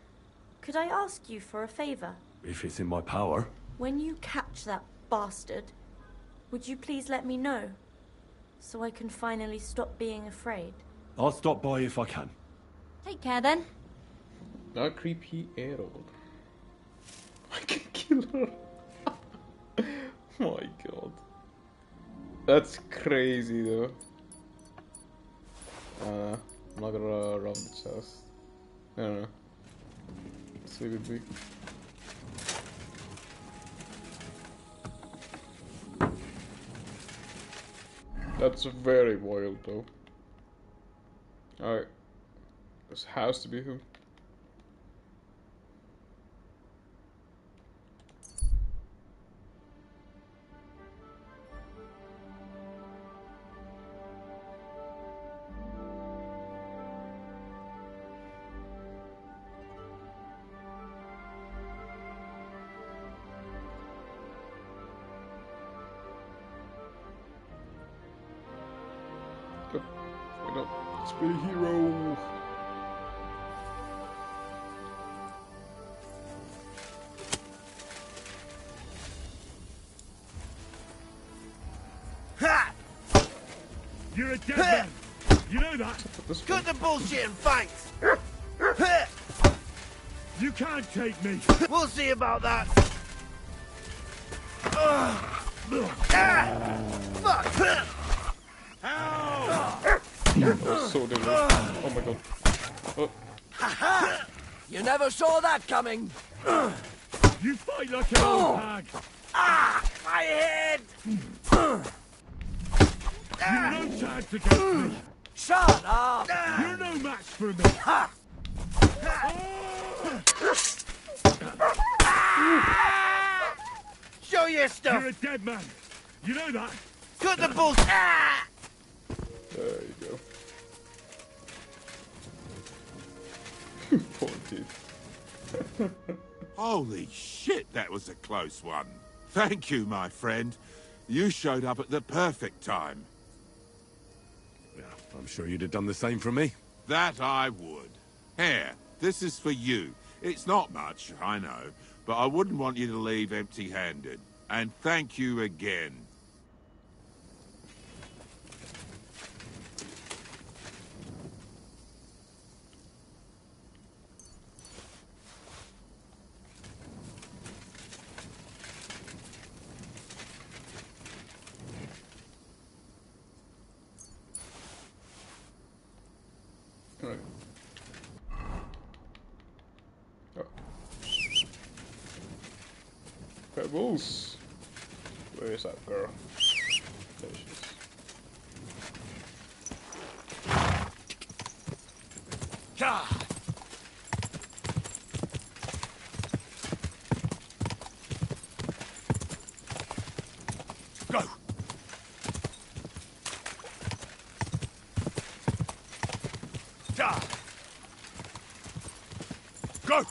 Could I ask you for a favour? If it's in my power. When you catch that bastard, would you please let me know? So I can finally stop being afraid. I'll stop by if I can. Take care then. Not creepy at all. I can kill her. My god. That's crazy though. I'm not gonna rob the chest. I don't know. Let's leave it be. That's very wild though. Alright. This has to be him. Why not? Let's be a hero. Ha! You're a dead man. You know that. Cut the bullshit and fight. You can't take me. We'll see about that. Fuck! So dangerous. Oh my god. Oh. You never saw that coming. You fight like an old hag. Ah! My head! You're no chance against me. Shut up! You're no match for me. Show your stuff! You're a dead man. You know that. Cut the bullshit! There you go. Poor dude. Holy shit, that was a close one. Thank you, my friend. You showed up at the perfect time. Yeah, I'm sure you'd have done the same for me. That I would. Here, this is for you. It's not much, I know, but I wouldn't want you to leave empty-handed. And thank you again. Right. Oh. Pebbles. Where is that girl? There she is. Go! Go!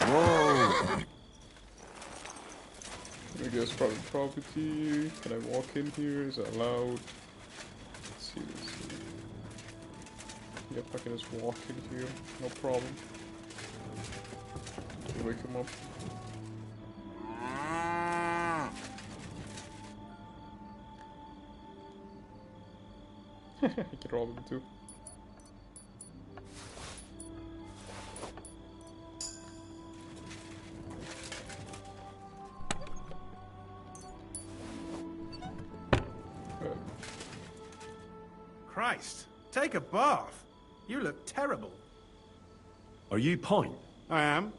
Whoa! I guess private property. Can I walk in here? Is that allowed? Let's see, let's see. Yep, I can just walk in here. No problem. Wake him up. I can roll them too. Christ, take a bath. You look terrible. Are you Pint? I am.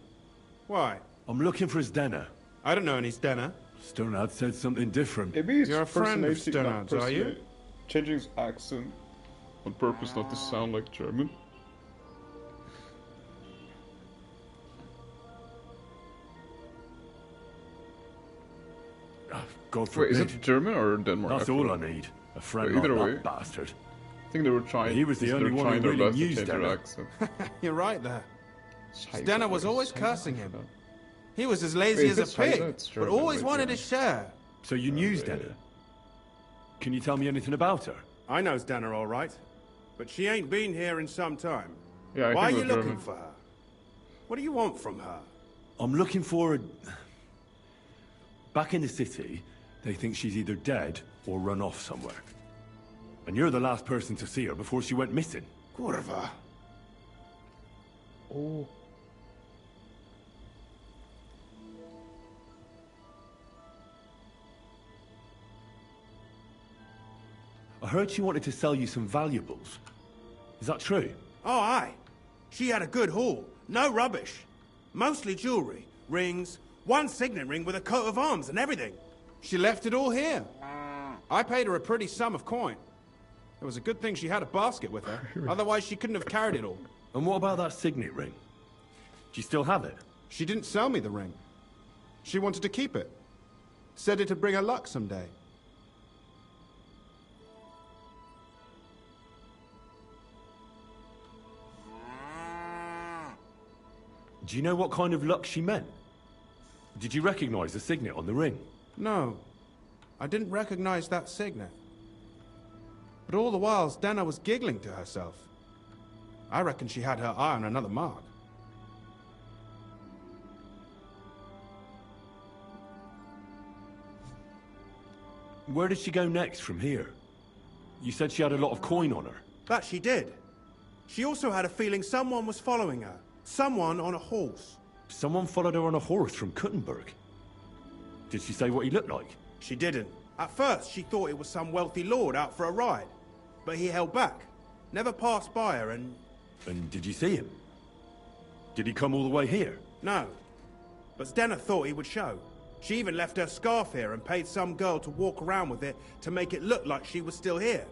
Why? I'm looking for his Denner. I don't know any Denner. Sternad said something different. Maybe he's You're a friend of personating- Sternad's, are you? Changing his accent on purpose not to sound like German. God forbid. Wait, is it German or Denmark? That's all I need. A friend Either like way. that bastard. I think they were trying. He was the only one who really knew their Denner. accent. You're right there. Scheiße, Denner was always Scheiße. cursing him. He was as lazy Wait, as is a it Scheiße? pig, It's but German, always right, wanted yeah. his share. So you knew Denner? Can you tell me anything about her? I know Denner all right, but she ain't been here in some time. Yeah, I Why are think you we're looking German. for her? What do you want from her? I'm looking for a... Back in the city, they think she's either dead or run off somewhere. And you're the last person to see her before she went missing. Kurva. Oh. I heard she wanted to sell you some valuables. Is that true? Oh, aye. She had a good haul. No rubbish. Mostly jewelry, rings, one signet ring with a coat of arms and everything. She left it all here. I paid her a pretty sum of coin. It was a good thing she had a basket with her. Otherwise, she couldn't have carried it all. And what about that signet ring? Do you still have it? She didn't sell me the ring. She wanted to keep it. Said it'd bring her luck someday. Do you know what kind of luck she meant? Did you recognize the signet on the ring? No. I didn't recognize that signet. But all the while, Denner was giggling to herself. I reckon she had her eye on another mark. Where did she go next from here? You said she had a lot of coin on her. That she did. She also had a feeling someone was following her. Someone on a horse. Someone followed her on a horse from Kuttenberg. Did she say what he looked like? She didn't. At first, she thought it was some wealthy lord out for a ride. But he held back. Never passed by her and... And did you see him? Did he come all the way here? No. But Denner thought he would show. She even left her scarf here and paid some girl to walk around with it to make it look like she was still here.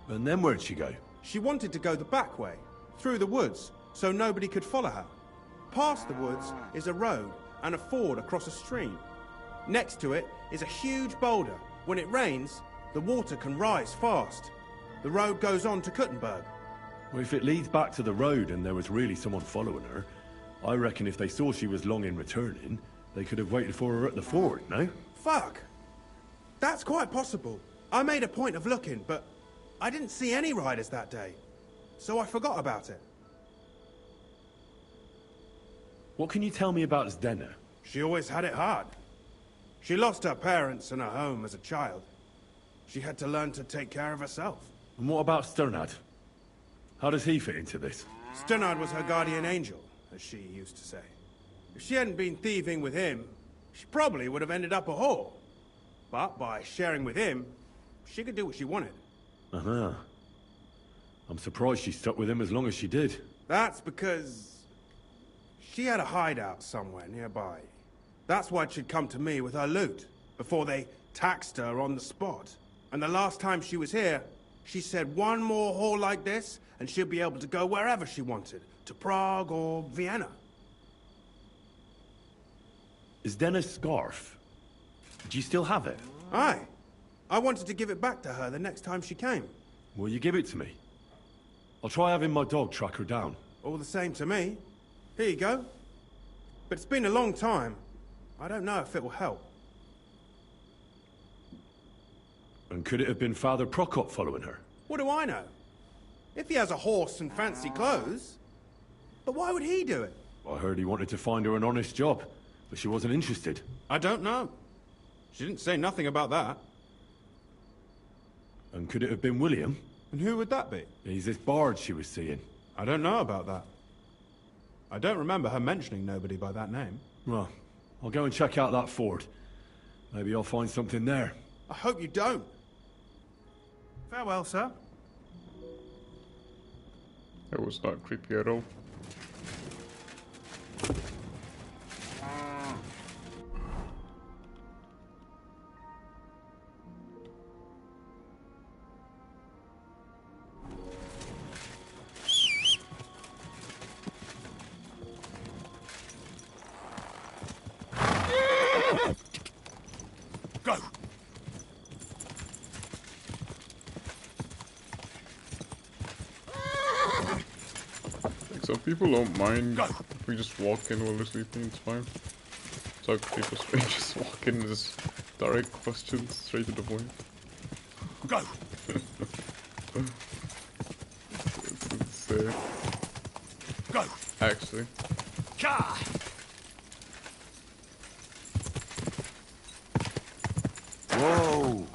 And then where'd she go? She wanted to go the back way, through the woods, so nobody could follow her. Past the woods is a road and a ford across a stream. Next to it is a huge boulder. When it rains, the water can rise fast. The road goes on to Kuttenberg. Well, if it leads back to the road and there was really someone following her, I reckon if they saw she was long in returning, they could have waited for her at the ford, no? Fuck! That's quite possible. I made a point of looking, but I didn't see any riders that day. So I forgot about it. What can you tell me about Zdenna? She always had it hard. She lost her parents and her home as a child. She had to learn to take care of herself. And what about Sternad? How does he fit into this? Sternad was her guardian angel, as she used to say. If she hadn't been thieving with him, she probably would have ended up a whore. But by sharing with him, she could do what she wanted. Uh-huh. I'm surprised she stuck with him as long as she did. That's because... She had a hideout somewhere nearby. That's why she'd come to me with her loot, before they taxed her on the spot. And the last time she was here, she said one more haul like this, and she'll be able to go wherever she wanted, to Prague or Vienna. Is Denna's scarf? Do you still have it? Aye. I wanted to give it back to her the next time she came. Will you give it to me? I'll try having my dog track her down. All the same to me. Here you go. But it's been a long time. I don't know if it will help. And could it have been Father Prokop following her? What do I know? If he has a horse and fancy clothes. But why would he do it? I heard he wanted to find her an honest job, but she wasn't interested. I don't know. She didn't say nothing about that. And could it have been William? And who would that be? He's this bard she was seeing. I don't know about that. I don't remember her mentioning nobody by that name. Well, I'll go and check out that ford. Maybe I'll find something there. I hope you don't. Farewell, sir. That was not creepy at all. Go! Some people don't mind if we just walk in while they're sleeping, it's fine. It's like people strangers walk in and just direct questions straight to the point. Go! It's insane. Go! Actually. Ka! Whoa!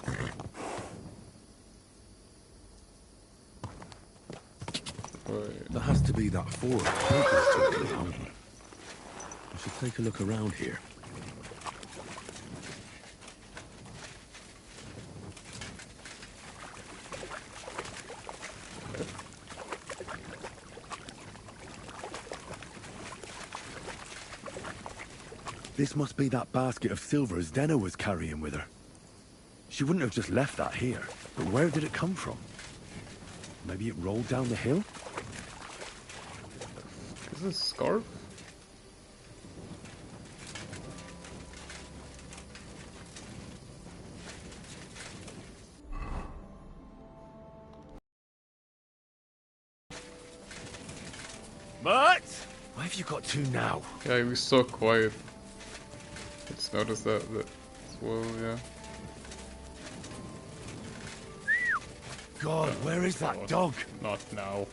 That has to be that fort Hope was talking about. I should take a look around here. This must be that basket of silver Denna was carrying with her. She wouldn't have just left that here, but where did it come from? Maybe it rolled down the hill? Is this a scarf? But why have you got two now? Yeah, he was so quiet. Let's notice that as well, yeah. God, where is that dog? Not now.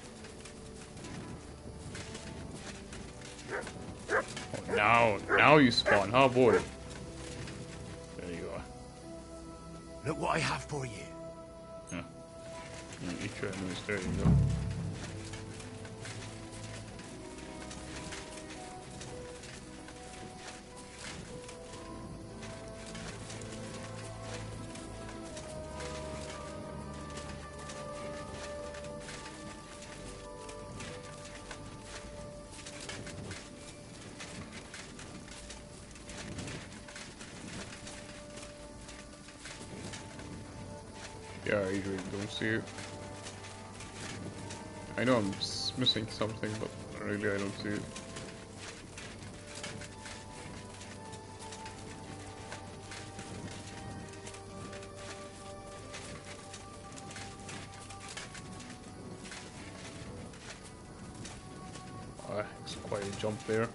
Oh, now you spawn, huh, boy? There you are. Look what I have for you. Yeah. You eat your enemies, there you go. Yeah, I usually don't see it. I know I'm missing something, but really I don't see it. Ah, it's quite a jump there.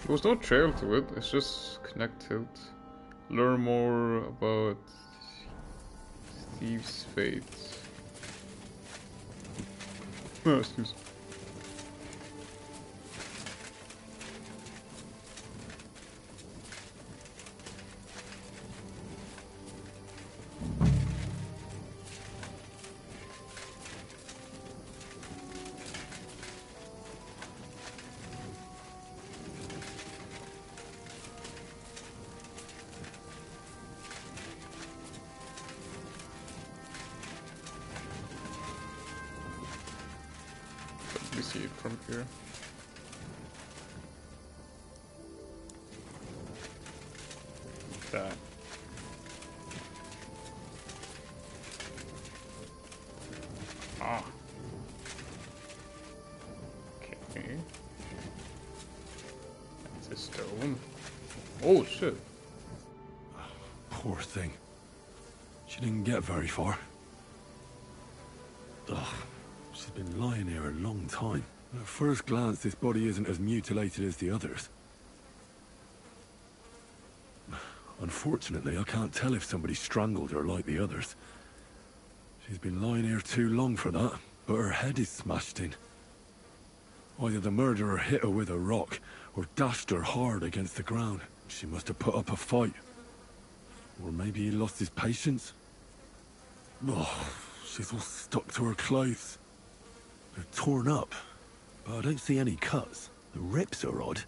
There was no trail to it, it's just connected. Learn more about Thieves' Fate. Oh, excuse me. see it from here. That. Ah. Okay. That's a stone. Oh shit. Poor thing. She didn't get very far. Ugh. She's been lying here a long time. At first glance, this body isn't as mutilated as the others. Unfortunately, I can't tell if somebody strangled her like the others. She's been lying here too long for that, but her head is smashed in. Either the murderer hit her with a rock, or dashed her hard against the ground. She must have put up a fight. Or maybe he lost his patience. Oh, she's all stuck to her clothes. They're torn up, but I don't see any cuts. The rips are odd.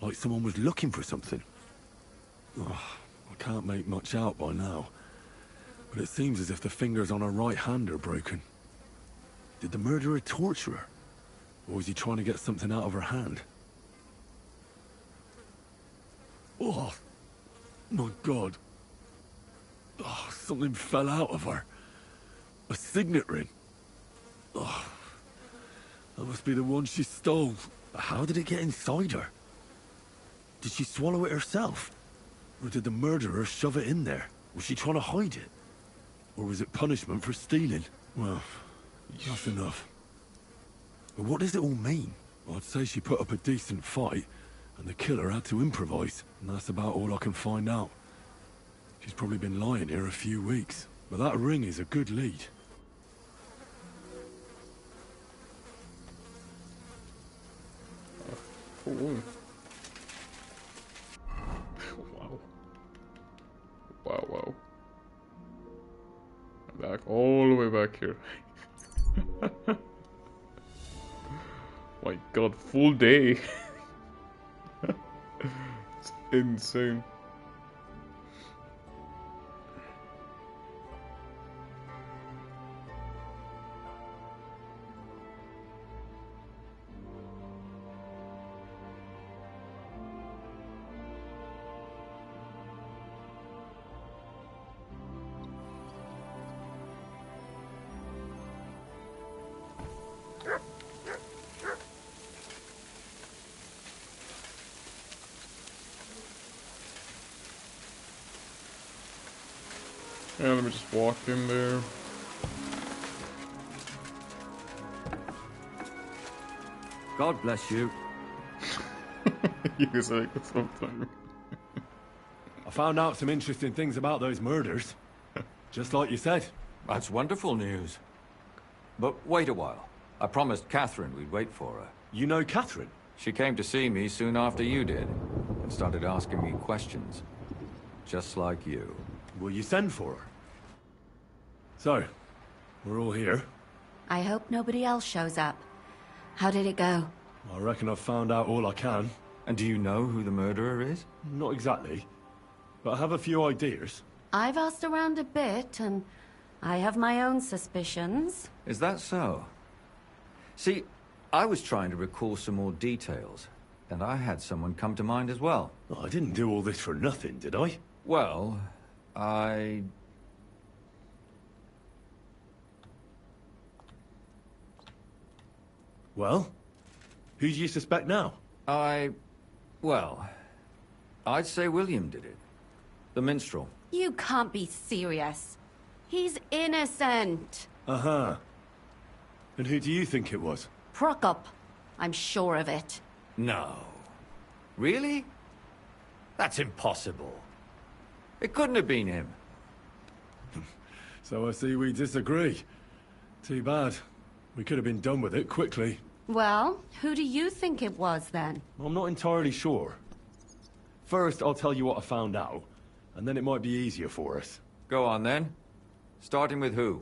Like someone was looking for something. Oh, I can't make much out by now. But it seems as if the fingers on her right hand are broken. Did the murderer torture her? Or was he trying to get something out of her hand? Oh, my God. Oh, something fell out of her. A signet ring. Oh, that must be the one she stole. How did it get inside her? Did she swallow it herself? Or did the murderer shove it in there? Was she trying to hide it? Or was it punishment for stealing? Well, that's enough. But what does it all mean? I'd say she put up a decent fight, and the killer had to improvise, and that's about all I can find out. She's probably been lying here a few weeks, but that ring is a good lead. Ooh. Wow. Wow, wow. I'm back, all the way back here. My God, full day. It's insane. Yeah, let me just walk in there. God bless you. You say something. I found out some interesting things about those murders. Just like you said. That's wonderful news. But wait a while. I promised Catherine we'd wait for her. You know Catherine? She came to see me soon after you did, and started asking me questions. Just like you. Will you send for her? So, we're all here. I hope nobody else shows up. How did it go? I reckon I've found out all I can. And do you know who the murderer is? Not exactly, but I have a few ideas. I've asked around a bit, and I have my own suspicions. Is that so? See, I was trying to recall some more details, and I had someone come to mind as well. I didn't do all this for nothing, did I? Well, I... Well? Who do you suspect now? Well, I'd say William did it. The minstrel. You can't be serious. He's innocent. Uh-huh. And who do you think it was? Prokop. I'm sure of it. No. Really? That's impossible. It couldn't have been him. So I see we disagree. Too bad. We could have been done with it quickly. Well, who do you think it was, then? I'm not entirely sure. First, I'll tell you what I found out, and then it might be easier for us. Go on, then. Starting with who?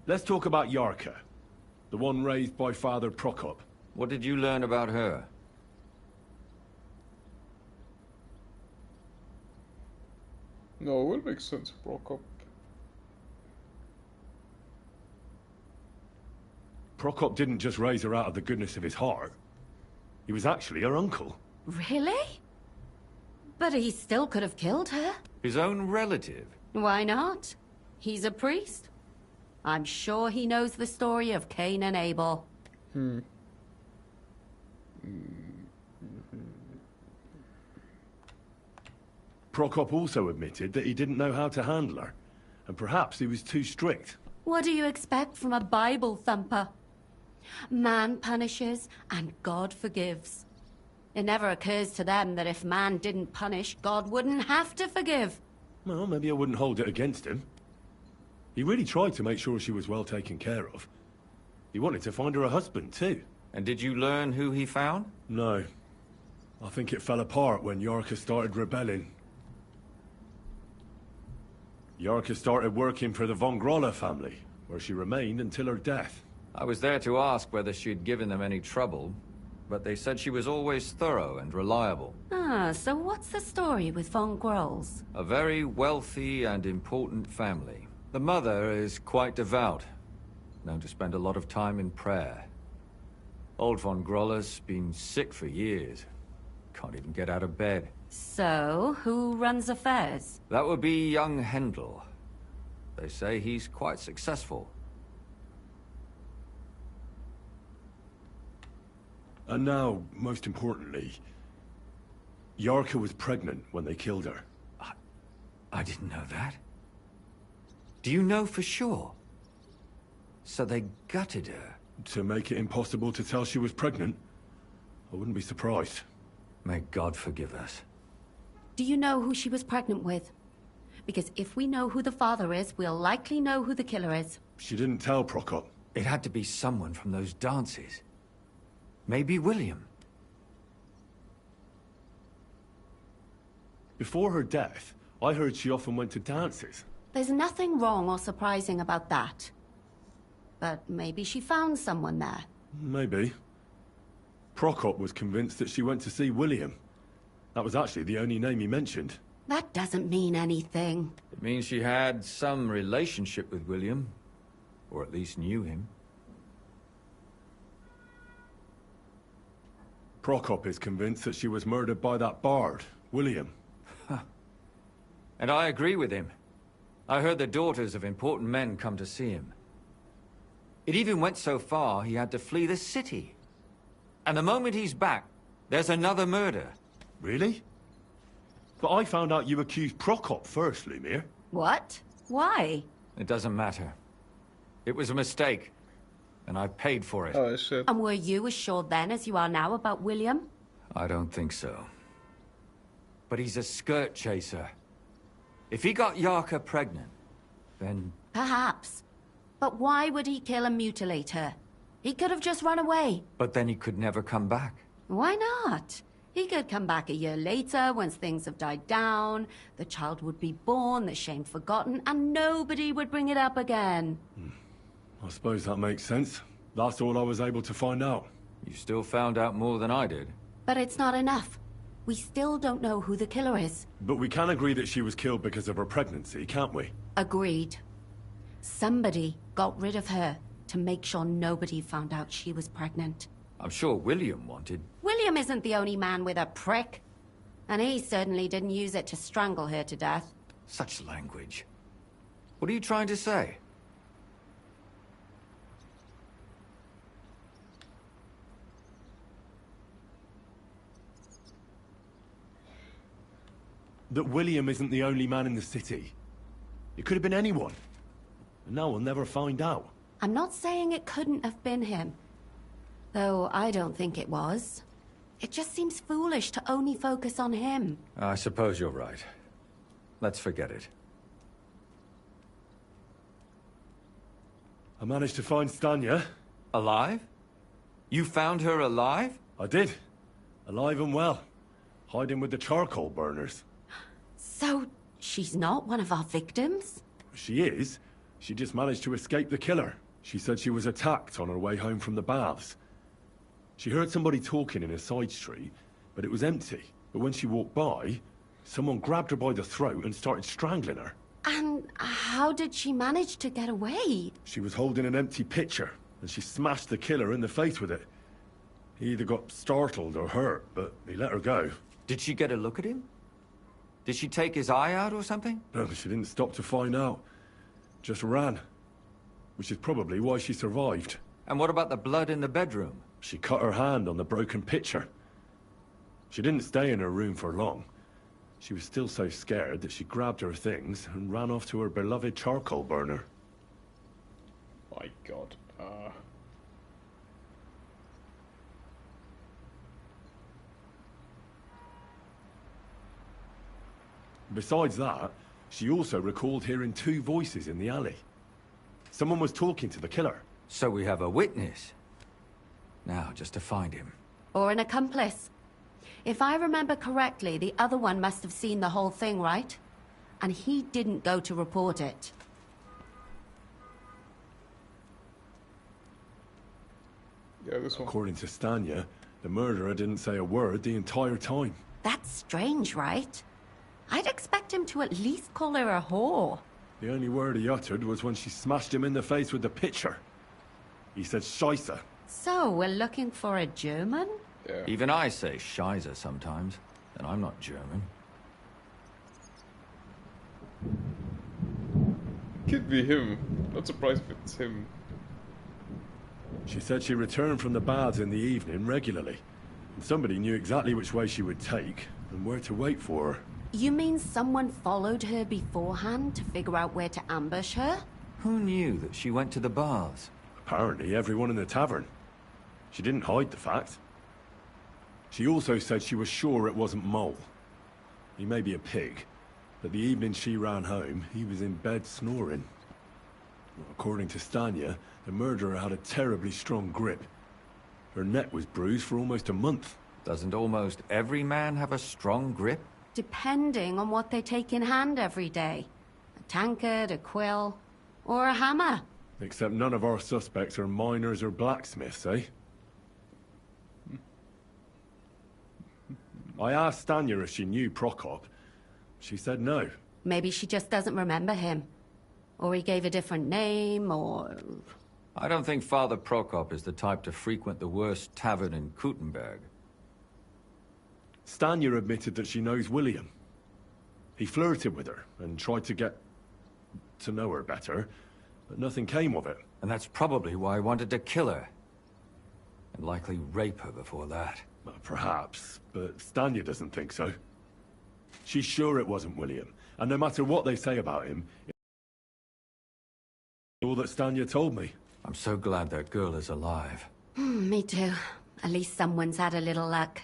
Let's talk about Yarka, the one raised by Father Prokop. What did you learn about her? 'Cause... No, it will make sense if Prokop. Prokop didn't just raise her out of the goodness of his heart. He was actually her uncle. Really? But he still could have killed her. His own relative? Why not? He's a priest. I'm sure he knows the story of Cain and Abel. Prokop also admitted that he didn't know how to handle her, and perhaps he was too strict. What do you expect from a Bible thumper? Man punishes and God forgives. It never occurs to them that if man didn't punish, God wouldn't have to forgive. Well, maybe I wouldn't hold it against him. He really tried to make sure she was well taken care of. He wanted to find her a husband, too. And did you learn who he found? No. I think it fell apart when Yarka started rebelling. Yarka started working for the Von Grolla family, where she remained until her death. I was there to ask whether she'd given them any trouble, but they said she was always thorough and reliable. Ah, so what's the story with Von Grolls? A very wealthy and important family. The mother is quite devout, known to spend a lot of time in prayer. Old Von Grolla's been sick for years. Can't even get out of bed. So, who runs affairs? That would be young Hendel. They say he's quite successful. And now, most importantly, Yarka was pregnant when they killed her. I didn't know that. Do you know for sure? So they gutted her? To make it impossible to tell she was pregnant? I wouldn't be surprised. May God forgive us. Do you know who she was pregnant with? Because if we know who the father is, we'll likely know who the killer is. She didn't tell Prokop. It had to be someone from those dances. Maybe William. Before her death, I heard she often went to dances. There's nothing wrong or surprising about that. But maybe she found someone there. Maybe. Prokop was convinced that she went to see William. That was actually the only name he mentioned. That doesn't mean anything. It means she had some relationship with William. Or at least knew him. Prokop is convinced that she was murdered by that bard, William. And I agree with him. I heard the daughters of important men come to see him. It even went so far he had to flee the city. And the moment he's back, there's another murder. Really? But I found out you accused Prokop first, Lumir. What? Why? It doesn't matter. It was a mistake. And I paid for it. Oh, shit. And were you as sure then as you are now about William? I don't think so. But he's a skirt chaser. If he got Yarka pregnant, then... Perhaps. But why would he kill and mutilate her? He could have just run away. But then he could never come back. Why not? He could come back a year later, once things have died down, the child would be born, the shame forgotten, and nobody would bring it up again. I suppose that makes sense. That's all I was able to find out. You still found out more than I did. But it's not enough. We still don't know who the killer is. But we can agree that she was killed because of her pregnancy, can't we? Agreed. Somebody got rid of her to make sure nobody found out she was pregnant. I'm sure William wanted... William isn't the only man with a prick. And he certainly didn't use it to strangle her to death. Such language. What are you trying to say? That William isn't the only man in the city. It could have been anyone. And now we'll never find out. I'm not saying it couldn't have been him. Though I don't think it was. It just seems foolish to only focus on him. I suppose you're right. Let's forget it. I managed to find Stanya. Alive? You found her alive? I did. Alive and well. Hiding with the charcoal burners. So, she's not one of our victims? She is. She just managed to escape the killer. She said she was attacked on her way home from the baths. She heard somebody talking in a side street, but it was empty. But when she walked by, Someone grabbed her by the throat and started strangling her. And how did she manage to get away? She was holding an empty pitcher, and she smashed the killer in the face with it. He either got startled or hurt, but he let her go. Did she get a look at him? Did she take his eye out or something? No, she didn't stop to find out. Just ran. Which is probably why she survived. And what about the blood in the bedroom? She cut her hand on the broken pitcher. She didn't stay in her room for long. She was still so scared that she grabbed her things and ran off to her beloved charcoal burner. My God. Besides that, she also recalled hearing 2 voices in the alley. Someone was talking to the killer. So we have a witness. Now, just to find him. Or an accomplice. If I remember correctly, the other one must have seen the whole thing, right? And he didn't go to report it. Yeah, this one. According to Stanya, the murderer didn't say a word the entire time. That's strange, right? I'd expect him to at least call her a whore. The only word he uttered was when she smashed him in the face with the pitcher. He said Scheisse. So, we're looking for a German? Yeah. Even I say Scheiße sometimes, and I'm not German. Could be him. Not surprised if it's him. She said she returned from the baths in the evening regularly. And somebody knew exactly which way she would take and where to wait for her. You mean someone followed her beforehand to figure out where to ambush her? Who knew that she went to the baths? Apparently everyone in the tavern. She didn't hide the fact. She also said she was sure it wasn't Mole. He may be a pig, but the evening she ran home, he was in bed snoring. According to Stanya, the murderer had a terribly strong grip. Her neck was bruised for almost a month. Doesn't almost every man have a strong grip? Depending on what they take in hand every day. A tankard, a quill, or a hammer. Except none of our suspects are miners or blacksmiths, eh? I asked Stanya if she knew Prokop. She said no. Maybe she just doesn't remember him. Or he gave a different name, or... I don't think Father Prokop is the type to frequent the worst tavern in Kuttenberg. Stanya admitted that she knows William. He flirted with her and tried to get to know her better, but nothing came of it. And that's probably why he wanted to kill her. And likely rape her before that. Well, perhaps, but Stanya doesn't think so. She's sure it wasn't William, and no matter what they say about him, all that Stanya told me. I'm so glad that girl is alive. Me too. At least someone's had a little luck.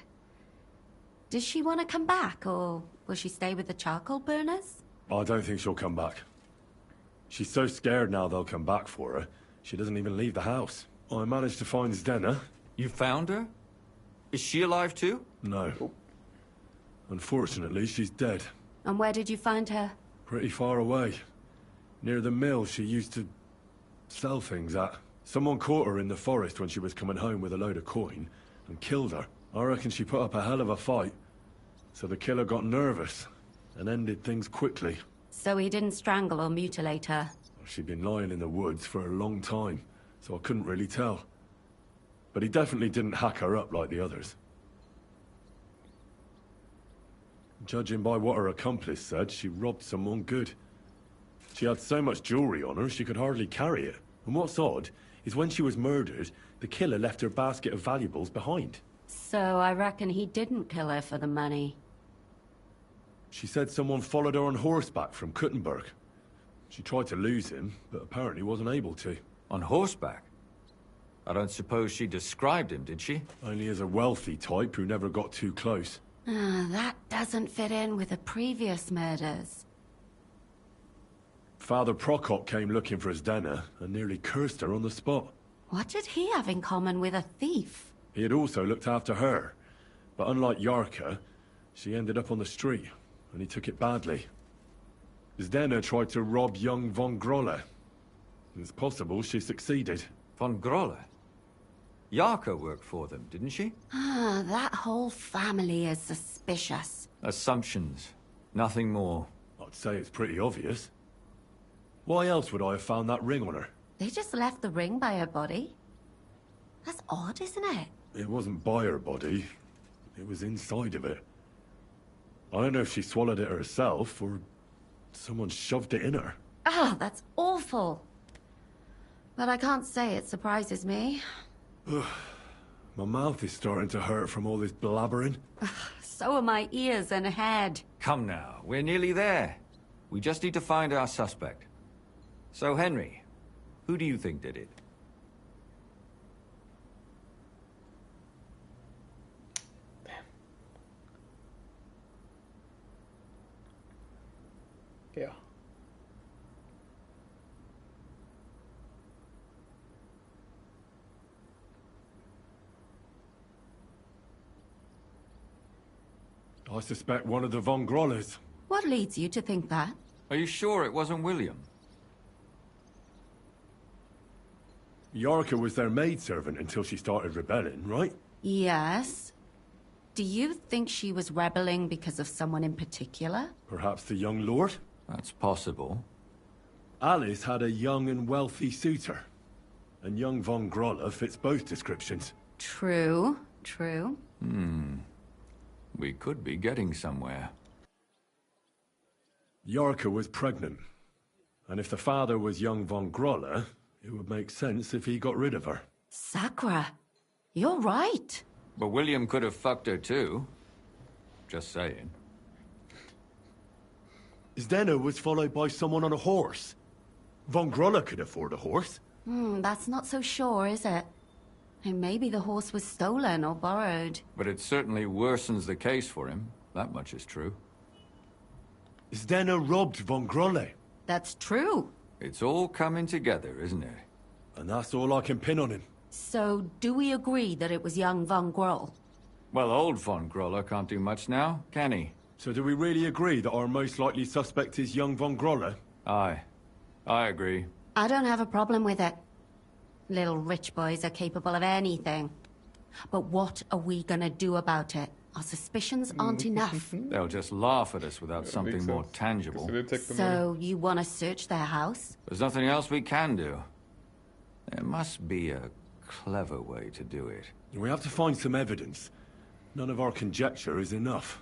Does she want to come back, or will she stay with the charcoal burners? I don't think she'll come back. She's so scared now they'll come back for her, she doesn't even leave the house. I managed to find Zdena. You found her? Is she alive too? No. Unfortunately, she's dead. And where did you find her? Pretty far away. Near the mill she used to sell things at. Someone caught her in the forest when she was coming home with a load of coin and killed her. I reckon she put up a hell of a fight. So the killer got nervous and ended things quickly. So he didn't strangle or mutilate her? She'd been lying in the woods for a long time, so I couldn't really tell. But he definitely didn't hack her up like the others. Judging by what her accomplice said, she robbed someone good. She had so much jewelry on her, she could hardly carry it. And what's odd is when she was murdered, the killer left her basket of valuables behind. So I reckon he didn't kill her for the money. She said someone followed her on horseback from Kuttenberg. She tried to lose him, but apparently wasn't able to. On horseback? I don't suppose she described him, did she? Only as a wealthy type who never got too close. That doesn't fit in with the previous murders. Father Prokop came looking for Zdena and nearly cursed her on the spot. What did he have in common with a thief? He had also looked after her, but unlike Yarka, she ended up on the street, and he took it badly. Zdena tried to rob young von Grolle. It's possible she succeeded. Von Grolle? Yarka worked for them, didn't she? That whole family is suspicious. Assumptions. Nothing more. I'd say it's pretty obvious. Why else would I have found that ring on her? They just left the ring by her body. That's odd, isn't it? It wasn't by her body. It was inside of it. I don't know if she swallowed it herself, or someone shoved it in her. Ah, that's awful. But I can't say it surprises me. My mouth is starting to hurt from all this blabbering. So are my ears and head. Come now, we're nearly there. We just need to find our suspect. So, Henry, who do you think did it? Yeah. I suspect one of the Von Grollers. What leads you to think that? Are you sure it wasn't William? Yarka was their maidservant until she started rebelling, right? Yes. Do you think she was rebelling because of someone in particular? Perhaps the young lord? That's possible. Alice had a young and wealthy suitor. And young Von Groller fits both descriptions. True, true. We could be getting somewhere. Yarka was pregnant. And if the father was young Von Groller, it would make sense if he got rid of her. Sakra, you're right. But William could have fucked her too. Just saying. Zdeno was followed by someone on a horse. Von Groller could afford a horse. That's not so sure, is it? And maybe the horse was stolen or borrowed. But it certainly worsens the case for him. That much is true. Zdeno robbed Von Groller. That's true. It's all coming together, isn't it? And that's all I can pin on him. So, do we agree that it was young Von Groll? Well, old Von Groller can't do much now, can he? So do we really agree that our most likely suspect is young Von Groller? Aye. I agree. I don't have a problem with it. Little rich boys are capable of anything. But what are we gonna do about it? Our suspicions aren't enough. They'll just laugh at us without something more tangible. So, you wanna search their house? There's nothing else we can do. There must be a clever way to do it. We have to find some evidence. None of our conjecture is enough.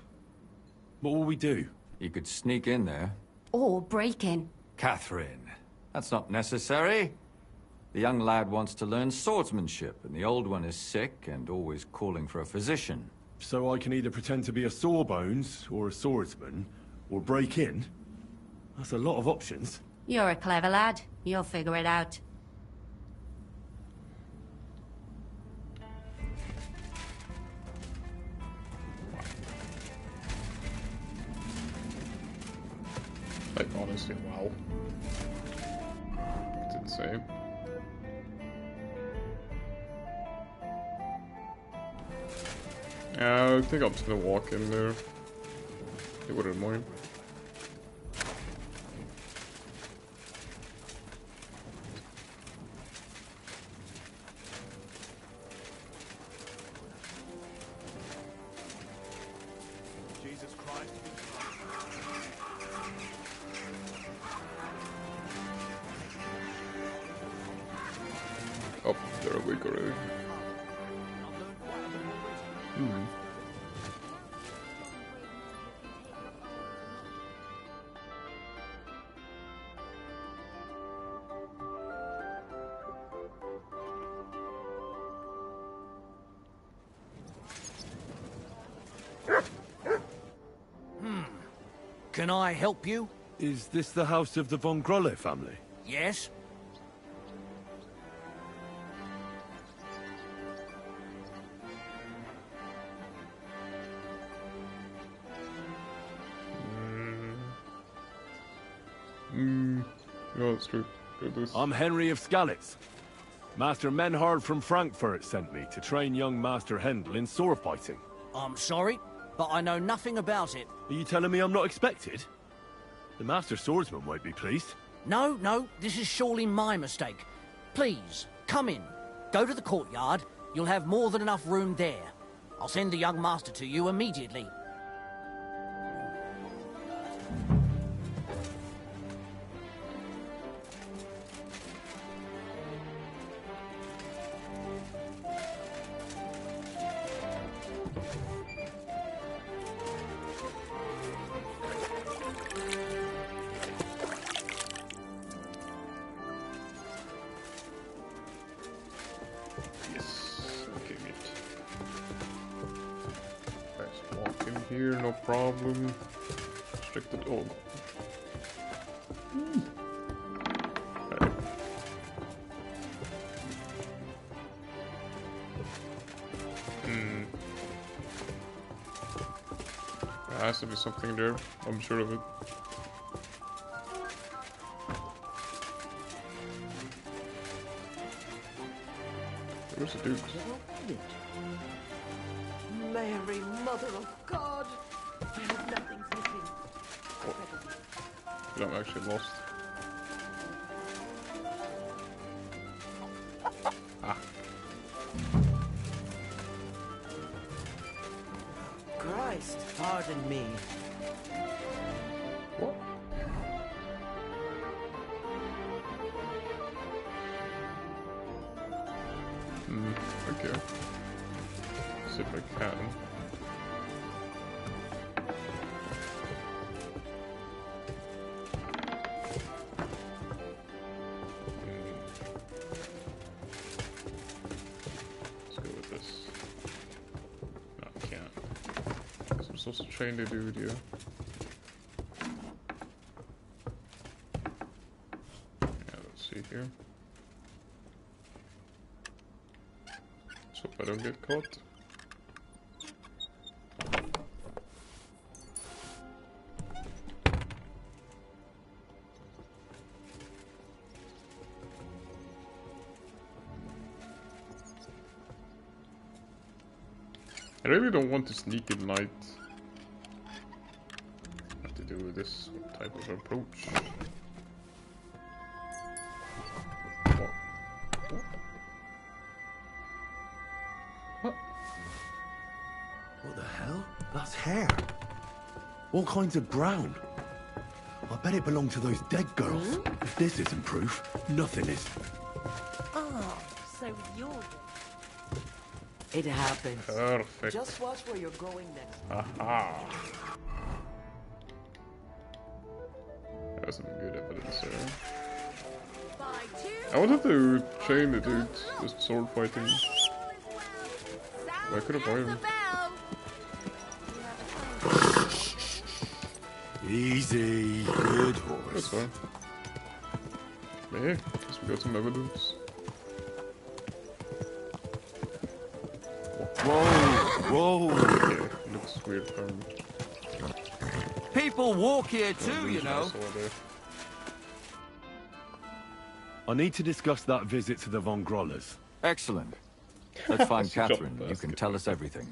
What will we do? You could sneak in there. Or break in. Catherine, that's not necessary. The young lad wants to learn swordsmanship, and the old one is sick and always calling for a physician. So I can either pretend to be a sawbones, or a swordsman, or break in? That's a lot of options. You're a clever lad. You'll figure it out. Like, honestly, wow. It's insane. I think I'm just gonna walk in there. They wouldn't mind. Jesus Christ. Oh, they're awake already. Can I help you? Is this the house of the Von Groller family? Yes? No, it's true. I'm Henry of Skalitz. Master Menhard from Frankfurt sent me to train young Master Hendel in sword fighting. I'm sorry, but I know nothing about it. Are you telling me I'm not expected? The Master Swordsman won't be pleased. No, this is surely my mistake. Please, come in. Go to the courtyard. You'll have more than enough room there. I'll send the young master to you immediately. Here, no problem. Restricted. Oh. Right. There has to be something there. I'm sure of it. Where's the dude? Mary, Mother of God! I hope nothing's missing. Oh. I'm actually lost. Ah. Christ, pardon me. What? Okay. See if I can. Let's go with this. No, I can't. So I'm supposed to train the dude here. Yeah, let's see here. So hope I don't get caught. I really don't want to sneak at night. Have to do with this type of approach. What the hell? That's hair. All kinds of brown. I bet it belonged to those dead girls. If this isn't proof, nothing is. Oh, so you're... It happens. Perfect. Just watch where you're going next. Aha. That's some good evidence there. I wanted to train the dude with sword fighting. I could have bought him. Easy, good horse. That's fine. Yeah, guess we got some evidence. Whoa! Okay, looks weird from... People walk here too, you know. I need to discuss that visit to the Von Grollers. Excellent. Let's find Catherine. You can tell us everything.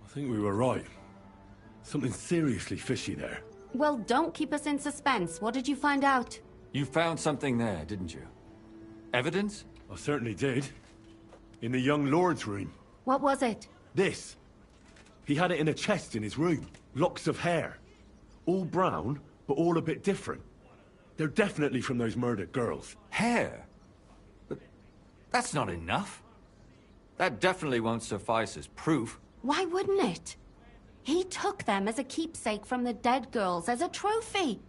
I think we were right. Something seriously fishy there. Well, don't keep us in suspense. What did you find out? You found something there, didn't you? Evidence? I certainly did. In the young lord's room. What was it? This. He had it in a chest in his room. Locks of hair. All brown, but all a bit different. They're definitely from those murdered girls. Hair? But that's not enough. That definitely won't suffice as proof. Why wouldn't it? He took them as a keepsake from the dead girls, as a trophy.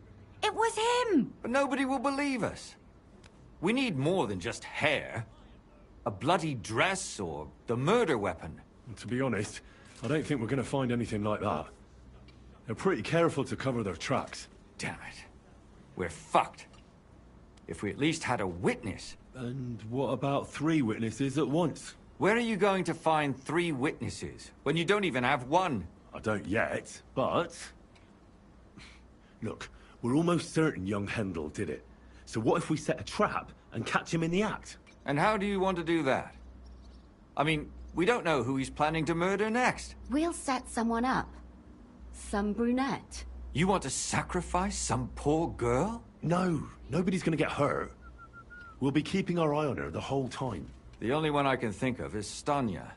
It was him! But nobody will believe us. We need more than just hair. A bloody dress or the murder weapon. And to be honest, I don't think we're going to find anything like that. They're pretty careful to cover their tracks. Damn it. We're fucked. If we at least had a witness. And what about 3 witnesses at once? Where are you going to find 3 witnesses when you don't even have one? I don't yet, but... Look, we're almost certain young Hendel did it. So what if we set a trap and catch him in the act? And how do you want to do that? I mean, we don't know who he's planning to murder next. We'll set someone up. Some brunette. You want to sacrifice some poor girl? No, nobody's gonna get hurt. We'll be keeping our eye on her the whole time. The only one I can think of is Stanya.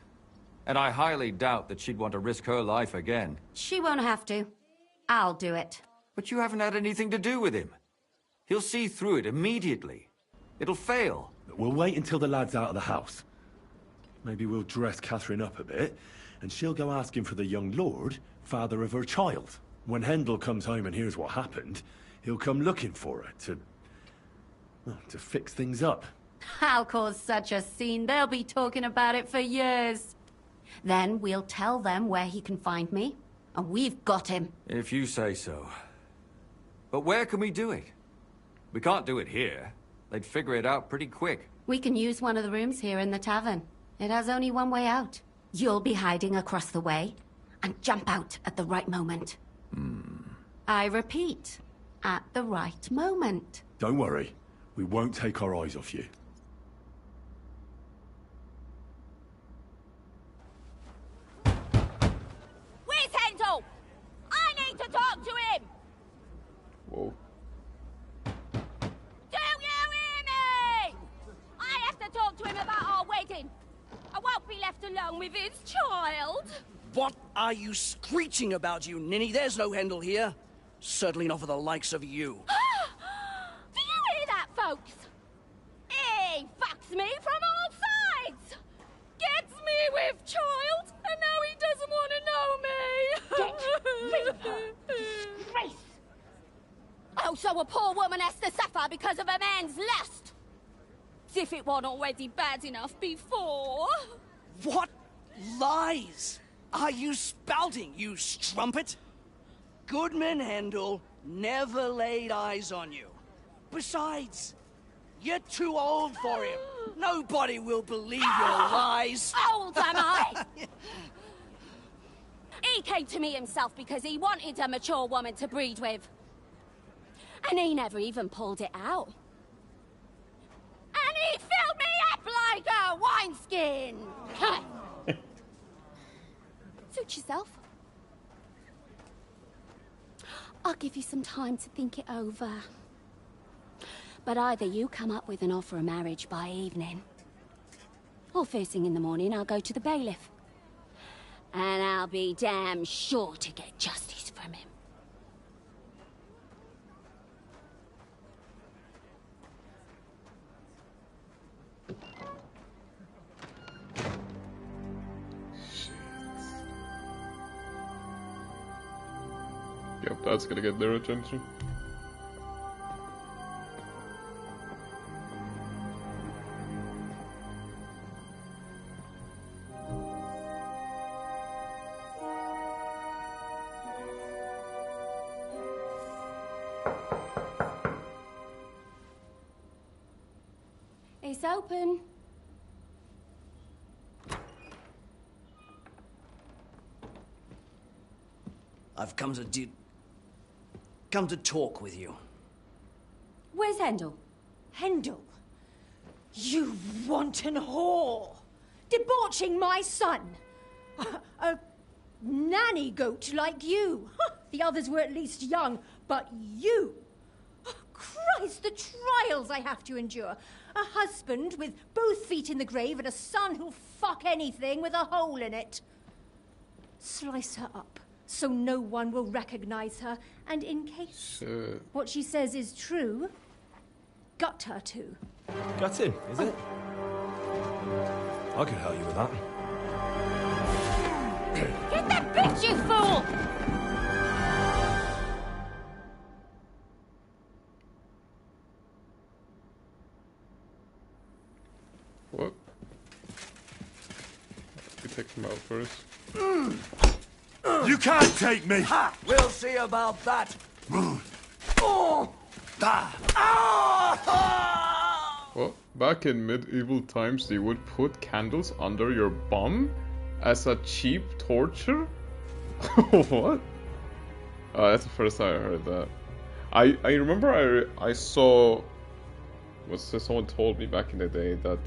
And I highly doubt that she'd want to risk her life again. She won't have to. I'll do it. But you haven't had anything to do with him. He'll see through it immediately. It'll fail. We'll wait until the lad's out of the house. Maybe we'll dress Catherine up a bit, and she'll go asking for the young lord, father of her child. When Hendel comes home and hears what happened, he'll come looking for her to fix things up. I'll cause such a scene, they'll be talking about it for years. Then we'll tell them where he can find me, and we've got him. If you say so. But where can we do it? We can't do it here. They'd figure it out pretty quick. We can use one of the rooms here in the tavern. It has only one way out. You'll be hiding across the way, and jump out at the right moment. I repeat, at the right moment. Don't worry. We won't take our eyes off you. Where's Hendel? I need to talk to him! Whoa. Do you hear me? I have to talk to him about our wedding. I won't be left alone with his child. What are you screeching about, you ninny? There's no Hendel here. Certainly not for the likes of you. Do you hear that, folks? He fucks me from all sides. Gets me with child, and now he doesn't want to know me. Get rid of her. Disgrace. Oh, so a poor woman has to suffer because of a man's lust. As if it wasn't already bad enough before. What lies are you spouting, you strumpet? Goodman Hendel never laid eyes on you. Besides, you're too old for him. Nobody will believe your lies. Old am I? He came to me himself because he wanted a mature woman to breed with. And he never even pulled it out. And he filled me up like a wineskin. Suit yourself. I'll give you some time to think it over. But either you come up with an offer of marriage by evening, or first thing in the morning I'll go to the bailiff. And I'll be damn sure to get justice from him. Yep, that's gonna get their attention. It's open. I've come to talk with you. Where's Hendel? Hendel? You wanton whore! Debauching my son! A nanny goat like you! The others were at least young, but you! Christ, the trials I have to endure! A husband with both feet in the grave and a son who'll fuck anything with a hole in it. Slice her up, so no one will recognize her, and in case what she says is true, gut her too. Gutting, is it? I could help you with that. Get that bitch, you fool! What? We take him out first. You can't take me! Ha! We'll see about that. Well, back in medieval times, they would put candles under your bum as a cheap torture? What? That's the first time I heard that. I remember I saw... someone told me back in the day that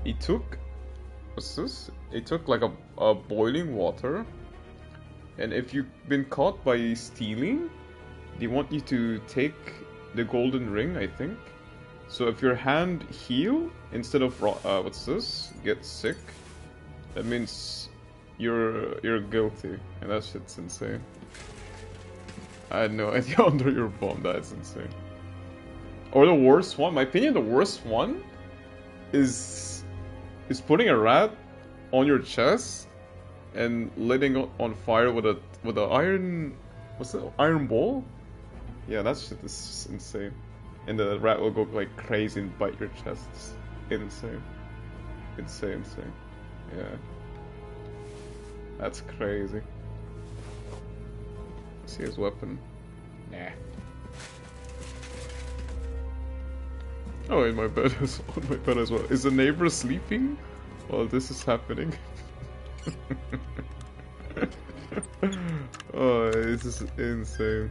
he took... What's this? He took like a boiling water, and if you've been caught by stealing, they want you to take the golden ring, I think. So if your hand heal instead of get sick, that means you're guilty, and that shit's insane. I had no idea under your bum. That's insane. Or the worst one, my opinion, the worst one is putting a rat on your chest and lighting on fire with a iron, what's it, iron ball? Yeah, that shit is just insane. And the rat will go like crazy and bite your chest. It's insane. Insane. Yeah. That's crazy. See his weapon. Nah. Oh, in my bed as on my bed as well. Is the neighbor sleeping while this is happening? Oh, this is insane.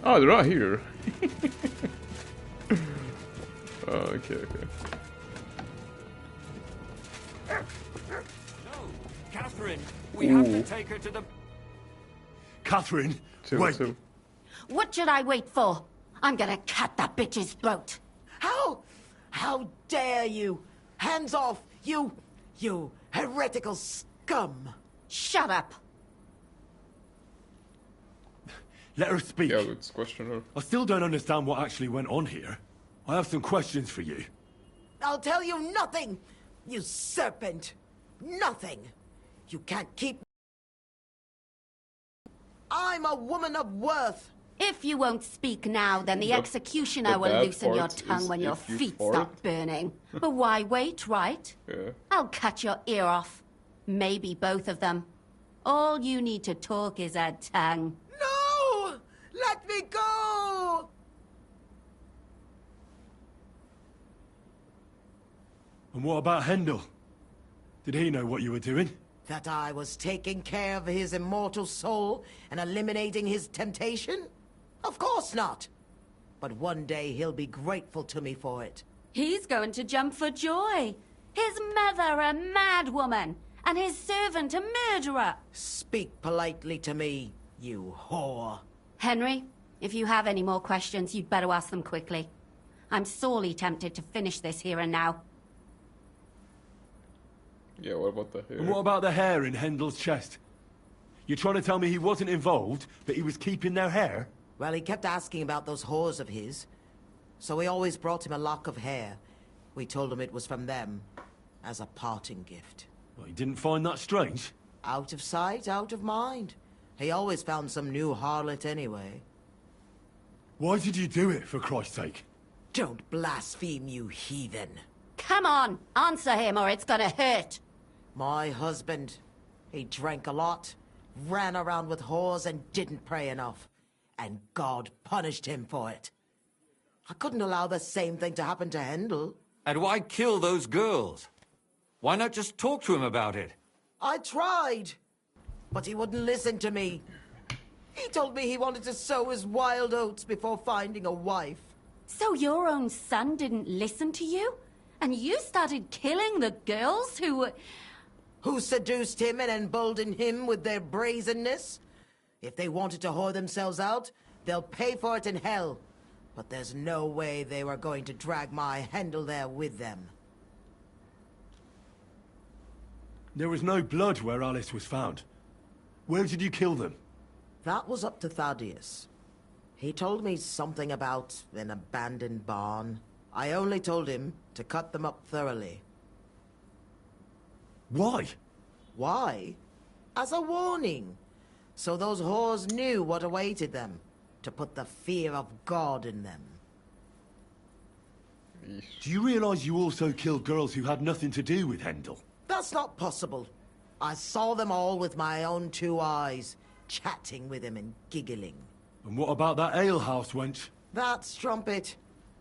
Oh, they're out here. Oh, okay. No, Catherine, we have to take her to the... Catherine, wait. What should I wait for? I'm gonna cut that bitch's throat. How dare you? Hands off, you heretical scum! Shut up. Let her speak. Yeah, let's question her. I still don't understand what actually went on here. I have some questions for you. I'll tell you nothing, you serpent. Nothing. You can't keep... I'm a woman of worth. If you won't speak now, then the executioner the will bad loosen your part tongue is when your if you feet fart. stop burning. But why wait, right? Yeah. I'll cut your ear off. Maybe both of them. All you need to talk is a tongue. No! Let me go! And what about Hendel? Did he know what you were doing? That I was taking care of his immortal soul and eliminating his temptation? Of course not. But one day he'll be grateful to me for it. He's going to jump for joy. His mother a mad woman, and his servant a murderer. Speak politely to me, you whore. Henry, if you have any more questions, you'd better ask them quickly. I'm sorely tempted to finish this here and now. Yeah, what about the hair? And what about the hair in Hendel's chest? You're trying to tell me he wasn't involved, but he was keeping their hair? Well, he kept asking about those whores of his. So we always brought him a lock of hair. We told him it was from them, as a parting gift. Well, he didn't find that strange? Out of sight, out of mind. He always found some new harlot anyway. Why did you do it, for Christ's sake? Don't blaspheme, you heathen. Come on, answer him or it's gonna hurt. My husband, he drank a lot, ran around with whores and didn't pray enough. And God punished him for it. I couldn't allow the same thing to happen to Hendel. And why kill those girls? Why not just talk to him about it? I tried, but he wouldn't listen to me. He told me he wanted to sow his wild oats before finding a wife. So your own son didn't listen to you? And you started killing the girls who seduced him and emboldened him with their brazenness? If they wanted to whore themselves out, they'll pay for it in hell. But there's no way they were going to drag my Hendel there with them. There was no blood where Alice was found. Where did you kill them? That was up to Thaddeus. He told me something about an abandoned barn. I only told him to cut them up thoroughly. Why? Why? As a warning. So those whores knew what awaited them. To put the fear of God in them. Do you realize you also killed girls who had nothing to do with Hendel? That's not possible. I saw them all with my own 2 eyes, chatting with him and giggling. And what about that alehouse wench? That strumpet.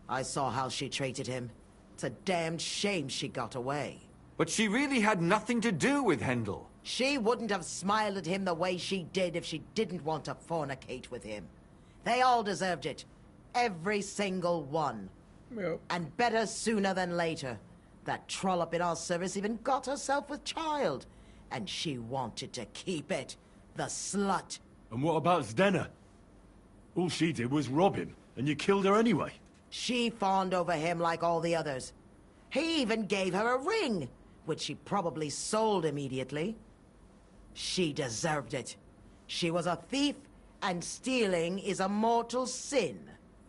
I saw how she treated him. It's a damned shame she got away. But she really had nothing to do with Hendel. She wouldn't have smiled at him the way she did if she didn't want to fornicate with him. They all deserved it. Every single one. Yep. And better sooner than later. That trollop in our service even got herself with child. And she wanted to keep it. The slut. And what about Zdenna? All she did was rob him, and you killed her anyway. She fawned over him like all the others. He even gave her a ring, which she probably sold immediately. She deserved it. She was a thief, and stealing is a mortal sin.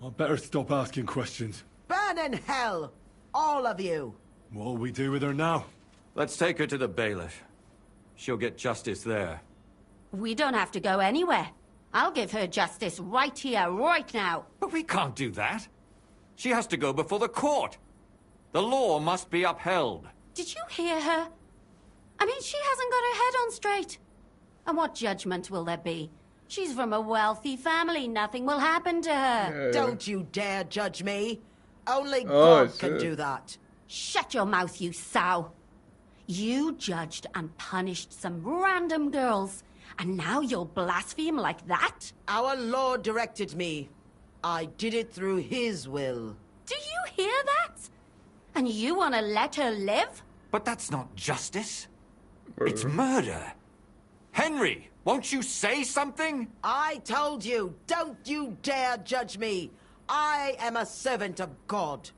I'd better stop asking questions. Burn in hell! All of you! What'll we do with her now? Let's take her to the bailiff. She'll get justice there. We don't have to go anywhere. I'll give her justice right here, right now. But we can't do that. She has to go before the court. The law must be upheld. Did you hear her? I mean, she hasn't got her head on straight. And what judgment will there be? She's from a wealthy family. Nothing will happen to her. Don't you dare judge me. Only God can do that. Shut your mouth, you sow. You judged and punished some random girls, and now you'll blaspheme like that? Our Lord directed me. I did it through His will. Do you hear that? And you want to let her live? But that's not justice. It's murder. Henry, won't you say something? I told you, don't you dare judge me. I am a servant of God.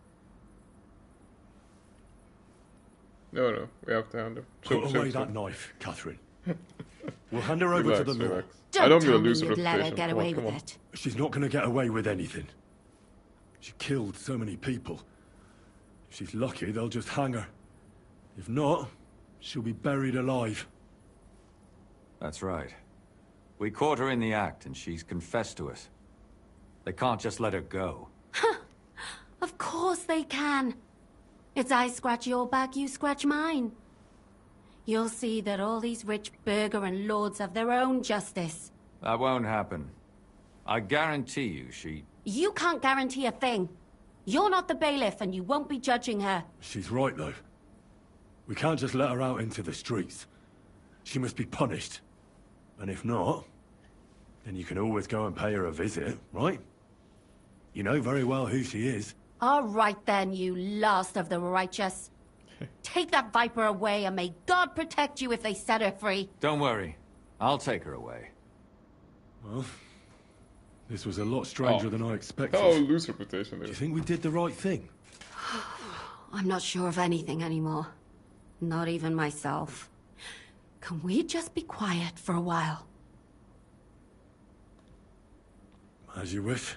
No, we have to hand her. Put away that knife, Catherine. We'll hand her over to the law. I don't mean to lose her Let her reputation. get Come on, away come with on. it. She's not going to get away with anything. She killed so many people. If she's lucky, they'll just hang her. If not, she'll be buried alive. That's right. We caught her in the act, and she's confessed to us. They can't just let her go. Of course they can. It's I scratch your back, you scratch mine. You'll see that all these rich burgher and lords have their own justice. That won't happen. I guarantee you she... You can't guarantee a thing. You're not the bailiff, and you won't be judging her. She's right, though. We can't just let her out into the streets. She must be punished. And if not, then you can always go and pay her a visit, right? You know very well who she is. All right then, you last of the righteous. Take that viper away, and may God protect you if they set her free. Don't worry. I'll take her away. Well, this was a lot stranger than I expected. Oh, lose reputation. Do you think we did the right thing? I'm not sure of anything anymore. Not even myself. Can we just be quiet for a while? As you wish.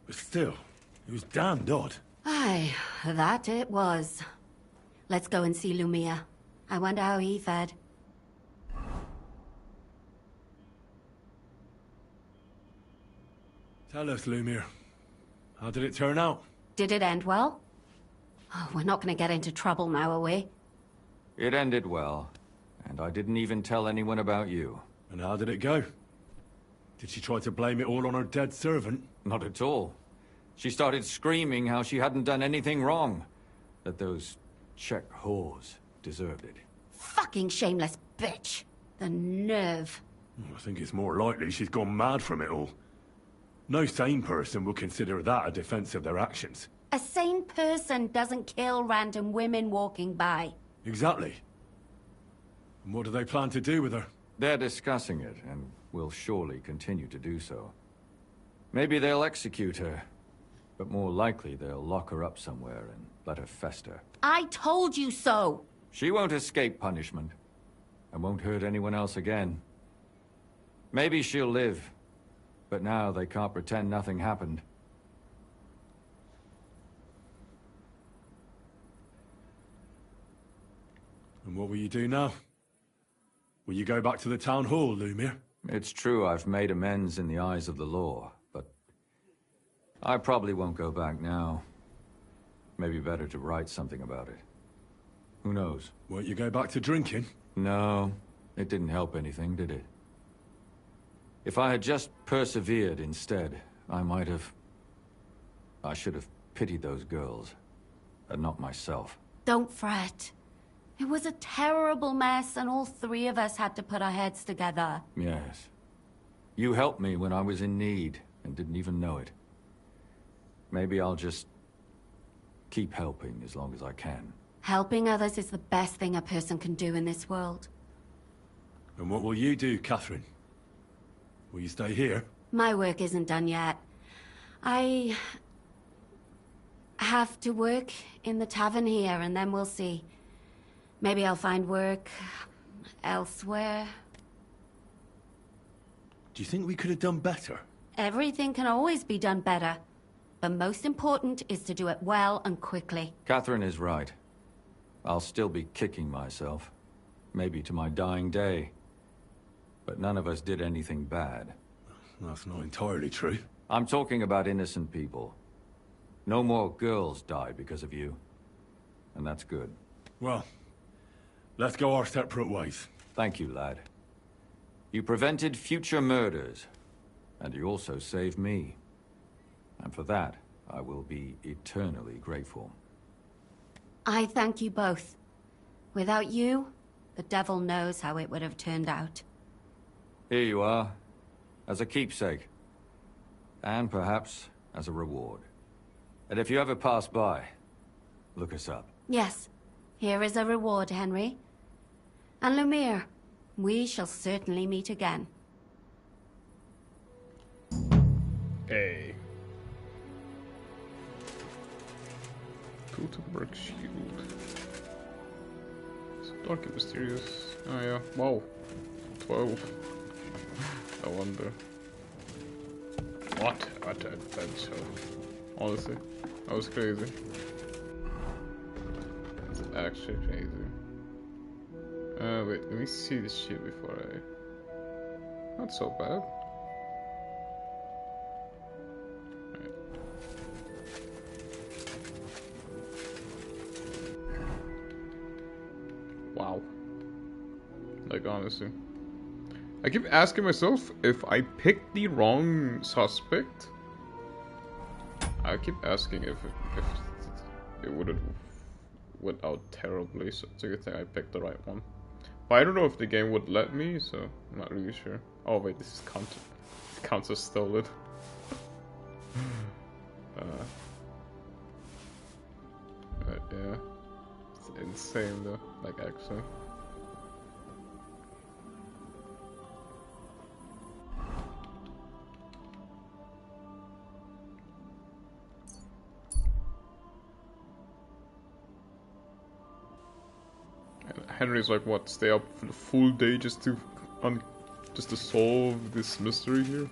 But still, it was damned odd. Aye, that it was. Let's go and see Lumia. I wonder how he fared. Tell us, Lumir. How did it turn out? Did it end well? Oh, we're not going to get into trouble now, are we? It ended well, and I didn't even tell anyone about you. And how did it go? Did she try to blame it all on her dead servant? Not at all. She started screaming how she hadn't done anything wrong. That those Czech whores deserved it. Fucking shameless bitch. The nerve. I think it's more likely she's gone mad from it all. No sane person will consider that a defense of their actions. A sane person doesn't kill random women walking by. Exactly. And what do they plan to do with her? They're discussing it, and will surely continue to do so. Maybe they'll execute her, but more likely they'll lock her up somewhere and let her fester. I told you so! She won't escape punishment, and won't hurt anyone else again. Maybe she'll live, but now they can't pretend nothing happened. And what will you do now? Will you go back to the town hall, Lumir? It's true I've made amends in the eyes of the law, but I probably won't go back now. Maybe better to write something about it. Who knows? Won't you go back to drinking? No, it didn't help anything, did it? If I had just persevered instead, I should have pitied those girls, and not myself. Don't fret. It was a terrible mess, and all three of us had to put our heads together. Yes. You helped me when I was in need, and didn't even know it. Maybe I'll just keep helping as long as I can. Helping others is the best thing a person can do in this world. And what will you do, Catherine? Will you stay here? My work isn't done yet. I have to work in the tavern here, and then we'll see. Maybe I'll find work elsewhere. Do you think we could have done better? Everything can always be done better. The most important is to do it well and quickly. Catherine is right. I'll still be kicking myself. Maybe to my dying day. But none of us did anything bad. That's not entirely true. I'm talking about innocent people. No more girls die because of you. And that's good. Well, let's go our separate ways. Thank you, lad. You prevented future murders. And you also saved me. And for that, I will be eternally grateful. I thank you both. Without you, the devil knows how it would have turned out. Here you are, as a keepsake. And perhaps as a reward. And if you ever pass by, look us up. Yes, here is a reward, Henry. And Lumiere, we shall certainly meet again. Hey. Gutenberg shield. So dark and mysterious. Oh yeah, wow. 12. I wonder. What an adventure. Honestly, that was crazy. It's actually crazy. Wait, let me see this shit before I... Not so bad. Right. Wow. Like, honestly. I keep asking myself if I picked the wrong suspect. I keep asking if it would have went out terribly, so it's a good thing I picked the right one. But I don't know if the game would let me, so I'm not really sure. Oh wait, this is counts as stolen. But yeah, it's insane though, like actually. Henry's like, what, stay up for the full day just to solve this mystery here?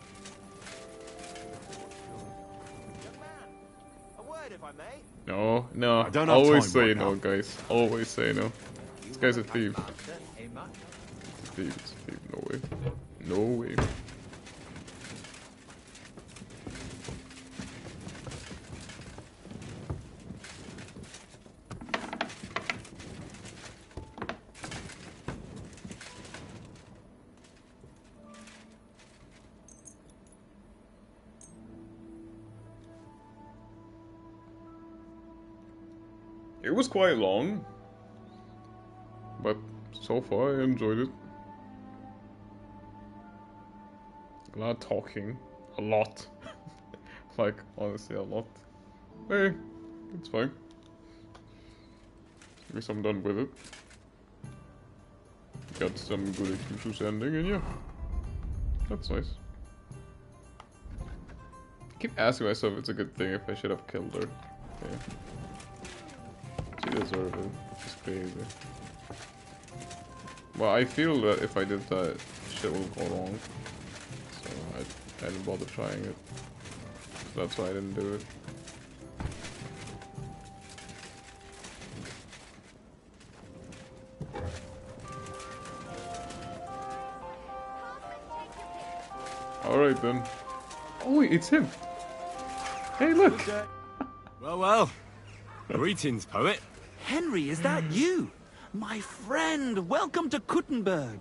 No, no, I don't have always time say right no, now. guys. Always say no. This guy's a thief. It's a thief, it's a thief. No way. No way. It was quite long, but so far I enjoyed it. A lot of talking, a lot, like honestly a lot. Hey, it's fine. At least I'm done with it. Got some good excuses ending, and yeah, that's nice. I keep asking myself if it's a good thing if I should have killed her. Yeah. She deserved it. It's crazy. Well, I feel that if I did that, shit will go wrong. So I didn't bother trying it. So that's why I didn't do it. Alright then. Oh wait, it's him! Hey, look! Well, well. Greetings, poet. Henry, is that you? My friend, welcome to Kuttenberg.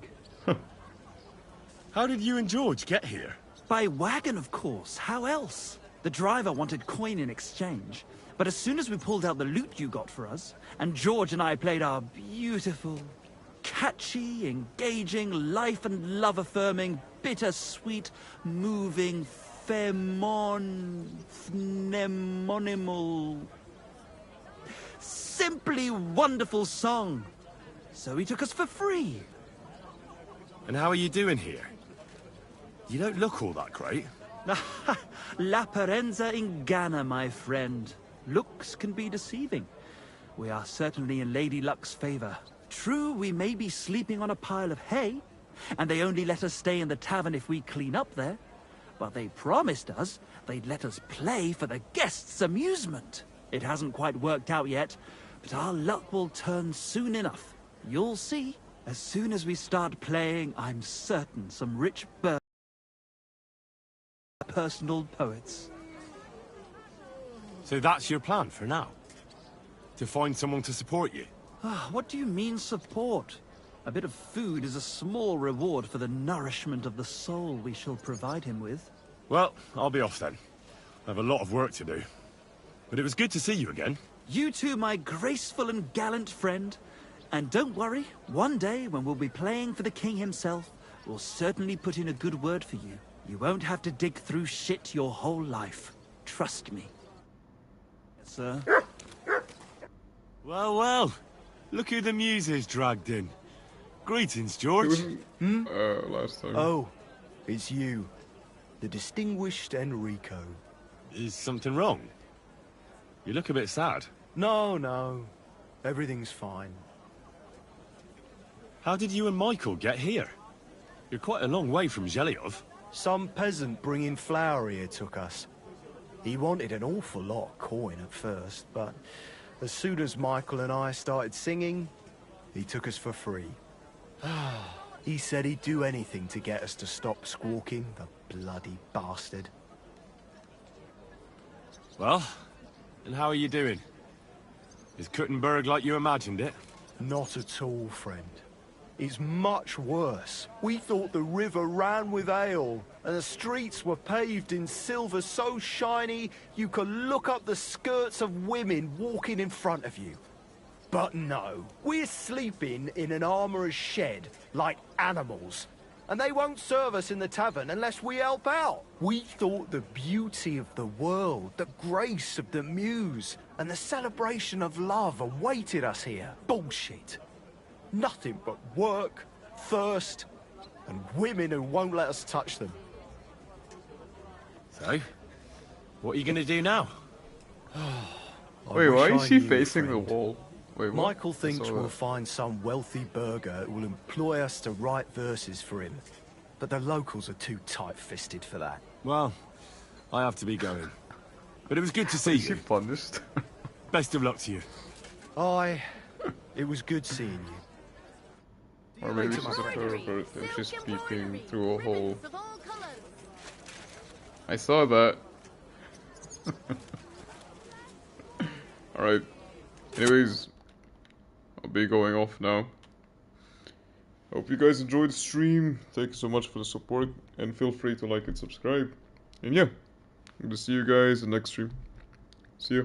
How did you and George get here? By wagon, of course. How else? The driver wanted coin in exchange. But as soon as we pulled out the loot you got for us, and George and I played our beautiful, catchy, engaging, life and love affirming, bittersweet, moving, phenomenal, simply wonderful song. So he took us for free. And how are you doing here? You don't look all that great. La parenza inganna, my friend. Looks can be deceiving. We are certainly in Lady Luck's favor. True, we may be sleeping on a pile of hay, and they only let us stay in the tavern if we clean up there. But they promised us they'd let us play for the guests' amusement. It hasn't quite worked out yet, but our luck will turn soon enough. You'll see. As soon as we start playing, I'm certain some rich personal poets. So that's your plan for now? To find someone to support you? What do you mean support? A bit of food is a small reward for the nourishment of the soul we shall provide him with. Well, I'll be off then. I have a lot of work to do. But it was good to see you again. You too, my graceful and gallant friend. And don't worry, one day when we'll be playing for the king himself, we'll certainly put in a good word for you. You won't have to dig through shit your whole life. Trust me. Yes, sir. Well, well. Look who the muses dragged in. Greetings, George. Last time. Oh, it's you. The distinguished Enrico. Is something wrong? You look a bit sad. No. Everything's fine. How did you and Michael get here? You're quite a long way from Zhelyov. Some peasant bringing flour here took us. He wanted an awful lot of coin at first, but as soon as Michael and I started singing, he took us for free. He said he'd do anything to get us to stop squawking, the bloody bastard. Well, and how are you doing? Is Kuttenberg like you imagined it? Not at all, friend. It's much worse. We thought the river ran with ale, and the streets were paved in silver so shiny you could look up the skirts of women walking in front of you. But no, we're sleeping in an armourer's shed, like animals. And they won't serve us in the tavern unless we help out. We thought the beauty of the world, the grace of the muse, and the celebration of love awaited us here. Bullshit. Nothing but work, thirst, and women who won't let us touch them. So, what are you going to do now? Wait, why is he facing the wall? Wait, what? Michael thinks we'll find some wealthy burgher who will employ us to write verses for him. But the locals are too tight-fisted for that. Well, I have to be going. But it was good to see you. Punished. Best of luck to you. It was good seeing you. Or maybe she's a pervert and she's peeping through a hole. I saw that. Alright. Anyways, I'll be going off now. Hope you guys enjoyed the stream. Thank you so much for the support. And feel free to like and subscribe. And yeah, I'm gonna see you guys in the next stream. See ya.